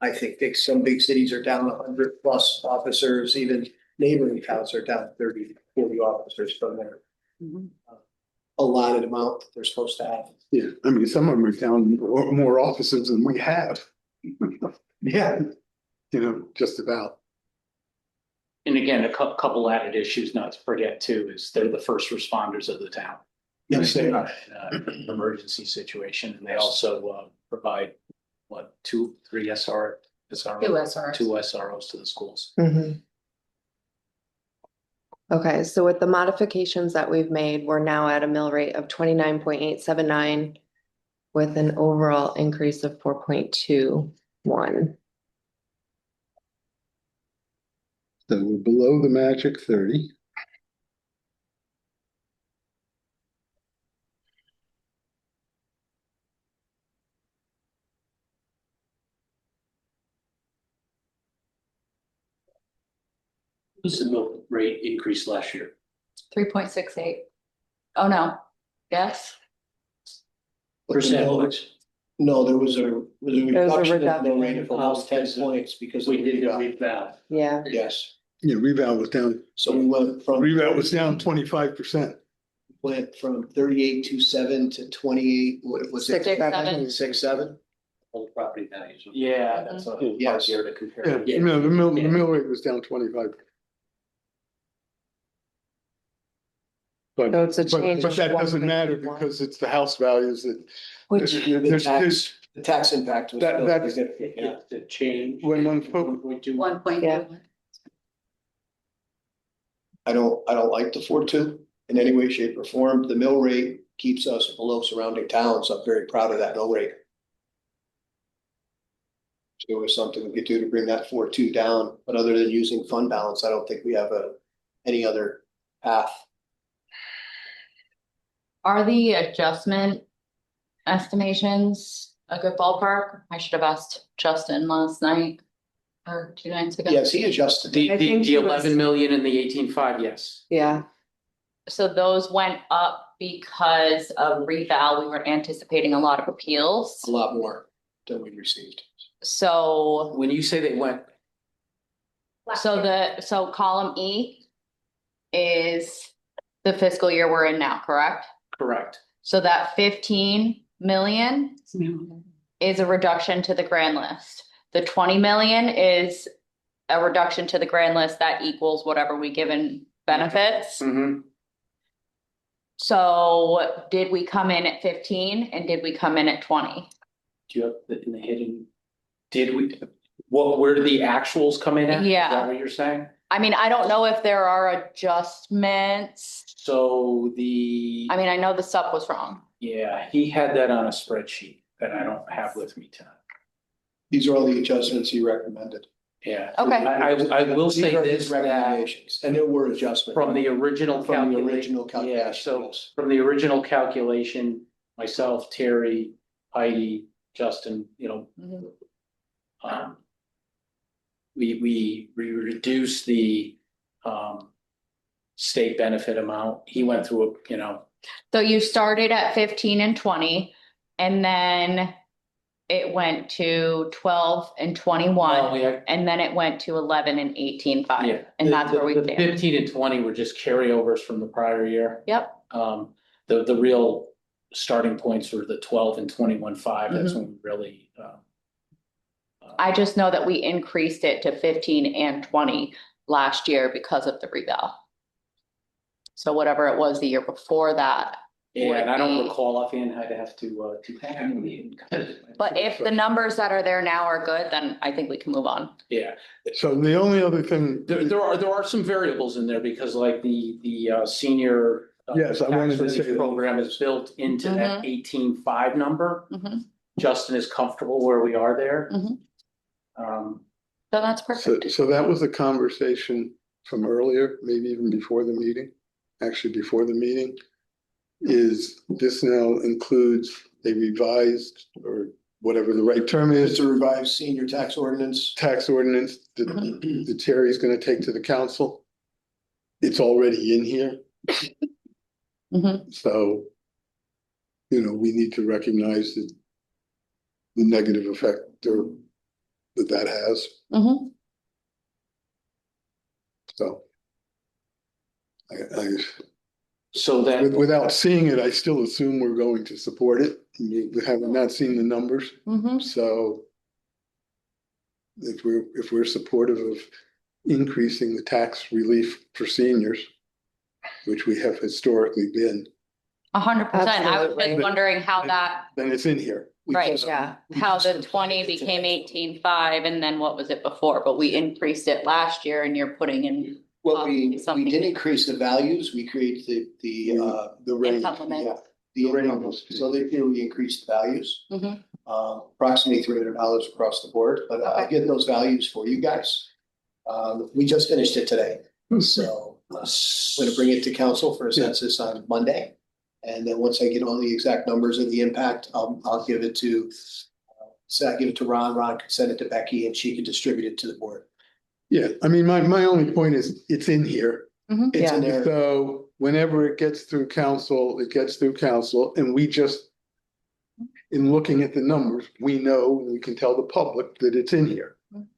I think some big cities are down 100 plus officers, even neighboring towns are down 30, 40 officers from their allotted amount that they're supposed to have. Yeah, I mean, some of them are down more officers than we have. Yeah. Just about. And again, a couple added issues not to forget too, is they're the first responders of the town. Yes, they are. In an emergency situation, and they also provide, 2, 3 SROs? 2 SROs. 2 SROs to the schools. Mhm. Okay, so with the modifications that we've made, we're now at a mill rate of 29.879 with an overall increase of 4.21. So we're below the magic 30. What was the mill rate increase last year? 3.68. Oh, no. Yes. Percent. No, there was a reduction in the reduction. rate of almost 10 points because of We did the the reval. Yeah, Yes, Yeah, reval was down. so we went from 25%. 38.27 to 28, what was it? 6.7. 6.7? All the property values. Yeah, that's a hard Yes. year to compare. Yeah, no, the mill rate was down 25. But, so it's a change. but of that doesn't matter 1.21. because it's the house values that. Which- The tax impact was. That- still that's- significant, yeah. The change. When one 1.2. Yeah. I don't like the 4.2 in any way, shape or form. The mill rate keeps us below surrounding towns. I'm very proud of that mill rate. So it was something we could do to bring that 4.2 down, but other than using fund balance, I don't think we have any other path. Are the adjustment estimations a good ballpark? I should have asked Justin last night. or 2 nights ago. Yes, he adjusted. The, I the, think the he was- 11 million and the 18.5, yes. Yeah, So those went up because of reval. We were anticipating a lot of appeals. A lot more than we received. So, When you say they went, so column E is the fiscal year we're in now, correct? correct. So that 15 million is a reduction to the grand list. The 20 million is a reduction to the grand list that equals whatever we give in benefits. Mhm. So did we come in at 15 and did we come in at 20? Do you have in the hidden, did we, where did the actuals come in at? Yeah. Is that what you're saying? I mean, I don't know if there are adjustments. So the, I mean, I know the sub was wrong. yeah, he had that on a spreadsheet that I don't have with me tonight. These are all the adjustments he recommended. Yeah. Okay. I will These say are this, his that recommendations, and there were adjustments. from the original From the calculation. original calculation, Yeah, so yes. from the original calculation, myself, Terry, Heidi, Justin, Mhm. um. We reduced the state benefit amount. He went through So you started at 15 and 20 and then it went to 12 and 21 Well, yeah. and then it went to 11 and 18.5. Yeah, And that's where we the stand. 15 and 20 were just carryovers from the prior year. Yep. The real starting points were the 12 and 21.5. That's Mm-hmm. when we really. I just know that we increased it to 15 and 20 last year because of the reval. So whatever it was the year before that. Yeah, and I would don't be- recall offhand. I'd have to. But if the numbers that are there now are good, then I think we can move on. Yeah, So the only other thing. there are some variables in there because like the senior. Yes, I wanted to tax relief say that. program is built into that 18.5 number. Mhm. Justin is comfortable where we are there. Mhm. Um, So that's perfect. So that was a conversation from earlier, maybe even before the meeting, actually before the meeting. Is this now includes a revised or whatever the right term It's is, a revised senior tax ordinance. tax ordinance that Terry's gonna take to the council. It's already in here, Mhm. so. We need to recognize the negative effect or that has, Mhm. so. I so that. without seeing it, I still assume we're going to support it. We have not seen the numbers, Mhm. so. If we're supportive of increasing the tax relief for seniors, which we have historically been, 100%. I was Absolutely. just wondering how that, then it's in here. We right, just- yeah, how the 20 became 18.5 and then what was it before? But we increased it last year and you're putting in. Well, we Something. did increase the values. We created The range. Supplement. yeah, the income. So this year we increased the values. Mhm. Approximately $300 across the board, but I'll Okay. get those values for you guys. We just finished it today, so I'm gonna bring it to council for a census on Monday. And then once I get all the exact numbers of the impact, I'll give it to, Ron can send it to Becky and she can distribute it to the board. Yeah, I mean, my only point is, it's in here. Mhm. It's in there. So whenever it gets through council, it gets through council, and we just. In looking at the numbers, we know, we can tell the public that it's in here,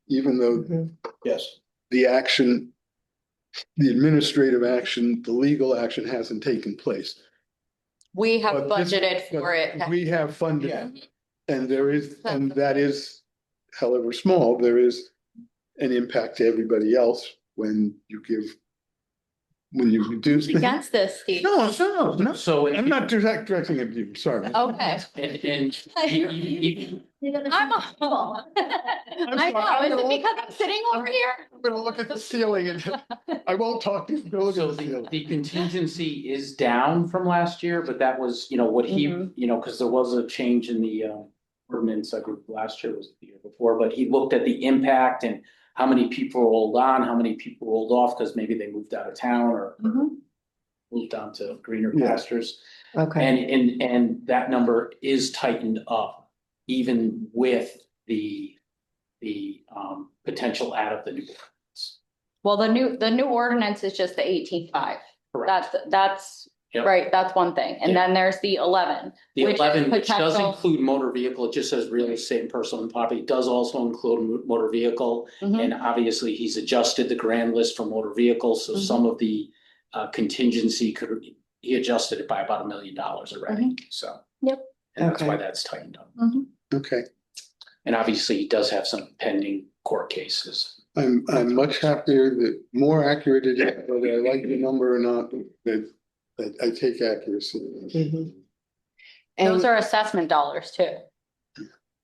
even though Yes. the action. The administrative action, the legal action hasn't taken place. We have But this- budgeted for but it. We have funded, Yeah. and that is, however small, there is an impact to everybody else when you reduce. Against this, Steve. No, So I'm not directing at you, sorry. Okay. and I'm a. I know, is it because I'm sitting over here? I'm gonna look at the ceiling and I won't talk to you, I'm gonna look so at the ceiling. the contingency is down from last year, but that was, what he, Mhm. because there was a change in the ordinance, I think last year was the year before, but he looked at the impact and how many people rolled on, how many people rolled off, because maybe they moved out of town or Mhm. moved on to greener Yeah. pastures. okay, And that number is tightened up, even with the the potential out of the new. Well, the new ordinance is just the 18.5. Correct. That's, Yep. right, that's one thing. And then there's the 11. The which is 11, which does potential- include motor vehicle, it just says real estate and personal property, does also include motor vehicle. Mhm. And obviously, he's adjusted the grand list for motor vehicles, so some of the contingency he adjusted it by about $1 million already, so. Yep. And that's Okay. why that's tightened up. Okay, And obviously, he does have some pending court cases. I'm much happier that more accurate it is, whether I like the number or not, that I take accuracy. Mhm. Those And are assessment dollars too,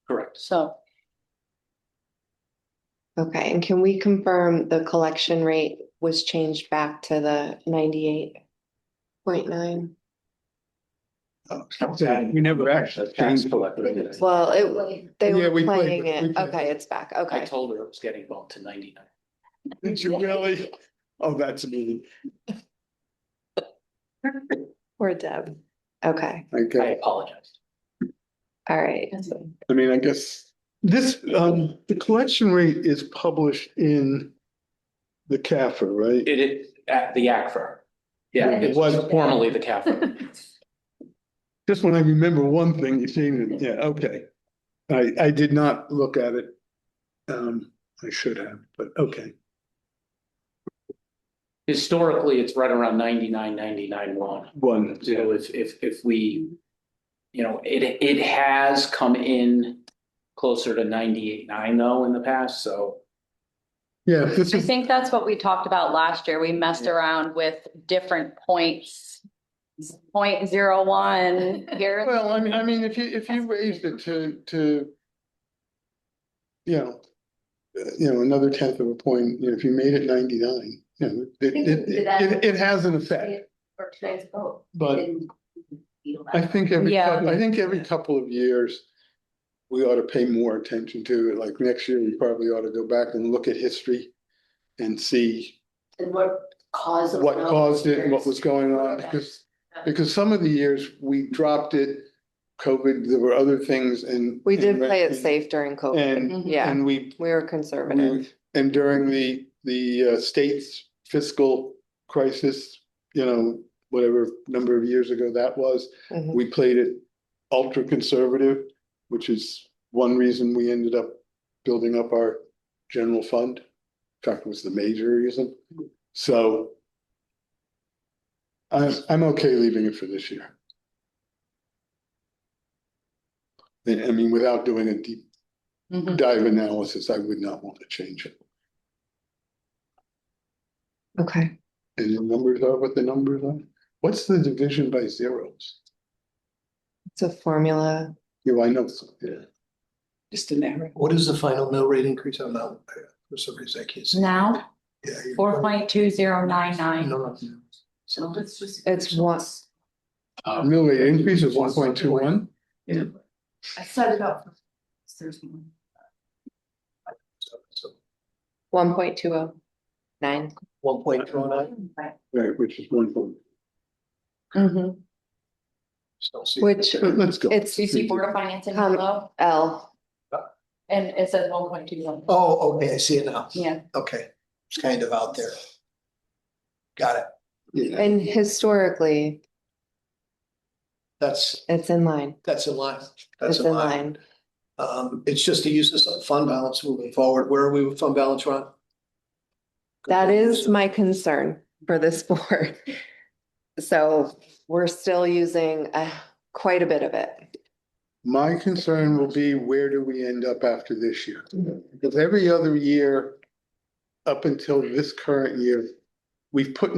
Correct. so. okay, and can we confirm the collection rate was changed back to the 98.9? We never actually changed it. Well, they Yeah, were we played playing with it. We it. played Okay, it's back. I Okay. told her it was getting bumped to 99. Did you really? Oh, that's mean. Poor Deb. Okay, I Okay, apologize. all right. I mean, I guess this, the collection rate is published in the CAFR, right? It at the ACFR. Yeah, it was formerly the CAFR. Just when I remember one thing, you changed it. Yeah, okay. I did not look at it. I should have, but okay. Historically, it's right around 99.1. One, yeah. So if we, it has come in closer to 98.9 though in the past, so. Yeah, this I is, think that's what we talked about last year. We messed around with different points. 0.01 here. well, I mean, if you raised it to, another 1/10 of a point, if you made it 99, it has an effect. Or transvote. But I think every Yeah. couple of years, we ought to pay more attention to it. Like next year, we probably ought to go back and look at history and see And what caused. those what caused it and what numbers. was going on, because some of the years we dropped it, COVID, there were other things and. We did play it safe during COVID. And, Yeah, and we were conservative. and during the state's fiscal crisis, whatever number of years ago that was, Mhm. we played it ultra conservative, which is one reason we ended up building up our general fund. In fact, it was the major reason. So I'm okay leaving it for this year. I mean, without doing a deep Mhm. dive analysis, I would not want to change it. Okay. And the numbers are what the numbers are. What's the division by zeros? It's a formula. Yeah, I know. Yeah. Just an error. What is the final mill rate increase on that? For some reason, I can't see. Now, Yeah, you're- 4.2099. No, no. So let's just. It's one. Mill rate increase of 1.21. I set it up. There's one. 1.209. 1.29. Right, which is 1. Mhm. Which Let's go. it's Do you see Board of Finance in Com- yellow? L. And it says 1.21. Oh, okay, I see it now. Yeah. Okay, it's kind of out there. Got it. Yeah. And historically, That's it's in line. in line. That's It's in line. It's just the use of fund balance moving forward. Where are we with fund balance, Ron? That is my concern for this board. So we're still using quite a bit of it. My concern will be, where do we end up after this year? Because every other year, up until this current year, we've put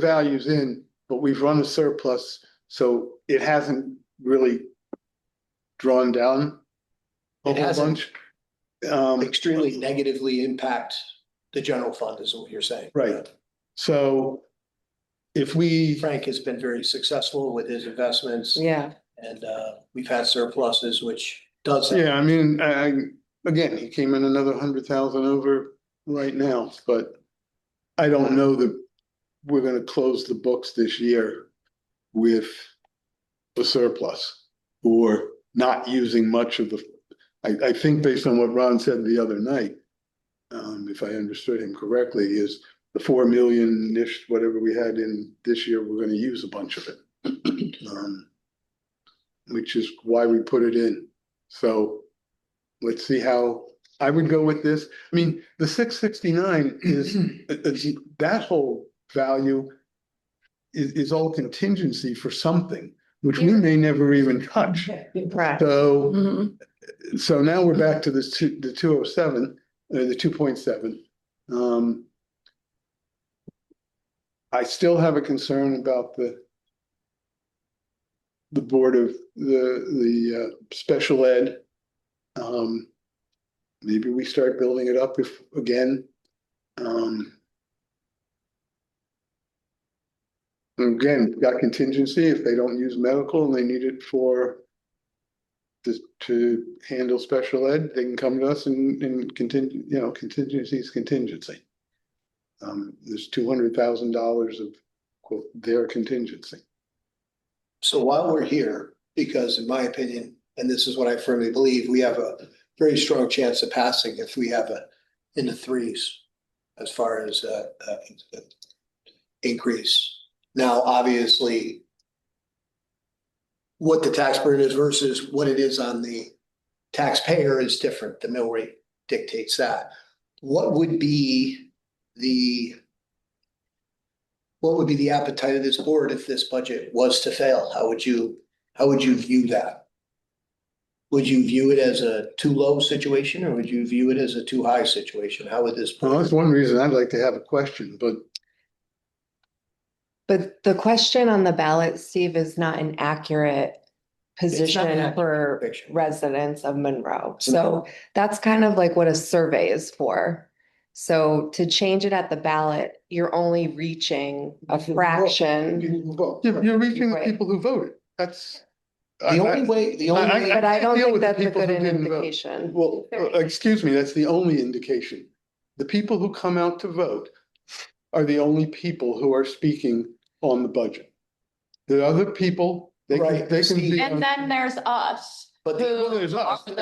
values in, but we've run a surplus, so it hasn't really drawn down a It whole hasn't. bunch. Extremely negatively impact the general fund is what you're saying. Right, so if we, Frank has been very successful with his investments. Yeah. And we've had surpluses, which does. yeah, I mean, again, he came in another 100,000 over right now, but I don't know that we're gonna close the books this year with a surplus or not using much of the, I think based on what Ron said the other night, if I understood him correctly, is the 4 million-ish, whatever we had in this year, we're gonna use a bunch of it. Which is why we put it in. So let's see how, I would go with this. I mean, the 669 is, that whole value is all contingency for something, which we may never even touch. Correct. So, Mhm. so now we're back to this the 207, the 2.7. I still have a concern about the board of the special ed. Maybe we start building it up if again. Again, got contingency if they don't use medical and they need it for to handle special ed, they can come to us and continue, you know, contingency is contingency. There's $200,000 of quote their contingency. So while we're here, because in my opinion, and this is what I firmly believe, we have a very strong chance of passing if we have a in the threes as far as increase. Now, obviously, what the tax burden is versus what it is on the taxpayer is different. The mill rate dictates that. What would be the appetite of this board if this budget was to fail? How would you view that? Would you view it as a too low situation or would you view it as a too high situation? How would this? Well, that's one reason I'd like to have a question, but the question on the ballot, Steve, is not an accurate position for depiction. residents of Monroe. It's not. So that's kind of like what a survey is for. So to change it at the ballot, you're only reaching a fraction. you're reaching the Right. people who voted. That's The only way. But I don't deal think with the that's a people good who didn't vote. indication. Well, excuse me, that's the only indication. The people who come out to vote are the only people who are speaking on the budget. The other people, they Right, can Steve. be. And then there's us, But who there's us. we're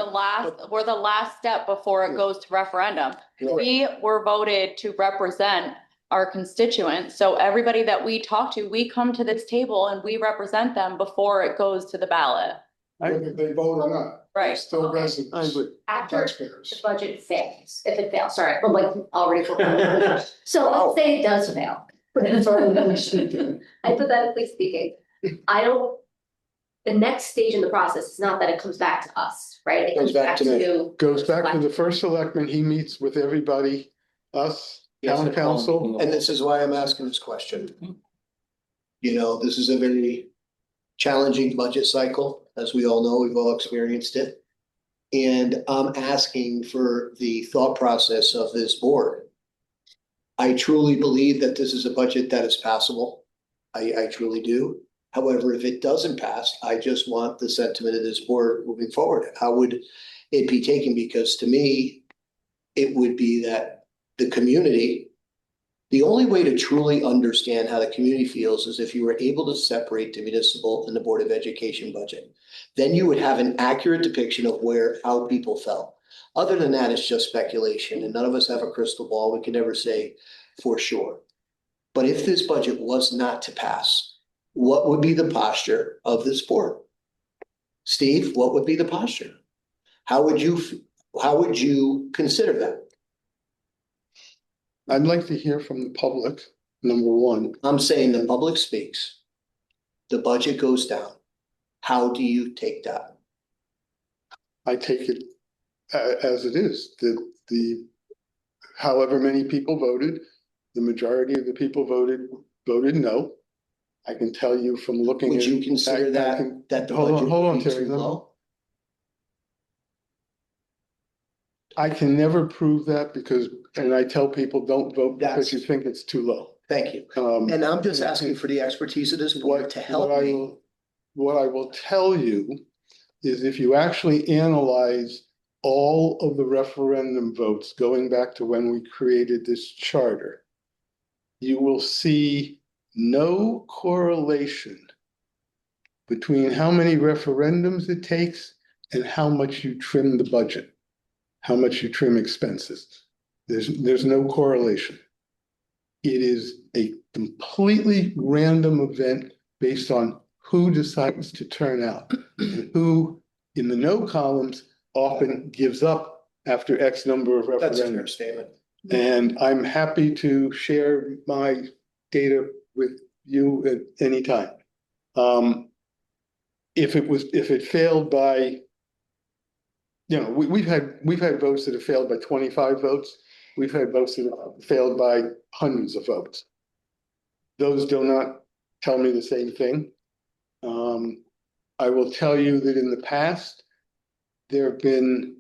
the last step before it goes to referendum. We were voted to represent our constituents, so everybody that we talk to, we come to this table and we represent them before it goes to the ballot. Whether they vote or not. Right. Still I residents, agree. After the taxpayers. budget fails, if it fails, sorry, I'm like already. So let's say it does fail. Hypothetically speaking, the next stage in the process is not that it comes back to us, right? It Goes back to me. Goes back to the first selectman, he meets with everybody, us, town council. And this is why I'm asking this question. You know, this is a very challenging budget cycle, as we all know, we've all experienced it. And I'm asking for the thought process of this board. I truly believe that this is a budget that is passable. I truly do. However, if it doesn't pass, I just want the sentiment of this board moving forward. How would it be taken? Because to me, it would be that the community, the only way to truly understand how the community feels is if you were able to separate the municipal and the Board of Education budget. Then you would have an accurate depiction of how people felt. Other than that, it's just speculation and none of us have a crystal ball. We can never say for sure. But if this budget was not to pass, what would be the posture of this board? Steve, what would be the posture? How would you consider that? I'd like to hear from the public, number one. I'm saying the public speaks. The budget goes down. How do you take that? I take it as it is, the however many people voted, the majority of the people voted no. I can tell you from looking. Would you at- consider I can- that the hold budget on, would be Terry. too low? I can never prove that because, and I tell people, don't vote because That's- you think it's too low. Thank you. Um, And I'm just asking for the expertise of this board to help me. What I will tell you is if you actually analyze all of the referendum votes going back to when we created this charter, you will see no correlation between how many referendums it takes and how much you trim the budget, how much you trim expenses. There's no correlation. It is a completely random event based on who decides to turn out and who in the no columns often gives up after X number of That's a fair referendums. statement. And I'm happy to share my data with you at any time. If it failed by, we've had votes that have failed by 25 votes. We've had votes that have failed by hundreds of votes. Those do not tell me the same thing. I will tell you that in the past, there have been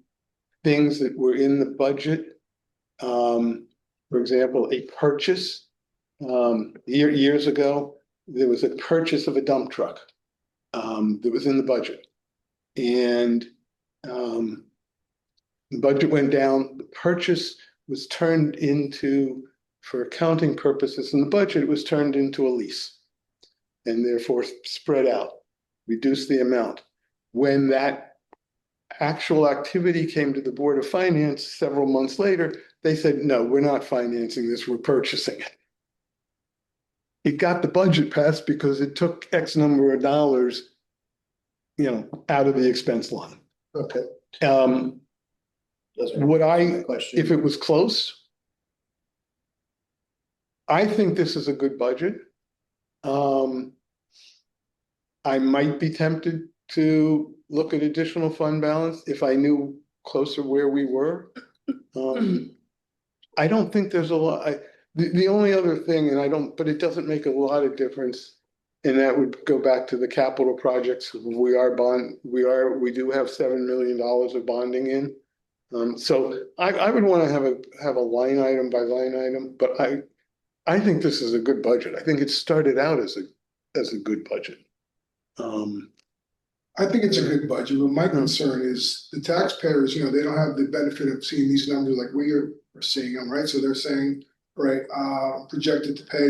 things that were in the budget. For example, a purchase. Years ago, there was a purchase of a dump truck that was in the budget. And the budget went down. The purchase was turned into, for accounting purposes in the budget, it was turned into a lease and therefore spread out, reduced the amount. When that actual activity came to the Board of Finance several months later, they said, no, we're not financing this, we're purchasing it. It got the budget passed because it took X number of dollars, out of the expense line. Okay. Would I, if it was close? I think this is a good budget. I might be tempted to look at additional fund balance if I knew closer where we were. I don't think there's a lot. The only other thing, but it doesn't make a lot of difference. And that would go back to the capital projects. We do have $7 million of bonding in. So I would want to have a line item by line item, but I think this is a good budget. I think it started out as a good budget. I think it's a good budget, but my concern is the taxpayers, they don't have the benefit of seeing these numbers like we are seeing them, right? So they're saying, right, projected to pay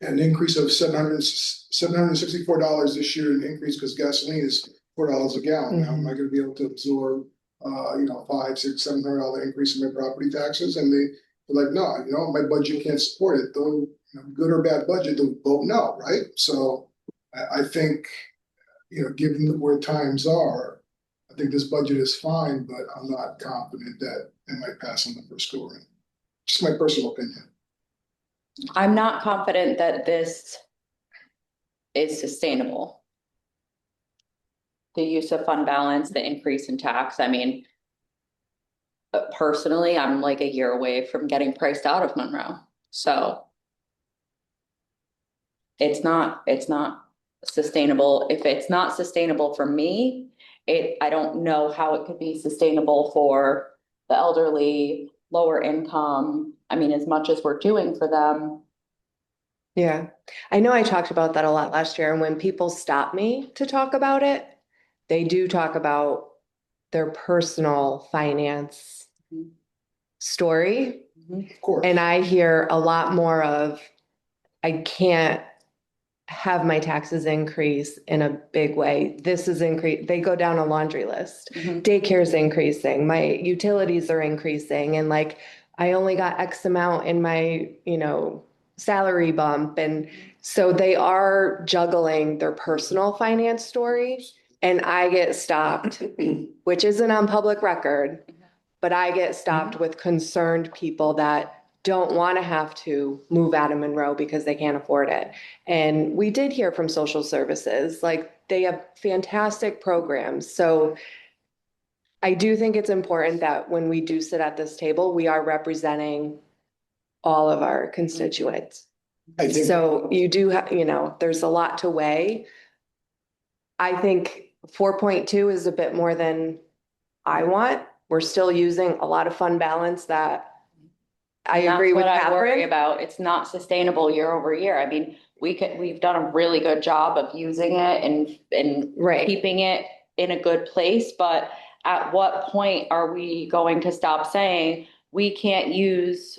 an increase of $764 this year, an increase because gasoline is $4 a gallon. Now, am I going to be able to absorb, $500, $600, $700 increase in my property taxes? And they're like, no, my budget can't support it. Though, good or bad budget, they'll vote no, right? So I think, given where times are, I think this budget is fine, but I'm not confident that it might pass on the first go around. Just my personal opinion. I'm not confident that this is sustainable. The use of fund balance, the increase in tax, personally, I'm like a year away from getting priced out of Monroe, so. It's not sustainable. If it's not sustainable for me, I don't know how it could be sustainable for the elderly, lower income. As much as we're doing for them. Yeah, I know I talked about that a lot last year, and when people stop me to talk about it, they do talk about their personal finance story. Of course. And I hear a lot more of, I can't have my taxes increase in a big way. This is increase. They go down a laundry list. Daycare's increasing. My utilities are increasing. And I only got X amount in my, salary bump. And so they are juggling their personal finance story. And I get stopped, which isn't on public record, but I get stopped with concerned people that don't want to have to move out of Monroe because they can't afford it. And we did hear from social services, they have fantastic programs. So I do think it's important that when we do sit at this table, we are representing all of our constituents. I think So you do have, there's a lot to weigh. I think 4.2 is a bit more than I want. We're still using a lot of fund balance that I agree with That's what I worry Catherine. about. It's not sustainable year over year. We've done a really good job of using it and Right. keeping it in a good place, but at what point are we going to stop saying we can't use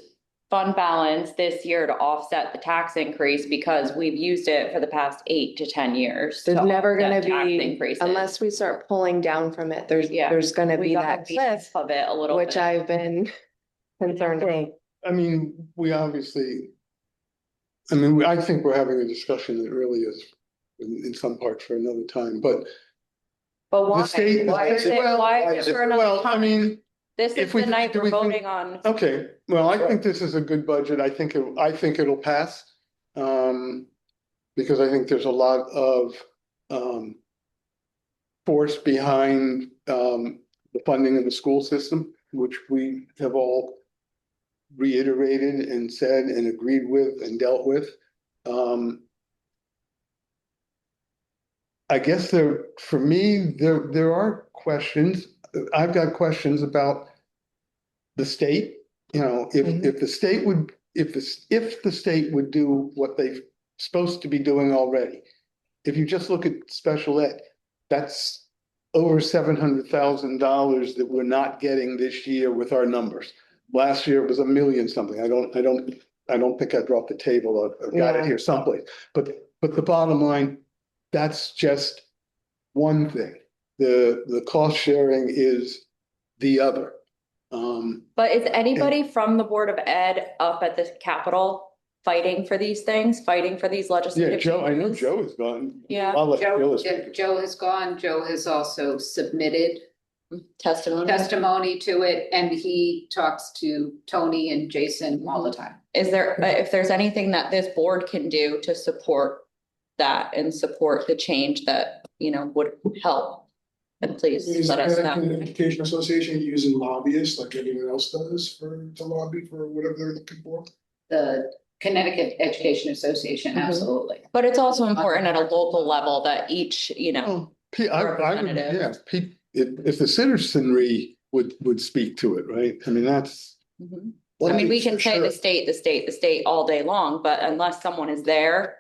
fund balance this year to offset the tax increase because we've used it for the past 8 to 10 years. There's to never offset gonna tax be, increases. unless we start pulling down from it, Yeah. there's gonna We be got that a cliff, piece of it a little which bit. I've been concerned. Well, I mean, we obviously, I mean, I think we're having a discussion that really is in some parts for another time, but But why? the state, Why is it, well, why is it for another well, I time? mean, This is if we- the night do we're we think- voting on. okay, well, I think this is a good budget. I think it'll pass. Because I think there's a lot of force behind the funding of the school system, which we have all reiterated and said and agreed with and dealt with. I guess for me, there are questions. I've got questions about the state. You know, if the state would, if the state would do what they've supposed to be doing already. If you just look at special ed, that's over $700,000 that we're not getting this year with our numbers. Last year it was $1 million something. I don't think I dropped the table. I've got it here someplace. But the bottom line, that's just one thing. The cost sharing is the other. But is anybody from the Board of Ed up at the Capitol fighting for these things, fighting for these Yeah, legislative Joe, I know changes? Joe is gone. Yeah. I'll let Joe, Phyllis speak. Joe has gone. Joe has also submitted Testimony. testimony to it, and he talks to Tony and Jason all the time. Is there, if there's anything that this board can do to support that and support the change that, you know, would help? And please Is let us Connecticut know. Education Association using lobbyists like anyone else does to lobby for whatever they're looking for? The Connecticut Education Association, Mhm. absolutely. But it's also important at a local level that each, you know, Oh, I would, representative. yeah, if the citizenry would speak to it, right? I mean, that's. mhm. One I mean, we thing can for say sure- the state all day long, but unless someone is there,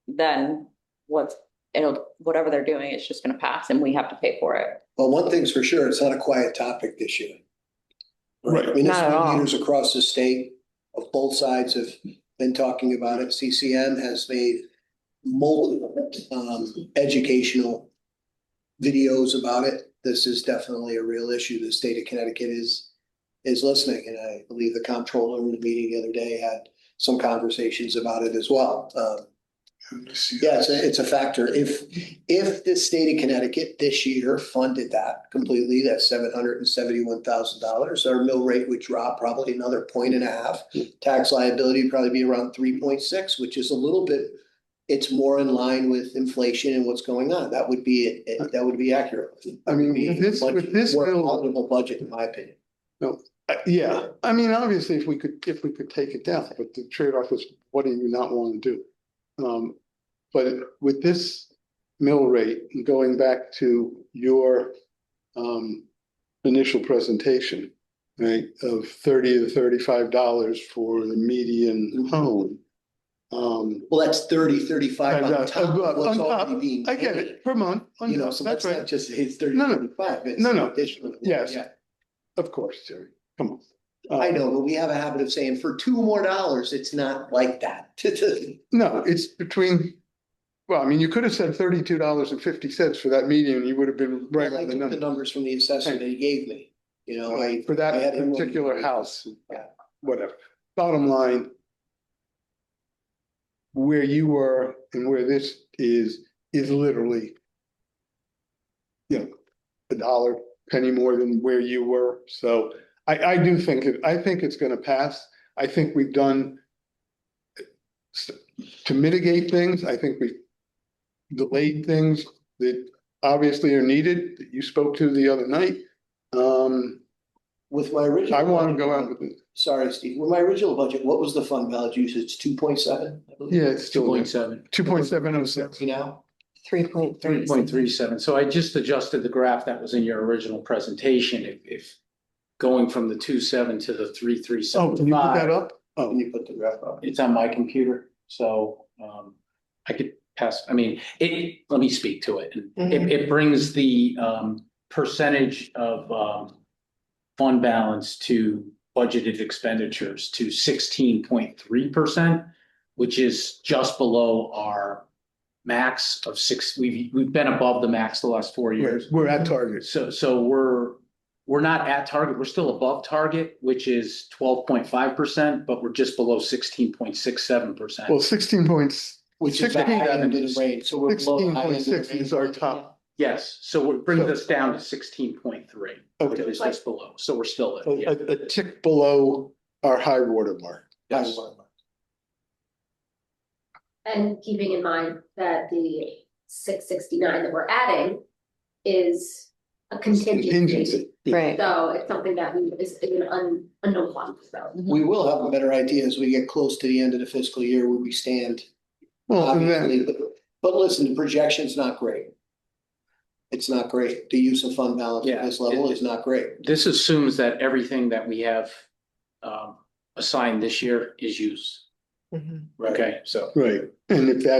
then whatever they're doing, it's just gonna pass and we have to pay for it. Well, one thing's for sure, it's not a quiet topic this year. Right. Not at Municipal all. leaders across the state of both sides have been talking about it. CCM has made multiple educational videos about it. This is definitely a real issue. The state of Connecticut is listening, and I believe the comptroller in the meeting the other day had some conversations about it as well. Yeah, it's a factor. If the state of Connecticut this year funded that completely, that's $771,000, our mill rate would drop probably another 1.5. Tax liability would probably be around 3.6, which is a little bit, it's more in line with inflation and what's going on. That would be accurate. I mean, Be with this more bill, palatable budget, in my opinion. yeah, I mean, obviously, if we could take it down, but the trade-off is, what do you not want to do? But with this mill rate, going back to your initial presentation, right, of $30 to $35 for the median home. Well, that's 35 on top of what's on top, already being I get paid. it, per month. You know, so That's let's not right, just say it's 30, No, no. 35. It's No. additional. Yes. Yeah. of course, Jerry, come on. I know, but we have a habit of saying for $2 more, it's not like that. No, it's between, well, I mean, you could have said $32.50 for that median, you would have been right I with the took the number. numbers from the assessor that he gave me, you know, For I that had him run- particular house, Yeah. whatever. Bottom line, where you were and where this is literally, you know, a dollar penny more than where you were. So I do think I think it's gonna pass. I think we've done to mitigate things. I think we've delayed things that obviously are needed, that you spoke to the other night. With my original. I want to budget- go out with it. Sorry, Steve, with my original budget, what was the fund balance usage? 2.7? Yeah, it's still 2.7. 2.706. You know, 3.3. 3.37. So I just adjusted the graph that was in your original presentation. If going from the 2.7 to the 3.375. Oh, can you put that up? when Oh, you put the graph up. It's on my computer, so I could pass, I mean, let me speak to it. It brings the percentage of fund balance to budgeted expenditures to 16.3%, which is just below our max of six. We've been above the max the last 4 years. We're at target. So we're not at target. We're still above target, which is 12.5%, but we're just below 16.67%. Well, 16 points, Which is the high end of the range, so we're below the high end of the 16.6 is our range. top. Yes, so it brings us down to 16.3, which Okay. is just below. So we're still at, yeah. A tick below our high water mark. Yes. And keeping in mind that the 669 that we're adding is a contingency. Contingency. Right. So it's something that is an unknown fund, so. We will have a better idea as we get close to the end of the fiscal year where we stand. Well, and Obviously, then, but listen, the projection's not great. It's not great. The use of fund balance at this level is not great. This assumes that everything that we have assigned this year is used. Mhm. Okay, so. right, and if So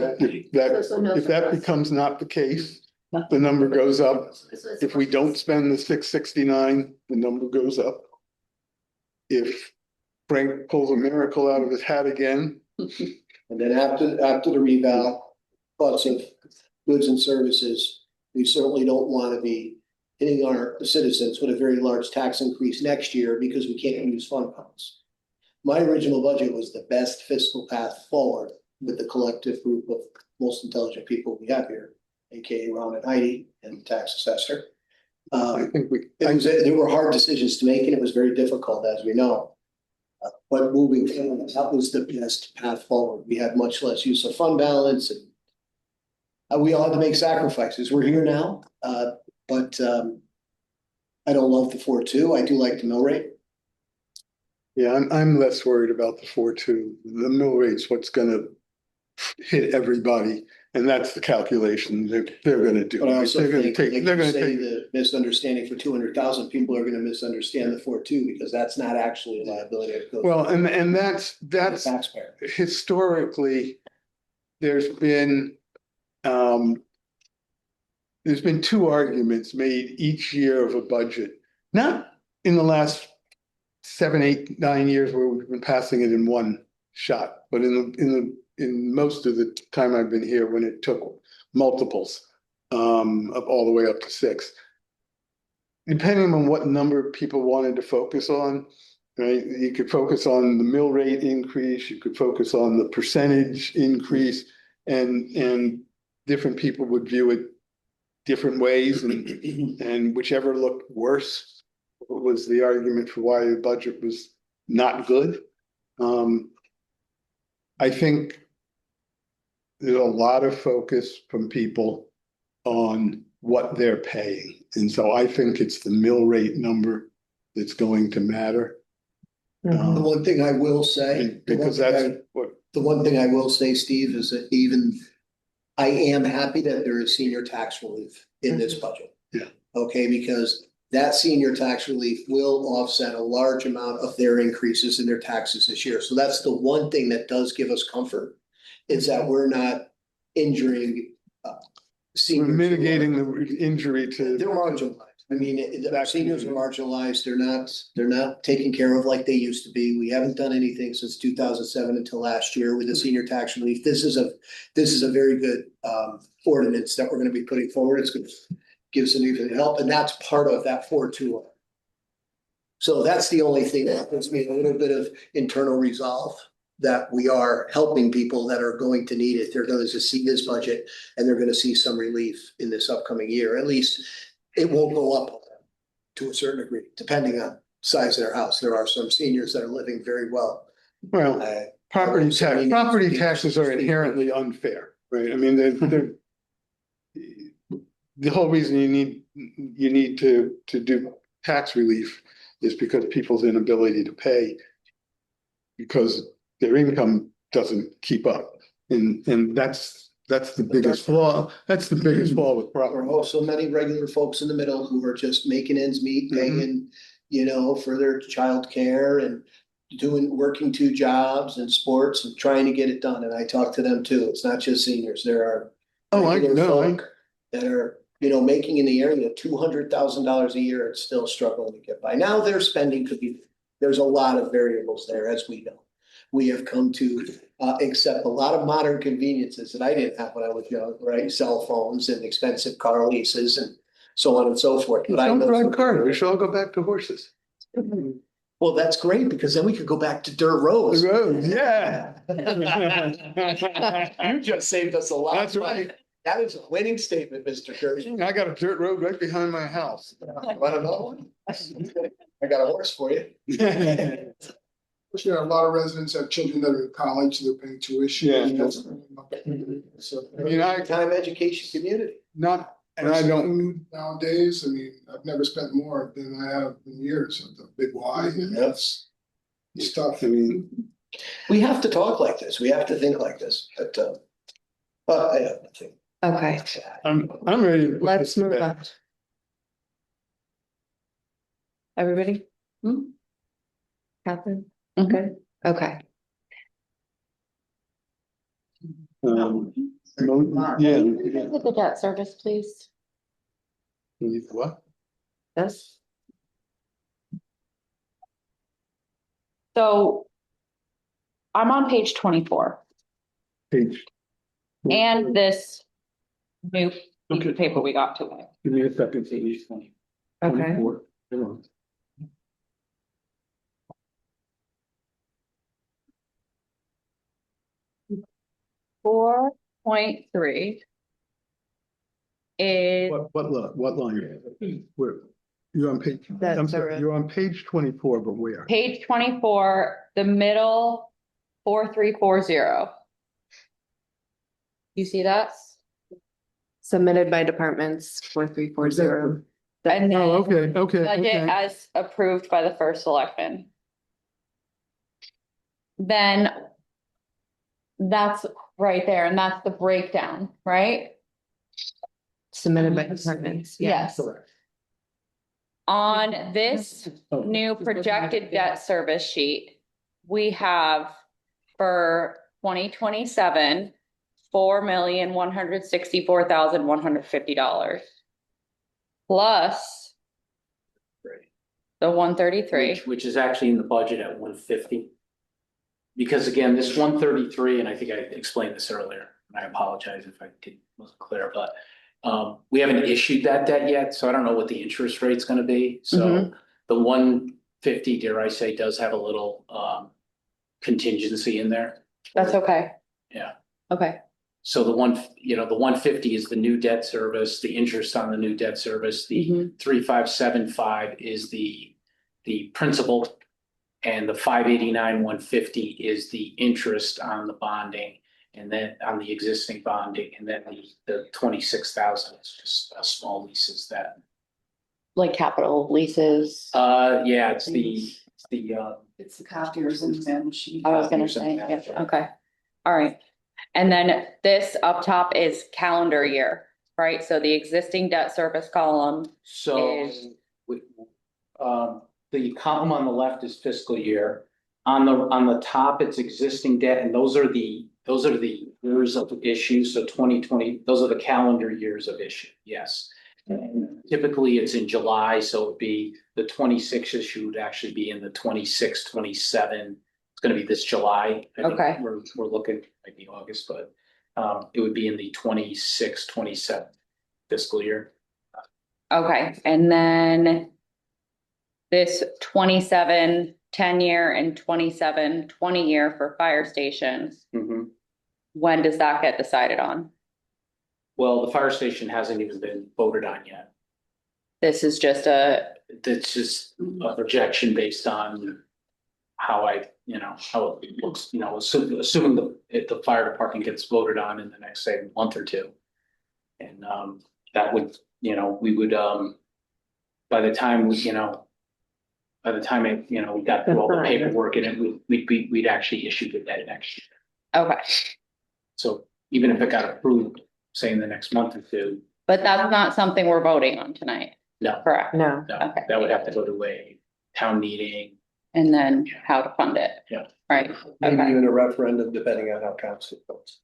no if that surprise. becomes not the case, the number goes up. So it's- If we don't spend the 669, the number goes up. If Frank pulls a miracle out of his hat again, And then after the reval, costs of goods and services, we certainly don't want to be hitting our citizens with a very large tax increase next year because we can't use fund balance. My original budget was the best fiscal path forward with the collective group of most intelligent people we have here, AKA Ron and Heidi and the tax assessor. I think There were hard decisions to make and it was very difficult, as we know. But moving forward, that was the best path forward. We had much less use of fund balance and we all had to make sacrifices. We're here now, but I don't love the 4.2. I do like the mill rate. yeah, I'm less worried about the 4.2. The mill rate's what's gonna hit everybody, and that's the calculation they're gonna do. But I also They're gonna think, take, like they're you gonna say, take, the misunderstanding for 200,000 people are gonna misunderstand the 4.2 because that's not actually a liability. It goes well, and to that's the taxpayer. historically, there's been two arguments made each year of a budget, not in the last 7, 8, 9 years where we've been passing it in one shot, but in most of the time I've been here, when it took multiples of all the way up to 6. Depending on what number people wanted to focus on, right? You could focus on the mill rate increase, you could focus on the percentage increase, and different people would view it different ways, and whichever looked worse was the argument for why the budget was not good. I think there's a lot of focus from people on what they're paying. And so I think it's the mill rate number that's going to matter. The one thing I will say. Because that's what, The one thing I will say, Steve, is that I am happy that there is senior tax relief in this budget. Yeah. Okay, because that senior tax relief will offset a large amount of their increases in their taxes this year. So that's the one thing that does give us comfort, is that we're not injuring we're seniors. mitigating the injury to. They're marginalized. I mean, our seniors are marginalized. They're not taken care of like they used to be. We haven't done anything since 2007 until last year with the senior tax relief. This is a very good ordinance that we're going to be putting forward. It's going to give significant help, and that's part of that 4.2. So that's the only thing that gives me a little bit of internal resolve that we are helping people that are going to need it. They're going to see this budget and they're going to see some relief in this upcoming year. At least it won't go up to a certain degree, depending on size of their house. There are some seniors that are living very well. Well, property taxes are inherently unfair, right? I mean, they're the whole reason you need to do tax relief is because people's inability to pay because their income doesn't keep up. And that's the biggest flaw. That's the biggest flaw with There are property. also many regular folks in the middle who are just making ends meet, paying, for their childcare and working 2 jobs and sports and trying to get it done. And I talk to them too. It's not just seniors. There are regular folk that are, making in the area $200,000 a year and still struggling to get by. Now their spending could be there's a lot of variables there, as we know. We have come to accept a lot of modern conveniences that I didn't have when I was young, right? Cell phones and expensive car leases and so on and so forth. But I Don't know. drive cars. We should all go back to horses. Well, that's great because then we could go back to dirt roads. The road, yeah. You just saved us a lot. That's of money. right. That is a winning statement, Mr. Curry. I got a dirt road right behind my house. Want another one? I got a horse for you. Which, a lot of residents have children that are in college, so they're paying tuition. Yeah. So. I mean, Time education community. not, and I don't, Food nowadays, I mean, I've never spent more than I have in years at the Big Y, and that's tough. I mean, We have to talk like this. We have to think like this, but I have nothing. Okay, I'm ready. to put let's this to move bed. on. Everybody? Catherine? Mhm. Good, okay. Yeah. Look at the debt service, please. What? Yes, So I'm on page 24 Page. and this new piece Okay. of paper we got today. Give me a second, please. okay. 24. Come on. Four point three is What line? Where? You're on page, That's I'm sorry, alright. you're on page 24, but where? page 24, the middle 4340. You see that? Submitted by departments 4340. And then Oh, okay, budget okay. as approved by the first selectman. Then that's right there, and that's the breakdown, right? Submitted by departments, yeah. Yes. On this new projected debt service sheet, we have for 2027, $4,164,150. Plus Right. the 133. Which is actually in the budget at 150. Because again, this 133, and I think I explained this earlier, and I apologize if wasn't clear, but we haven't issued that debt yet, so I don't know what the interest rate's gonna be. So the 150, dare I say, does have a little contingency in there. That's okay. Yeah. Okay. So the 150 is the new debt service, the interest on the new debt service, the 3575 is the principal. And the 589, 150 is the interest on the bonding, and then on the existing bonding, and then the 26,000 is just small leases that. Like capital leases. Yeah, it's the It's the copiers and exam machine. I was gonna say, yeah, okay. All right. And then this up top is calendar year, right? So the existing debt service column. So, the column on the left is fiscal year. On the top, it's existing debt, and those are the years of issue. So 2020, those are the calendar years of issue, yes. And typically, it's in July, so it'd be the 26 issue would actually be in the 26, 27. It's gonna be this July. I think Okay. We're looking, might be August, but it would be in the 26, 27 fiscal year. Okay, and then this 27 10-year and 27 20-year for fire stations. When does that get decided on? Well, the fire station hasn't even been voted on yet. This is just That's just a projection based on how how it looks, assuming the fire department gets voted on in the next, say, month or two. And that would, we would, by the time we got through all the paperwork and we'd actually issue the debt next year. okay, So even if it got approved, say in the next month or two, but that's not something we're voting on tonight, no, correct? No, Okay. that would have to go to a town meeting. And then how to fund it. Yeah. Right, Maybe okay. even a referendum, depending on how council votes.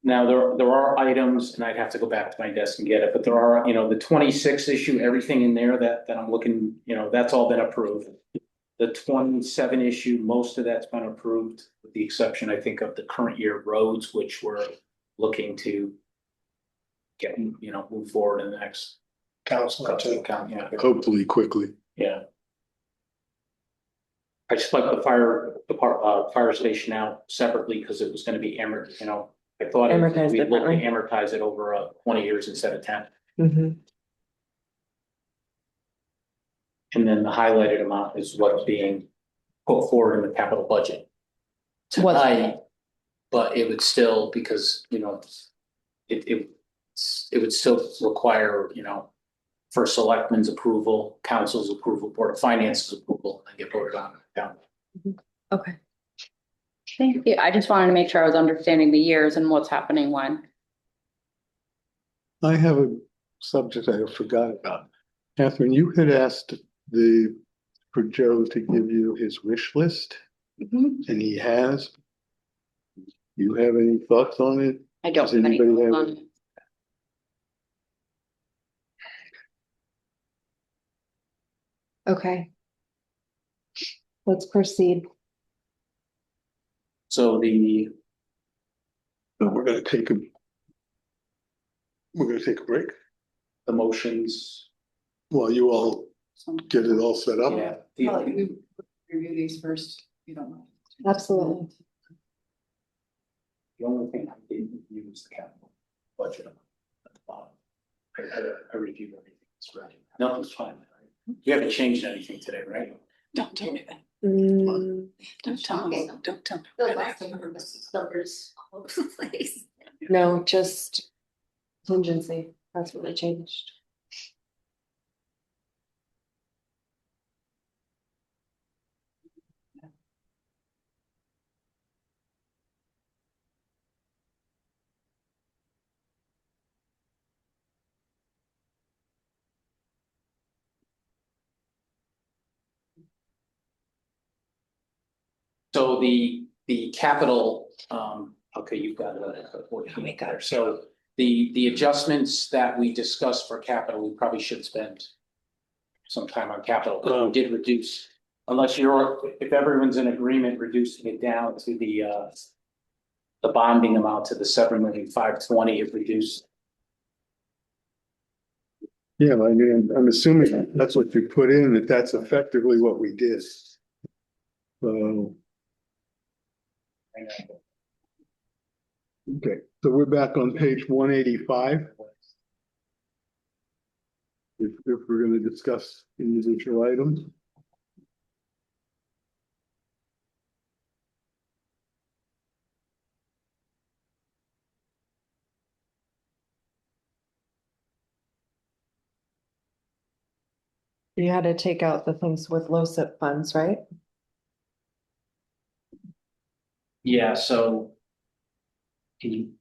Now, there are items, and I'd have to go back to my desk and get it, but there are, the 26 issue, everything in there that I'm looking, that's all been approved. The 27 issue, most of that's been approved, with the exception, I think, of the current year roads, which we're looking to get, move forward in the next. Council, Yeah. Hopefully quickly. Yeah. I just like the fire station out separately because it was gonna be I thought Amortized we'd look to differently. amortize it over 20 years instead of 10. Mhm. And then the highlighted amount is what's being put forward in the capital budget tonight. But it would still, because, it would still require, for selectmen's approval, council's approval, board of finance's approval, and get voted on down. Okay. Thank you. I just wanted to make sure I was understanding the years and what's happening when. I have a subject I forgot about. Catherine, you had asked for Joe to give you his wish list, and he has. You have any thoughts on it? I don't Does have any. anybody have on- Okay. Let's proceed. So We're gonna take a break the motions, while you all get it all set up. yeah. Probably we review these first, you don't mind. Absolutely. The only thing I didn't use is the capital budget at the bottom. I reviewed everything. It's ready. Nothing's fine. You haven't changed anything today, right? Don't tell me that. Mm, Don't tell me, don't tell me. The last time we numbers all over the place. no, just contingency. That's what I changed. So the capital, okay, you've got a 14 there. So the adjustments that we discussed for capital, we probably should spend some time on capital, because we did reduce, if everyone's in agreement, reducing it down to the bonding amount to the 7,520,000, it reduced. Yeah, I mean, I'm assuming that's what you put in, that's effectively what we did. So, okay, so we're back on page 185. If we're gonna discuss individual items. You had to take out the things with low SIP funds, right? Yeah, so. Can you?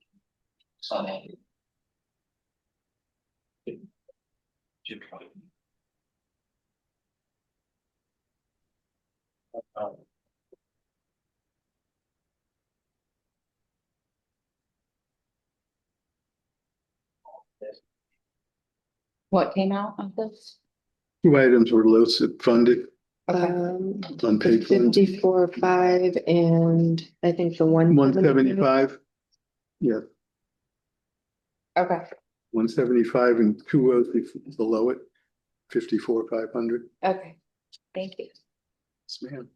What came out of this? Two items were low SIP funded Um, on the page 54.5 and I think the 175. Yeah, Okay, 175 and 2 below it, 54,500. okay. Thank you. Yes, ma'am.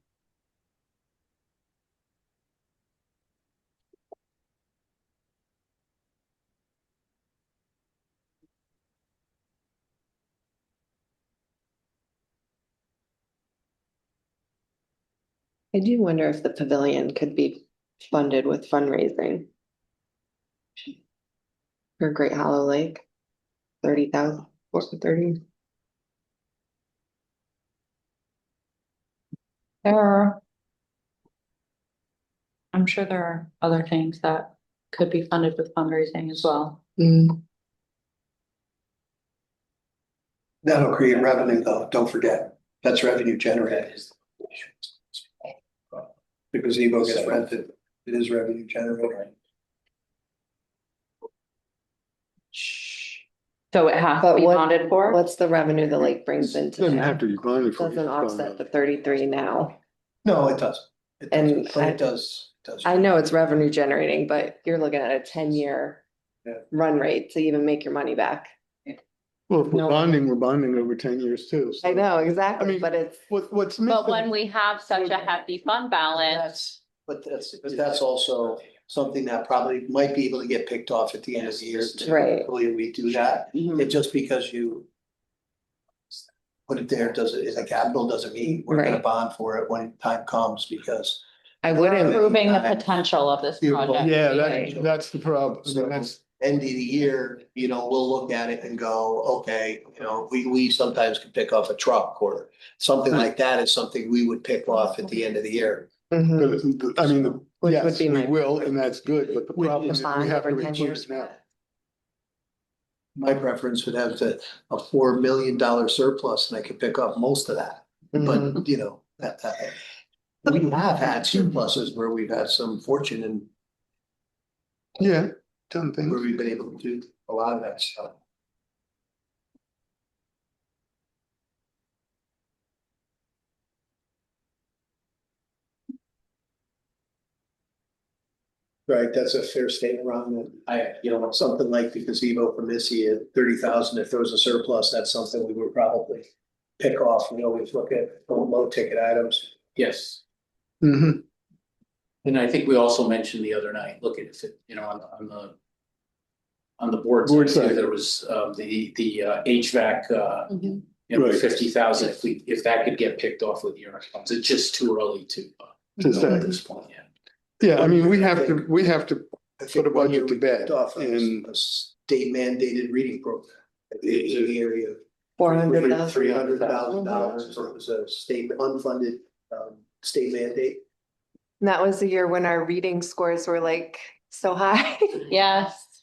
I do wonder if the pavilion could be funded with fundraising. For Great Hollow Lake, 30,000, what's the 30? I'm sure there are other things that could be funded with fundraising as well. That'll create revenue though, don't forget, that's revenue generated. The gazebo gets rented, it is revenue generated. So it has to But be what- bonded for? What's the revenue the lake brings into Doesn't have town? to be bonded for. Doesn't offset the 33 now. No, it doesn't. It doesn't, And but it does. I know it's revenue generating, but you're looking at a 10-year Yeah. run rate to even make your money back. Well, if No. we're bonding over 10 years too. so- I know, I exactly, mean, but it's, what's But when missing, we have such a hefty fund balance, But that's also something that probably might be able to get picked off at the end of the year. Right. Typically, we do that. And just because you put it there, doesn't, in the capital, doesn't mean we're gonna Right. bond for it when time comes, because I wouldn't, proving the potential of this project. yeah, Right. that's the problem. I mean, that's, end of the year, we'll look at it and go, okay, we sometimes can pick off a truck or something like that is something we would pick off at the end of the year. Mhm. but, I mean, Which yes, would be we my- will, and that's good, but the problem is we bond have to over 10 include years. it now. My preference would have a $4 million surplus and I could pick up most of that. Mhm. But, we have had surpluses where we've had some fortune and Yeah, done where things. we've been able to do a lot of that stuff. Right, that's a fair statement, Ron, that something like the gazebo for Missy at 30,000, if there was a surplus, that's something we would probably pick off. We always look at low ticket items. Yes. Mm-hmm. And I think we also mentioned the other night, look at it, on the board Board side, side. there was the HVAC, Mhm. Right. 50,000, if that could get picked off with your funds, it's just too early to To know say. at this point, yeah. Yeah, I mean, we have to I put think a one year budget to we bed picked off and a state mandated reading program. It was in the area of $400,000. $300,000, so it was a state unfunded state mandate. And that was the year when our reading scores were like so high. Yes.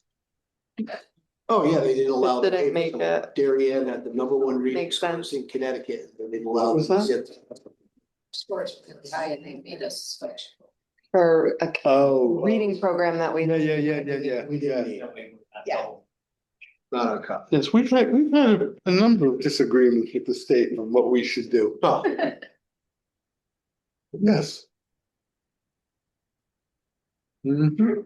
Oh, yeah, they didn't allow. Just didn't make it. Darien had the #1 reading Makes scores sense. in Connecticut, and they didn't What allow. was that? Scores were really high and they made us switch. For a Oh. reading program that we. Yeah. We didn't need. Yeah. Not on copy. Yes, we've had a number of disagreements with the state on what we should do. Oh, Yes. Mhm.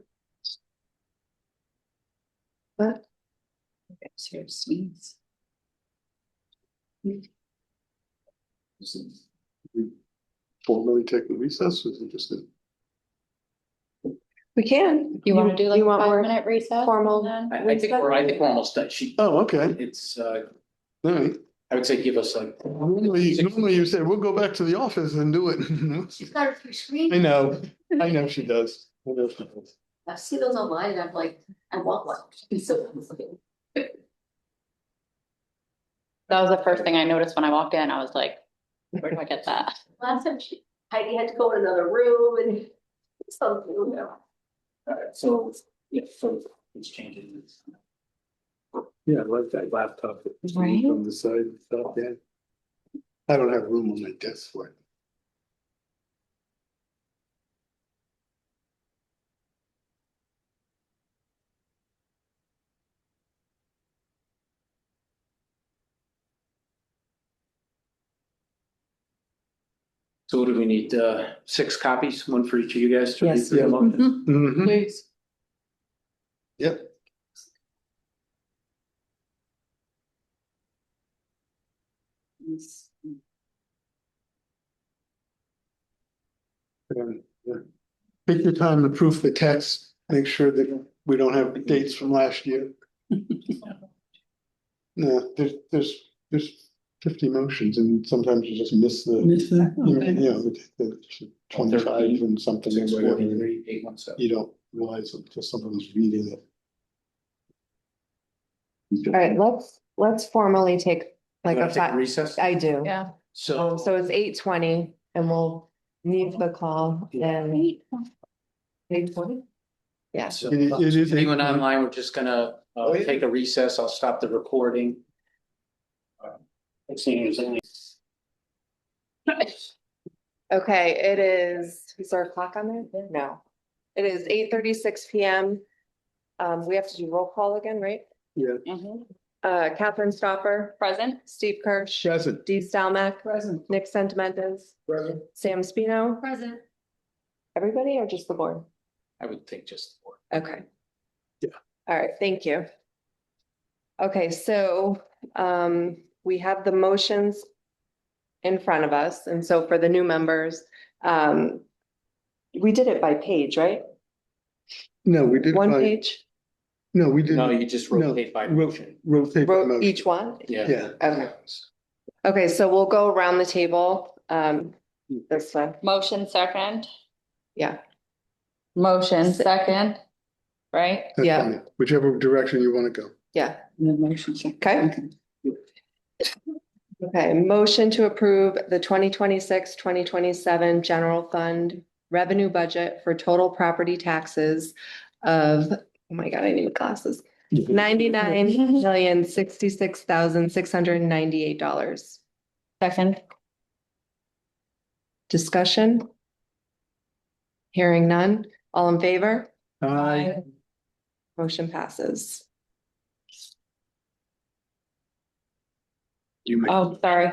Formally take a recess, or is it just a? We can. You wanna do like a want more 5-minute recess? formal then? I think we're almost done. Oh, okay, It's, all right. I would say give us like. Normally you say, we'll go back to the office and do it. She's got her 3 screens. I know she does. I know she does. I see those online and I'm like, I want one. So. That was the first thing I noticed when I walked in. I was like, where do I get that? Last time Heidi had to go in another room and something. So, yeah, so it's changing. Yeah, I like that laptop. Right. From the side and stuff, yeah. I don't have room on my desk for it. So what do we need, 6 copies, one for each of you guys to read Yes. through them all? Mhm. Please. Yep. Yeah. Take your time to proof the text, make sure that we don't have dates from last year. No, there's 50 motions and sometimes you just miss the, the 25 and something or whatever. 643, 817. You don't realize until someone's reading it. All right, let's formally take like You a wanna take a five. recess? I do. Yeah. So, So it's 8:20 and we'll leave the call and. 8:20? Yeah. so, It is anyone 8:20. online, we're just gonna, Oh, yeah. take a recess. I'll stop the recording. Seeing there's only. Okay, it is there a clock on there? No. It is 8:36 PM. We have to do roll call again, right? Yeah. Catherine Stopper, Present? Steve Kirsch, Present. Dee Stalmack, Present. Nick Santamentes, Present. Sam Spino. Present. Everybody or just the board? I would think just. Okay. Yeah. All right, thank you. Okay, so we have the motions in front of us, and so for the new members, we did it by page, right? No, we did. One by- page, No, we didn't. No, you just rotate by motion. Rotate by wrote motion. each one? Yeah. Yeah. Okay. Okay, so we'll go around the table, this one, Motion second? yeah. Motion second, right? That's Yeah. fine. Whichever direction you want to go. Yeah, The motion. okay. Okay, motion to approve the 2026-2027 general fund revenue budget for total property taxes of, oh my God, I need glasses. $99,066,698. Second? Discussion? Hearing none, all in favor? Aye. Motion passes. You may. Oh, sorry.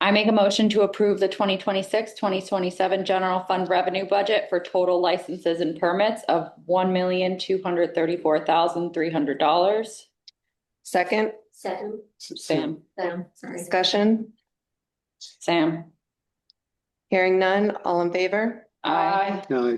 I make a motion to approve the 2026-2027 general fund revenue budget for total licenses and permits of $1,234,300. Second, Second. Sam, Sorry. discussion? Sam. Hearing none, all in favor? Aye. Aye.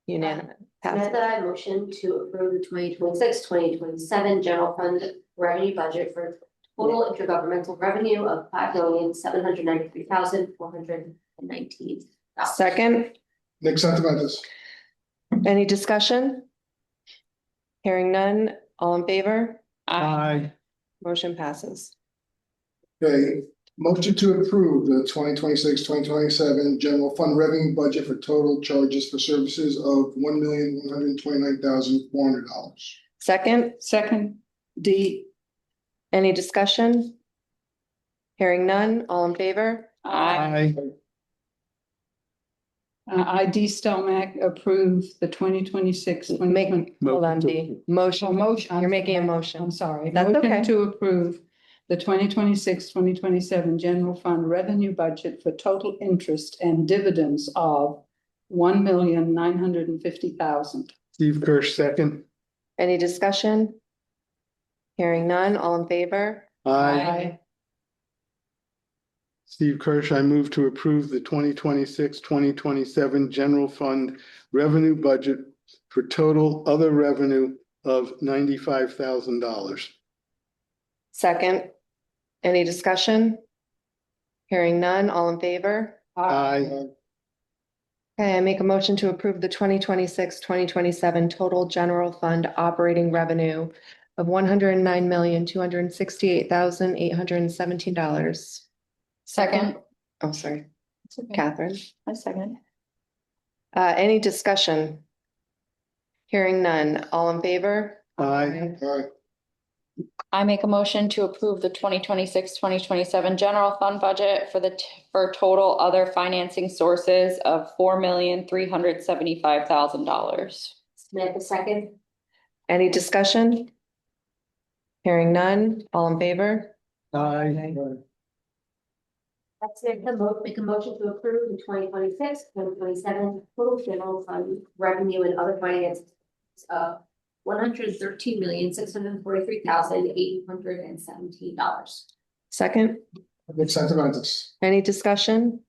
Unanimous. Samantha, Passes. I motion to approve the 2026-2027 general fund revenue budget for total intergovernmental revenue of $5,793,419. Second, Nick Santamentes. any discussion? Hearing none, all in favor? Aye. Motion passes. Okay, motion to approve the 2026-2027 general fund revenue budget for total charges for services of $1,129,400. Second, D. any discussion? Hearing none, all in favor? Aye. D. Stelmack approve the 2026. Hold on, Dee. Motion, you're making a motion. I'm sorry. That's Motion okay. to approve the 2026-2027 general fund revenue budget for total interest and dividends of $1,950,000. Steve Kirsch, second. Any discussion? Hearing none, all in favor? Aye. Steve Kirsch, I move to approve the 2026-2027 general fund revenue budget for total other revenue of $95,000. Second, any discussion? Hearing none, all in favor? Aye. Okay, I make a motion to approve the 2026-2027 total general fund operating revenue of $109,268,817. Second? Oh, sorry, It's okay. Catherine. I second. Any discussion? Hearing none, all in favor? Aye. Aye. I make a motion to approve the 2026-2027 general fund budget for total other financing sources of $4,375,000. Samantha, second. Any discussion? Hearing none, all in favor? Aye. That's it. Make a motion to approve the 2026-2027 total general fund revenue and other finances of $113,643,817. Second, Nick Santamentes. any discussion?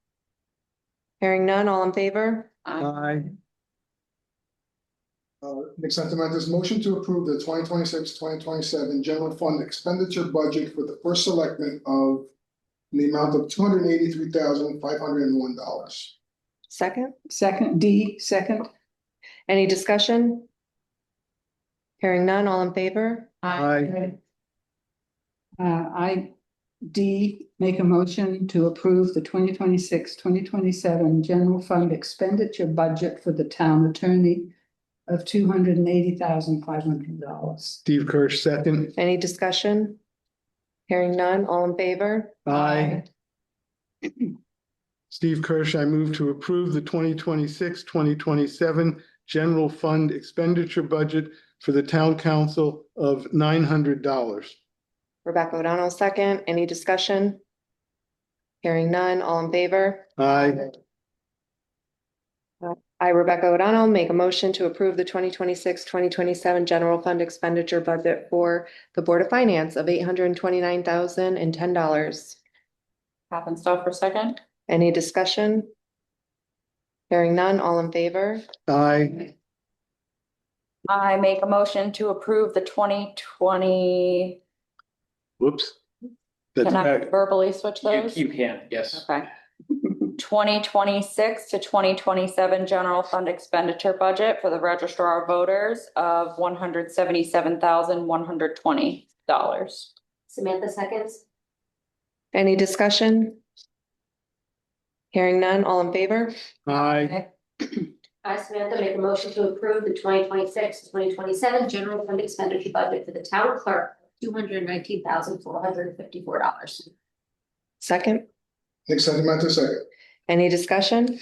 Hearing none, all in favor? Aye. Nick Santamentes, motion to approve the 2026-2027 general fund expenditure budget for the first selectman of the amount of $283,501. Second, D. Second. any discussion? Hearing none, all in favor? Aye. D, make a motion to approve the 2026-2027 general fund expenditure budget for the town attorney of $280,500. Steve Kirsch, second. Any discussion? Hearing none, all in favor? Aye. Steve Kirsch, I move to approve the 2026-2027 general fund expenditure budget for the town council of $900. Rebecca O'Donnell, second. Any discussion? Hearing none, all in favor? Aye. I, Rebecca O'Donnell, make a motion to approve the 2026-2027 general fund expenditure budget for the Board of Finance of $829,010. Catherine Stoffer, second. Any discussion? Hearing none, all in favor? Aye. I make a motion to approve the 2020. Whoops. That's Can I back. verbally switch those? You can, yes. Okay. 2026 to 2027 general fund expenditure budget for the registrar of voters of $177,120. Samantha seconds. Any discussion? Hearing none, all in favor? Aye. I, Samantha, make a motion to approve the 2026-2027 general fund expenditure budget for the town clerk, $219,454. Second, Nick Santamanta, second. any discussion?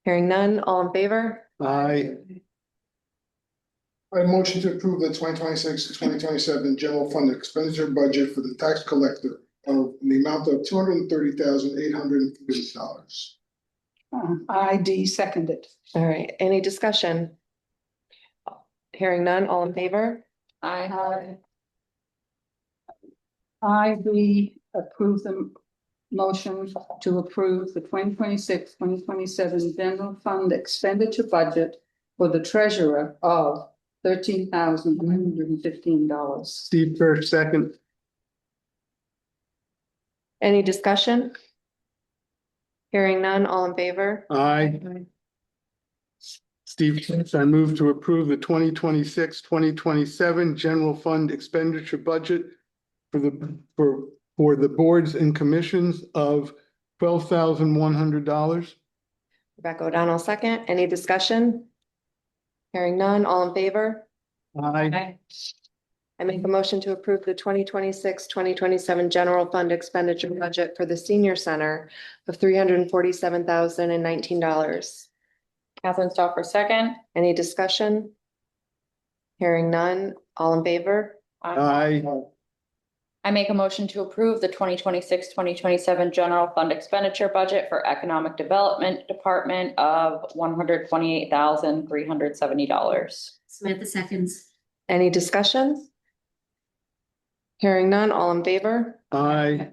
Hearing none, all in favor? Aye. I motion to approve the 2026-2027 general fund expenditure budget for the tax collector of the amount of $230,830. ID seconded. All right, any discussion? Hearing none, all in favor? Aye. We approve the motion to approve the 2026-2027 general fund expenditure budget for the treasurer of $13,115. Steve Kirsch, second. Any discussion? Hearing none, all in favor? Aye. Steve Kirsch, I move to approve the 2026-2027 general fund expenditure budget for the boards and commissions of $12,100. Rebecca O'Donnell, second. Any discussion? Hearing none, all in favor? Aye. I make a motion to approve the 2026-2027 general fund expenditure budget for the senior center of $347,019. Catherine Stoffer, second. Any discussion? Hearing none, all in favor? Aye. I make a motion to approve the 2026-2027 general fund expenditure budget for economic development department of $128,370. Samantha seconds. Any discussion? Hearing none, all in favor? Aye.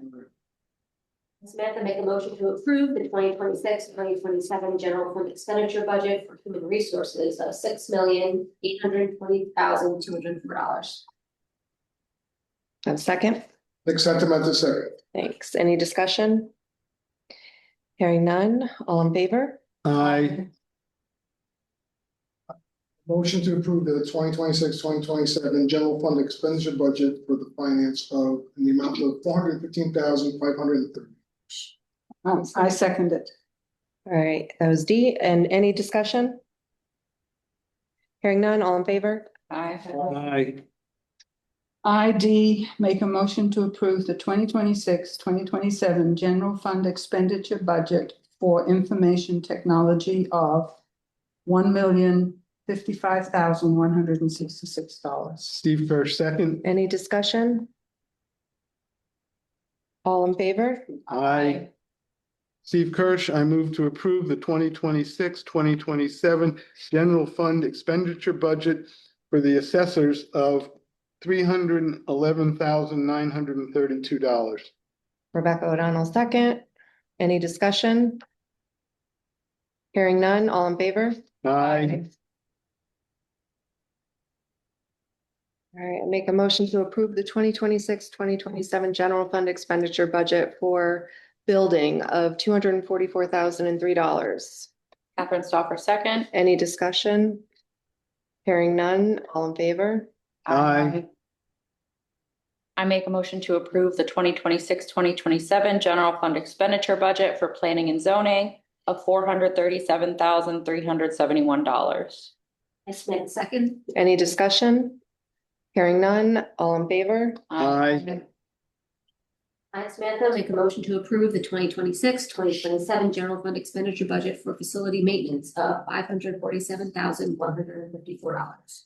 Samantha, make a motion to approve the 2026-2027 general fund expenditure budget for human resources of $6,820,204. Second, Nick Santamanta, second. thanks. Any discussion? Hearing none, all in favor? Aye. Motion to approve the 2026-2027 general fund expenditure budget for the finance of in the amount of $415,530. I second it. All right, that was D. And any discussion? Hearing none, all in favor? Aye. Aye. ID make a motion to approve the 2026-2027 general fund expenditure budget for information technology of $1,055,166. Steve Kirsch, second. Any discussion? All in favor? Aye. Steve Kirsch, I move to approve the 2026-2027 general fund expenditure budget for the assessors of $311,932. Rebecca O'Donnell, second. Any discussion? Hearing none, all in favor? Aye. All right, I make a motion to approve the 2026-2027 general fund expenditure budget for building of $244,003. Catherine Stoffer, second. Any discussion? Hearing none, all in favor? Aye. I make a motion to approve the 2026-2027 general fund expenditure budget for planning and zoning of $437,371. Samantha second. Any discussion? Hearing none, all in favor? Aye. I, Samantha, make a motion to approve the 2026-2027 general fund expenditure budget for facility maintenance of $547,154.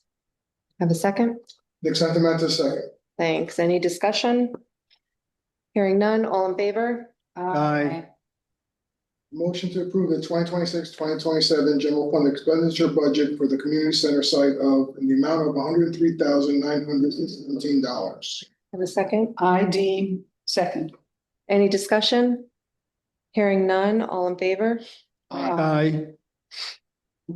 Have a second? Nick Santamenta, second. Thanks. Any discussion? Hearing none, all in favor? Aye. Motion to approve the 2026-2027 general fund expenditure budget for the community center site of in the amount of $103,917. Have a second? ID second. Any discussion? Hearing none, all in favor? Aye.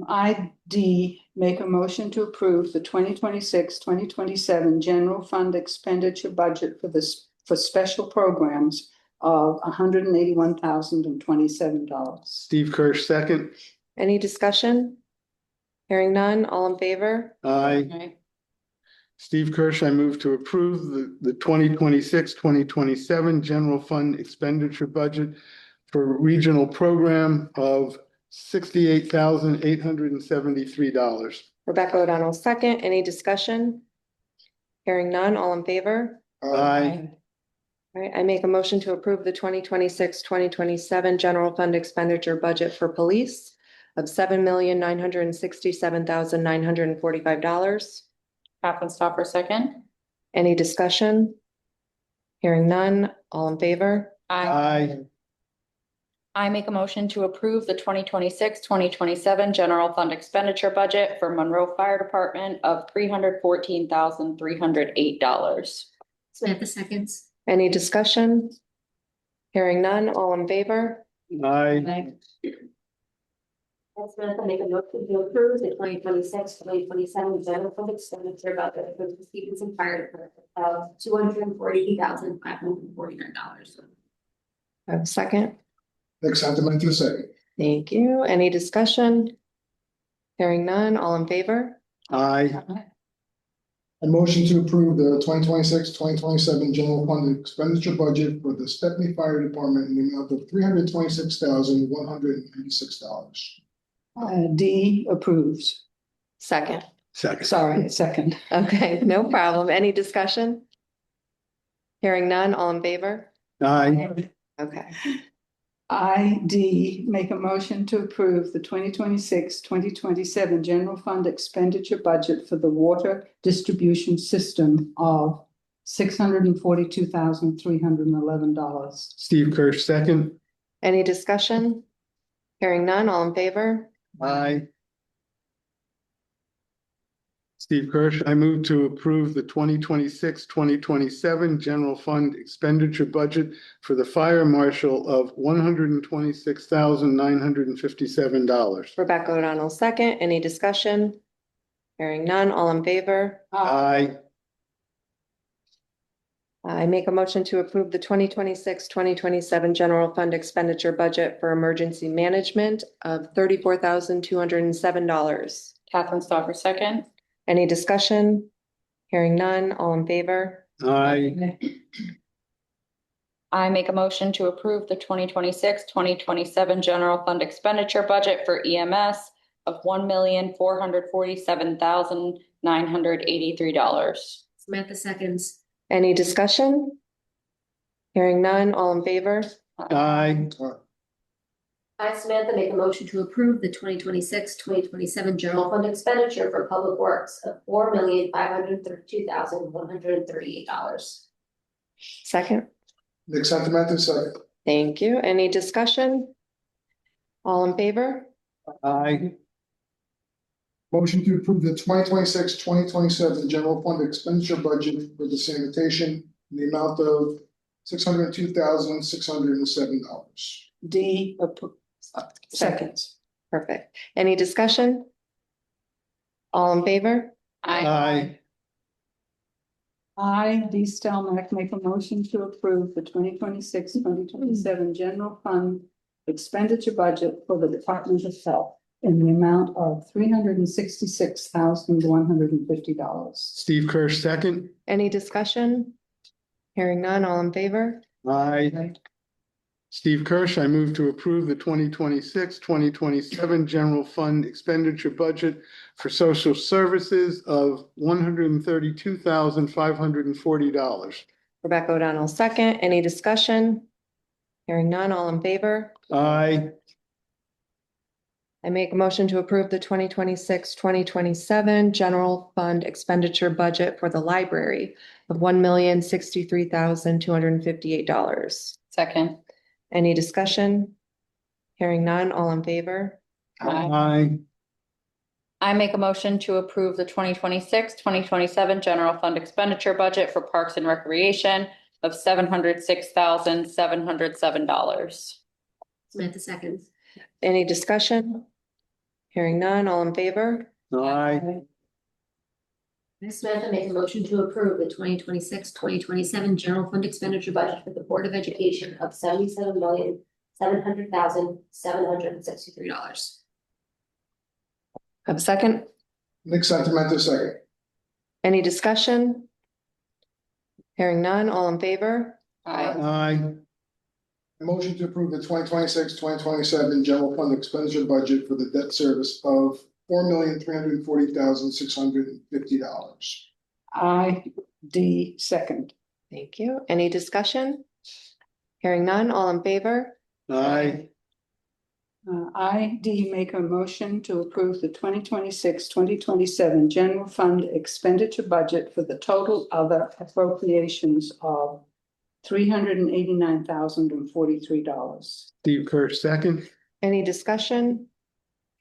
ID, make a motion to approve the 2026-2027 general fund expenditure budget for special programs of $181,027. Steve Kirsch, second. Any discussion? Hearing none, all in favor? Aye. Steve Kirsch, I move to approve the 2026-2027 general fund expenditure budget for regional program of $68,873. Rebecca O'Donnell, second. Any discussion? Hearing none, all in favor? Aye. All right, I make a motion to approve the 2026-2027 general fund expenditure budget for police of $7,967,945. Catherine Stopper, second. Any discussion? Hearing none, all in favor? Aye. I make a motion to approve the 2026-2027 general fund expenditure budget for Monroe Fire Department of $314,308. Samantha seconds. Any discussion? Hearing none, all in favor? Aye. I, Samantha, make a motion to approve the 2026-2027 general fund expenditure budget for the Stevenson Fire Department of $248,549. I have a second. Nick Santamenta, second. Thank you. Any discussion? Hearing none, all in favor? Aye. A motion to approve the 2026-2027 general fund expenditure budget for the Stepney Fire Department in the amount of $326,196. D approves. Second. Second. Sorry, second. Okay, no problem. Any discussion? Hearing none, all in favor? Aye. Okay. ID, make a motion to approve the 2026-2027 general fund expenditure budget for the water distribution system of $642,311. Steve Kirsch, second. Any discussion? Hearing none, all in favor? Aye. Steve Kirsch, I move to approve the 2026-2027 general fund expenditure budget for the fire marshal of $126,957. Rebecca O'Donnell, second. Any discussion? Hearing none, all in favor? Aye. I make a motion to approve the 2026-2027 general fund expenditure budget for emergency management of $34,207. Catherine Stopper, second. Any discussion? Hearing none, all in favor? Aye. I make a motion to approve the 2026-2027 general fund expenditure budget for EMS of $1,447,983. Samantha seconds. Any discussion? Hearing none, all in favor? Aye. I, Samantha, make a motion to approve the 2026-2027 general fund expenditure for public works of $4,532,138. Second. Nick Santamenta, second. Thank you. Any discussion? All in favor? Aye. Motion to approve the 2026-2027 general fund expenditure budget for the sanitation in the amount of $602,607. D seconds. Perfect. Any discussion? All in favor? Aye. I, D Stelmack, make a motion to approve the 2026-2027 general fund expenditure budget for the Department of Health in the amount of $366,150. Steve Kirsch, second. Any discussion? Hearing none, all in favor? Aye. Steve Kirsch, I move to approve the 2026-2027 general fund expenditure budget for social services of $132,540. Rebecca O'Donnell, second. Any discussion? Hearing none, all in favor? Aye. I make a motion to approve the 2026-2027 general fund expenditure budget for the library of $1,063,258. Second. Any discussion? Hearing none, all in favor? Aye. I make a motion to approve the 2026-2027 general fund expenditure budget for Parks and Recreation of $706,707. Samantha seconds. Any discussion? Hearing none, all in favor? Aye. Samantha makes a motion to approve the 2026-2027 general fund expenditure budget for the Board of Education of $77,700,763. Have a second? Nick Santamento, second. Any discussion? Hearing none, all in favor? Aye. A motion to approve the 2026-2027 general fund expenditure budget for the debt service of $4,340,650. ID second. Thank you. Any discussion? Hearing none, all in favor? Aye. ID make a motion to approve the 2026-2027 general fund expenditure budget for the total other appropriations of $389,043. Steve Kirsch, second. Any discussion?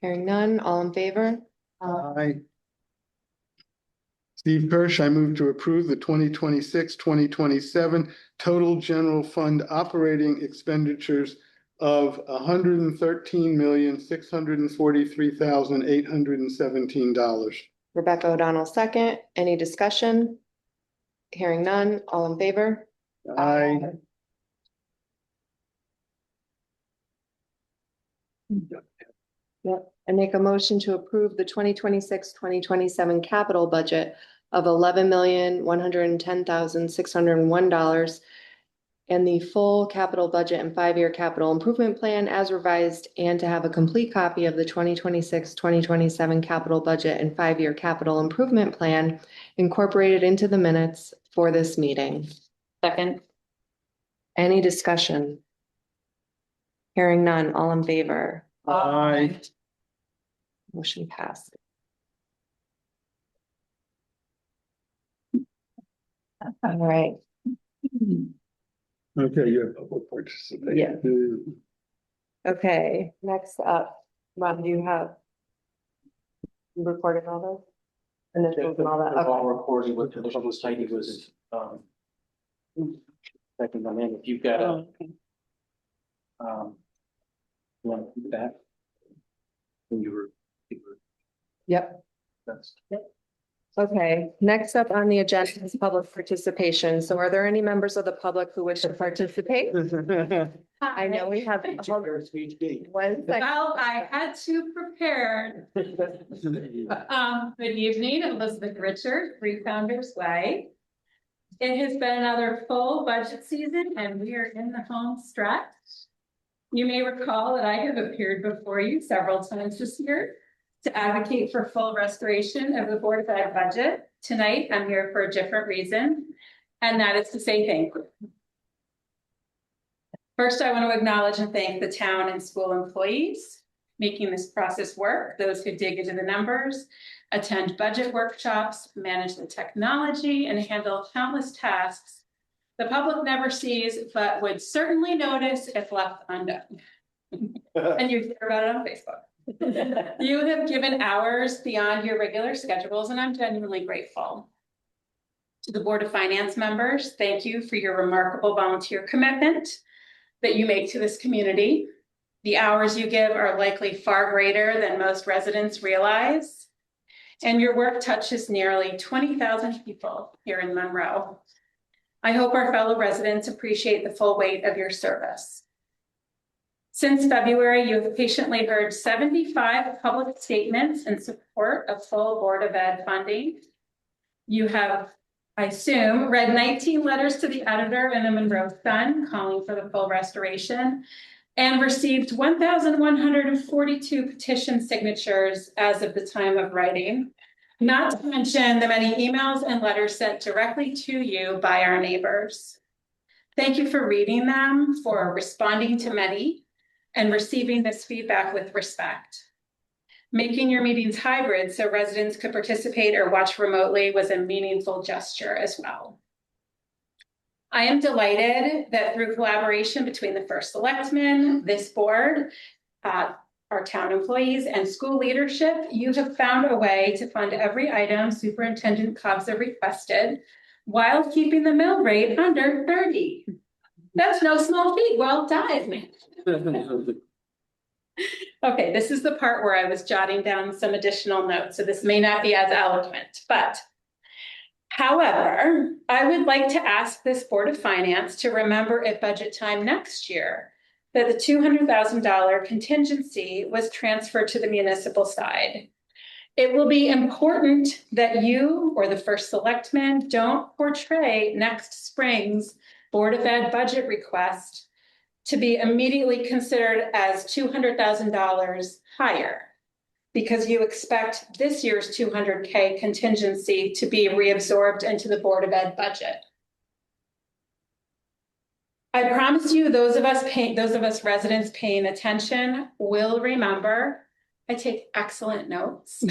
Hearing none, all in favor? Aye. Steve Kirsch, I move to approve the 2026-2027 total general fund operating expenditures of $113,643,817. Rebecca O'Donnell, second. Any discussion? Hearing none, all in favor? Aye. Yep. I make a motion to approve the 2026-2027 capital budget of $11,110,601 and the full capital budget and 5-year capital improvement plan as revised, and to have a complete copy of the 2026-2027 capital budget and 5-year capital improvement plan incorporated into the minutes for this meeting. Second. Any discussion? Hearing none, all in favor? Aye. Motion passed. All right. Okay, you have public participation. Yeah. Okay, next up, Ron, do you have? You recorded all those? Initials and all that, All okay. recorded with the public site was, second them in, if you've got a, Oh, okay. you want to do that? When you were, Yep, that's. okay, next up on the agenda is public participation, so are there any members of the public who wish to participate? I know we have. One second. Well, I had to prepare. Good evening, Elizabeth Richard, 3 Founders Way. It has been another full budget season and we are in the home stretch. You may recall that I have appeared before you several times this year to advocate for full restoration of the Board of Ed budget. Tonight, I'm here for a different reason, and that is to say thank you. First, I want to acknowledge and thank the town and school employees making this process work, those who dig into the numbers, attend budget workshops, manage the technology, and handle countless tasks the public never sees, but would certainly notice if left undone. And you hear about it on Facebook. You have given hours beyond your regular schedules, and I'm genuinely grateful. To the Board of Finance members, thank you for your remarkable volunteer commitment that you make to this community. The hours you give are likely far greater than most residents realize. And your work touches nearly 20,000 people here in Monroe. I hope our fellow residents appreciate the full weight of your service. Since February, you have patiently heard 75 public statements in support of full Board of Ed funding. You have, I assume, read 19 letters to the editor in the Monroe Sun calling for the full restoration, and received 1,142 petition signatures as of the time of writing. Not to mention the many emails and letters sent directly to you by our neighbors. Thank you for reading them, for responding to many, and receiving this feedback with respect. Making your meetings hybrid so residents could participate or watch remotely was a meaningful gesture as well. I am delighted that through collaboration between the First Selectman, this board, our town employees, and school leadership, you have found a way to fund every item Superintendent Cobza requested while keeping the mill rate under 30. That's no small feat. Well done. Okay, this is the part where I was jotting down some additional notes, so this may not be as eloquent, but however, I would like to ask this Board of Finance to remember at budget time next year that the $200,000 contingency was transferred to the municipal side. It will be important that you or the First Selectman don't portray next spring's Board of Ed budget request to be immediately considered as $200,000 higher, because you expect this year's 200K contingency to be reabsorbed into the Board of Ed budget. I promise you, those of us residents paying attention will remember. I take excellent notes.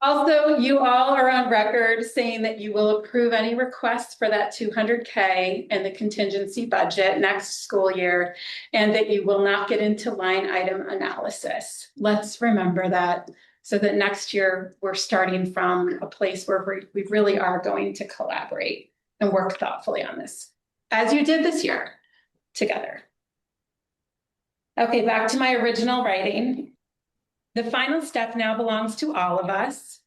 Also, you all are on record saying that you will approve any requests for that 200K in the contingency budget next school year, and that you will not get into line item analysis. Let's remember that, so that next year we're starting from a place where we really are going to collaborate and work thoughtfully on this, as you did this year together. Okay, back to my original writing. The final step now belongs to all of us.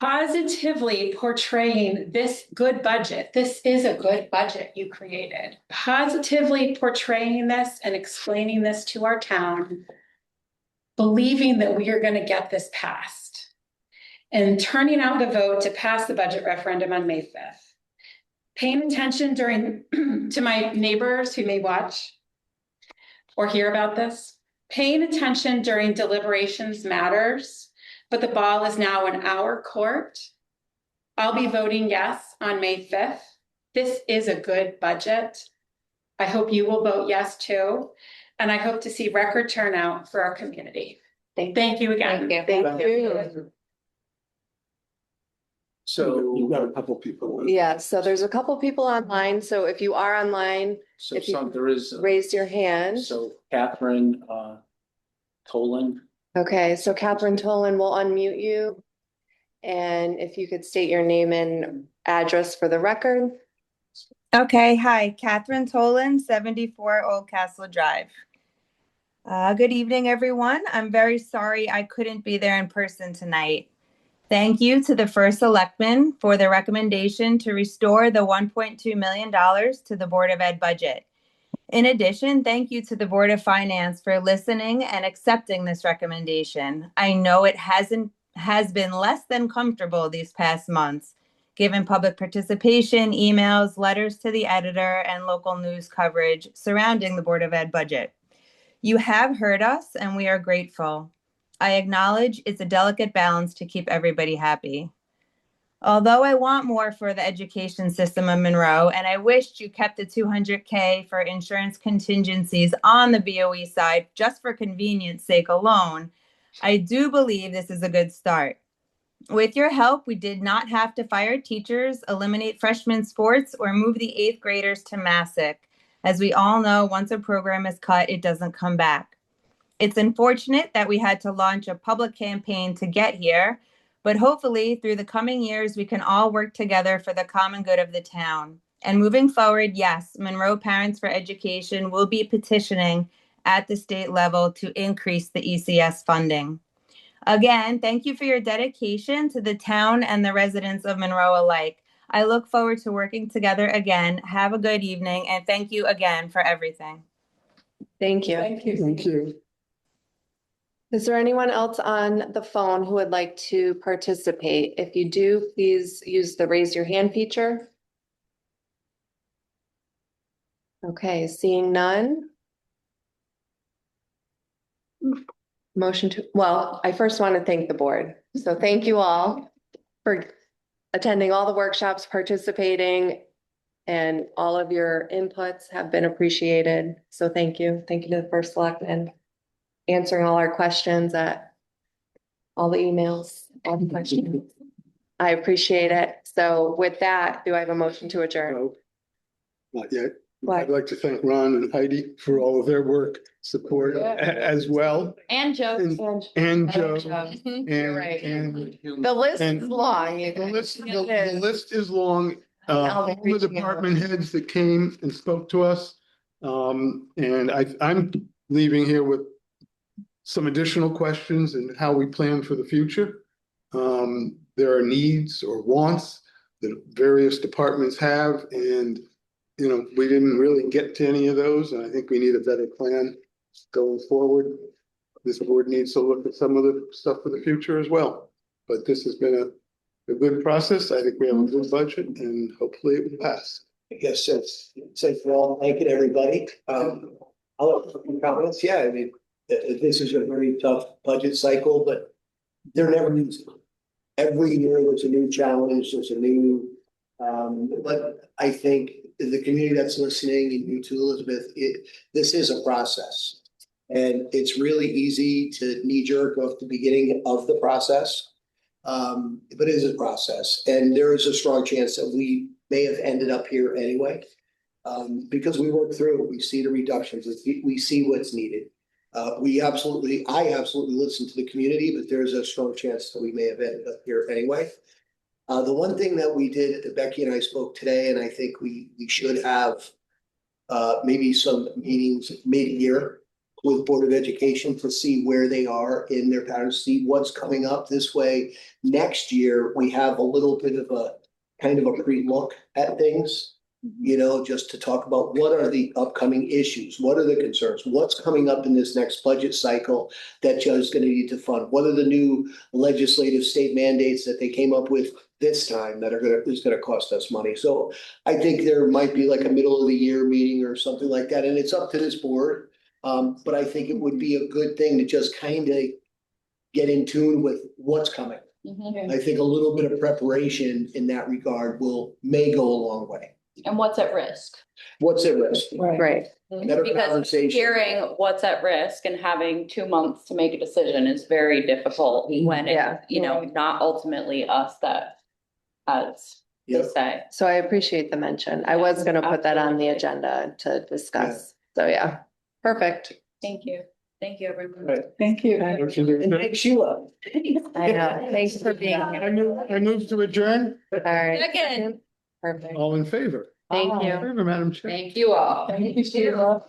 Positively portraying this good budget. This is a good budget you created. Positively portraying this and explaining this to our town, believing that we are going to get this passed, and turning out the vote to pass the budget referendum on May 5th. Paying attention to my neighbors who may watch or hear about this. Paying attention during deliberations matters, but the ball is now in our court. I'll be voting yes on May 5th. This is a good budget. I hope you will vote yes too. And I hope to see record turnout for our community. Thank you again. Thank you. So You've got a couple people. Yeah, so there's a couple people online, so if you are online, So If you- there is, raise your hand. so Catherine, Tolan. Okay, so Catherine Tolan will unmute you. And if you could state your name and address for the record. Okay, hi, Catherine Tolan, 74 Old Castle Drive. Good evening, everyone. I'm very sorry I couldn't be there in person tonight. Thank you to the First Selectman for the recommendation to restore the $1.2 million to the Board of Ed budget. In addition, thank you to the Board of Finance for listening and accepting this recommendation. I know it has been less than comfortable these past months, given public participation, emails, letters to the editor, and local news coverage surrounding the Board of Ed budget. You have heard us, and we are grateful. I acknowledge it's a delicate balance to keep everybody happy. Although I want more for the education system of Monroe, and I wished you kept the $200K for insurance contingencies on the BOE side just for convenience sake alone, I do believe this is a good start. With your help, we did not have to fire teachers, eliminate freshman sports, or move the 8th graders to Massick. As we all know, once a program is cut, it doesn't come back. It's unfortunate that we had to launch a public campaign to get here, but hopefully through the coming years, we can all work together for the common good of the town. And moving forward, yes, Monroe Parents for Education will be petitioning at the state level to increase the ECS funding. Again, thank you for your dedication to the town and the residents of Monroe alike. I look forward to working together again. Have a good evening, and thank you again for everything. Thank you. Thank you. Thank you. Is there anyone else on the phone who would like to participate? If you do, please use the raise your hand feature. Okay, seeing none. Motion to, well, I first want to thank the board. So thank you all for attending all the workshops, participating, and all of your inputs have been appreciated. So thank you. Thank you to the first selectman answering all our questions all the emails, all the questions. I appreciate it. So with that, do I have a motion to adjourn? No, not yet. What? I'd like to thank Ron and Heidi for all of their work, support as well. And Joe. And Joe. You're right. The list and is long. The list is long. I'll be All the reaching out. department heads that came and spoke to us. And I'm leaving here with some additional questions and how we plan for the future. There are needs or wants that various departments have, and we didn't really get to any of those, and I think we need a better plan going forward. This board needs to look at some of the stuff for the future as well. But this has been a good process. I think we have a good budget, and hopefully it will pass. I guess since we're all thanking everybody, I'll have a few comments. Yeah, I mean, this is a very tough budget cycle, but they're never easy. Every year there's a new challenge, there's a new, but I think the community that's listening, and you too, Elizabeth, this is a process. And it's really easy to knee jerk off the beginning of the process. But it is a process, and there is a strong chance that we may have ended up here anyway. Because we work through it, we see the reductions, we see what's needed. I absolutely listen to the community, but there's a strong chance that we may have ended up here anyway. The one thing that we did, that Becky and I spoke today, and I think we should have maybe some meetings mid-year with Board of Education to see where they are in their patterns, see what's coming up this way. Next year, we have a little bit of a kind of a pre-look at things. Just to talk about what are the upcoming issues, what are the concerns, what's coming up in this next budget cycle that Joe is going to need to fund, what are the new legislative state mandates that they came up with this time that is going to cost us money. So I think there might be like a middle of the year meeting or something like that, and it's up to this board. But I think it would be a good thing to just kind of get in tune with what's coming. I think a little bit of preparation in that regard may go a long way. And what's at risk? What's at risk? Right. Better Because conversation. hearing what's at risk and having 2 months to make a decision is very difficult when it's, not ultimately us that has to Yep. say. So I appreciate the mention. I was gonna put that on the agenda to discuss. So yeah, perfect. Thank you. Thank you, everyone. Right. Thank you. And thank Sheila. I know. Thanks for being here. I move to adjourn. All right. Second. Perfect. All in favor? Thank you. Favor, Madam Chair. Thank you all. Thank you, Sheila.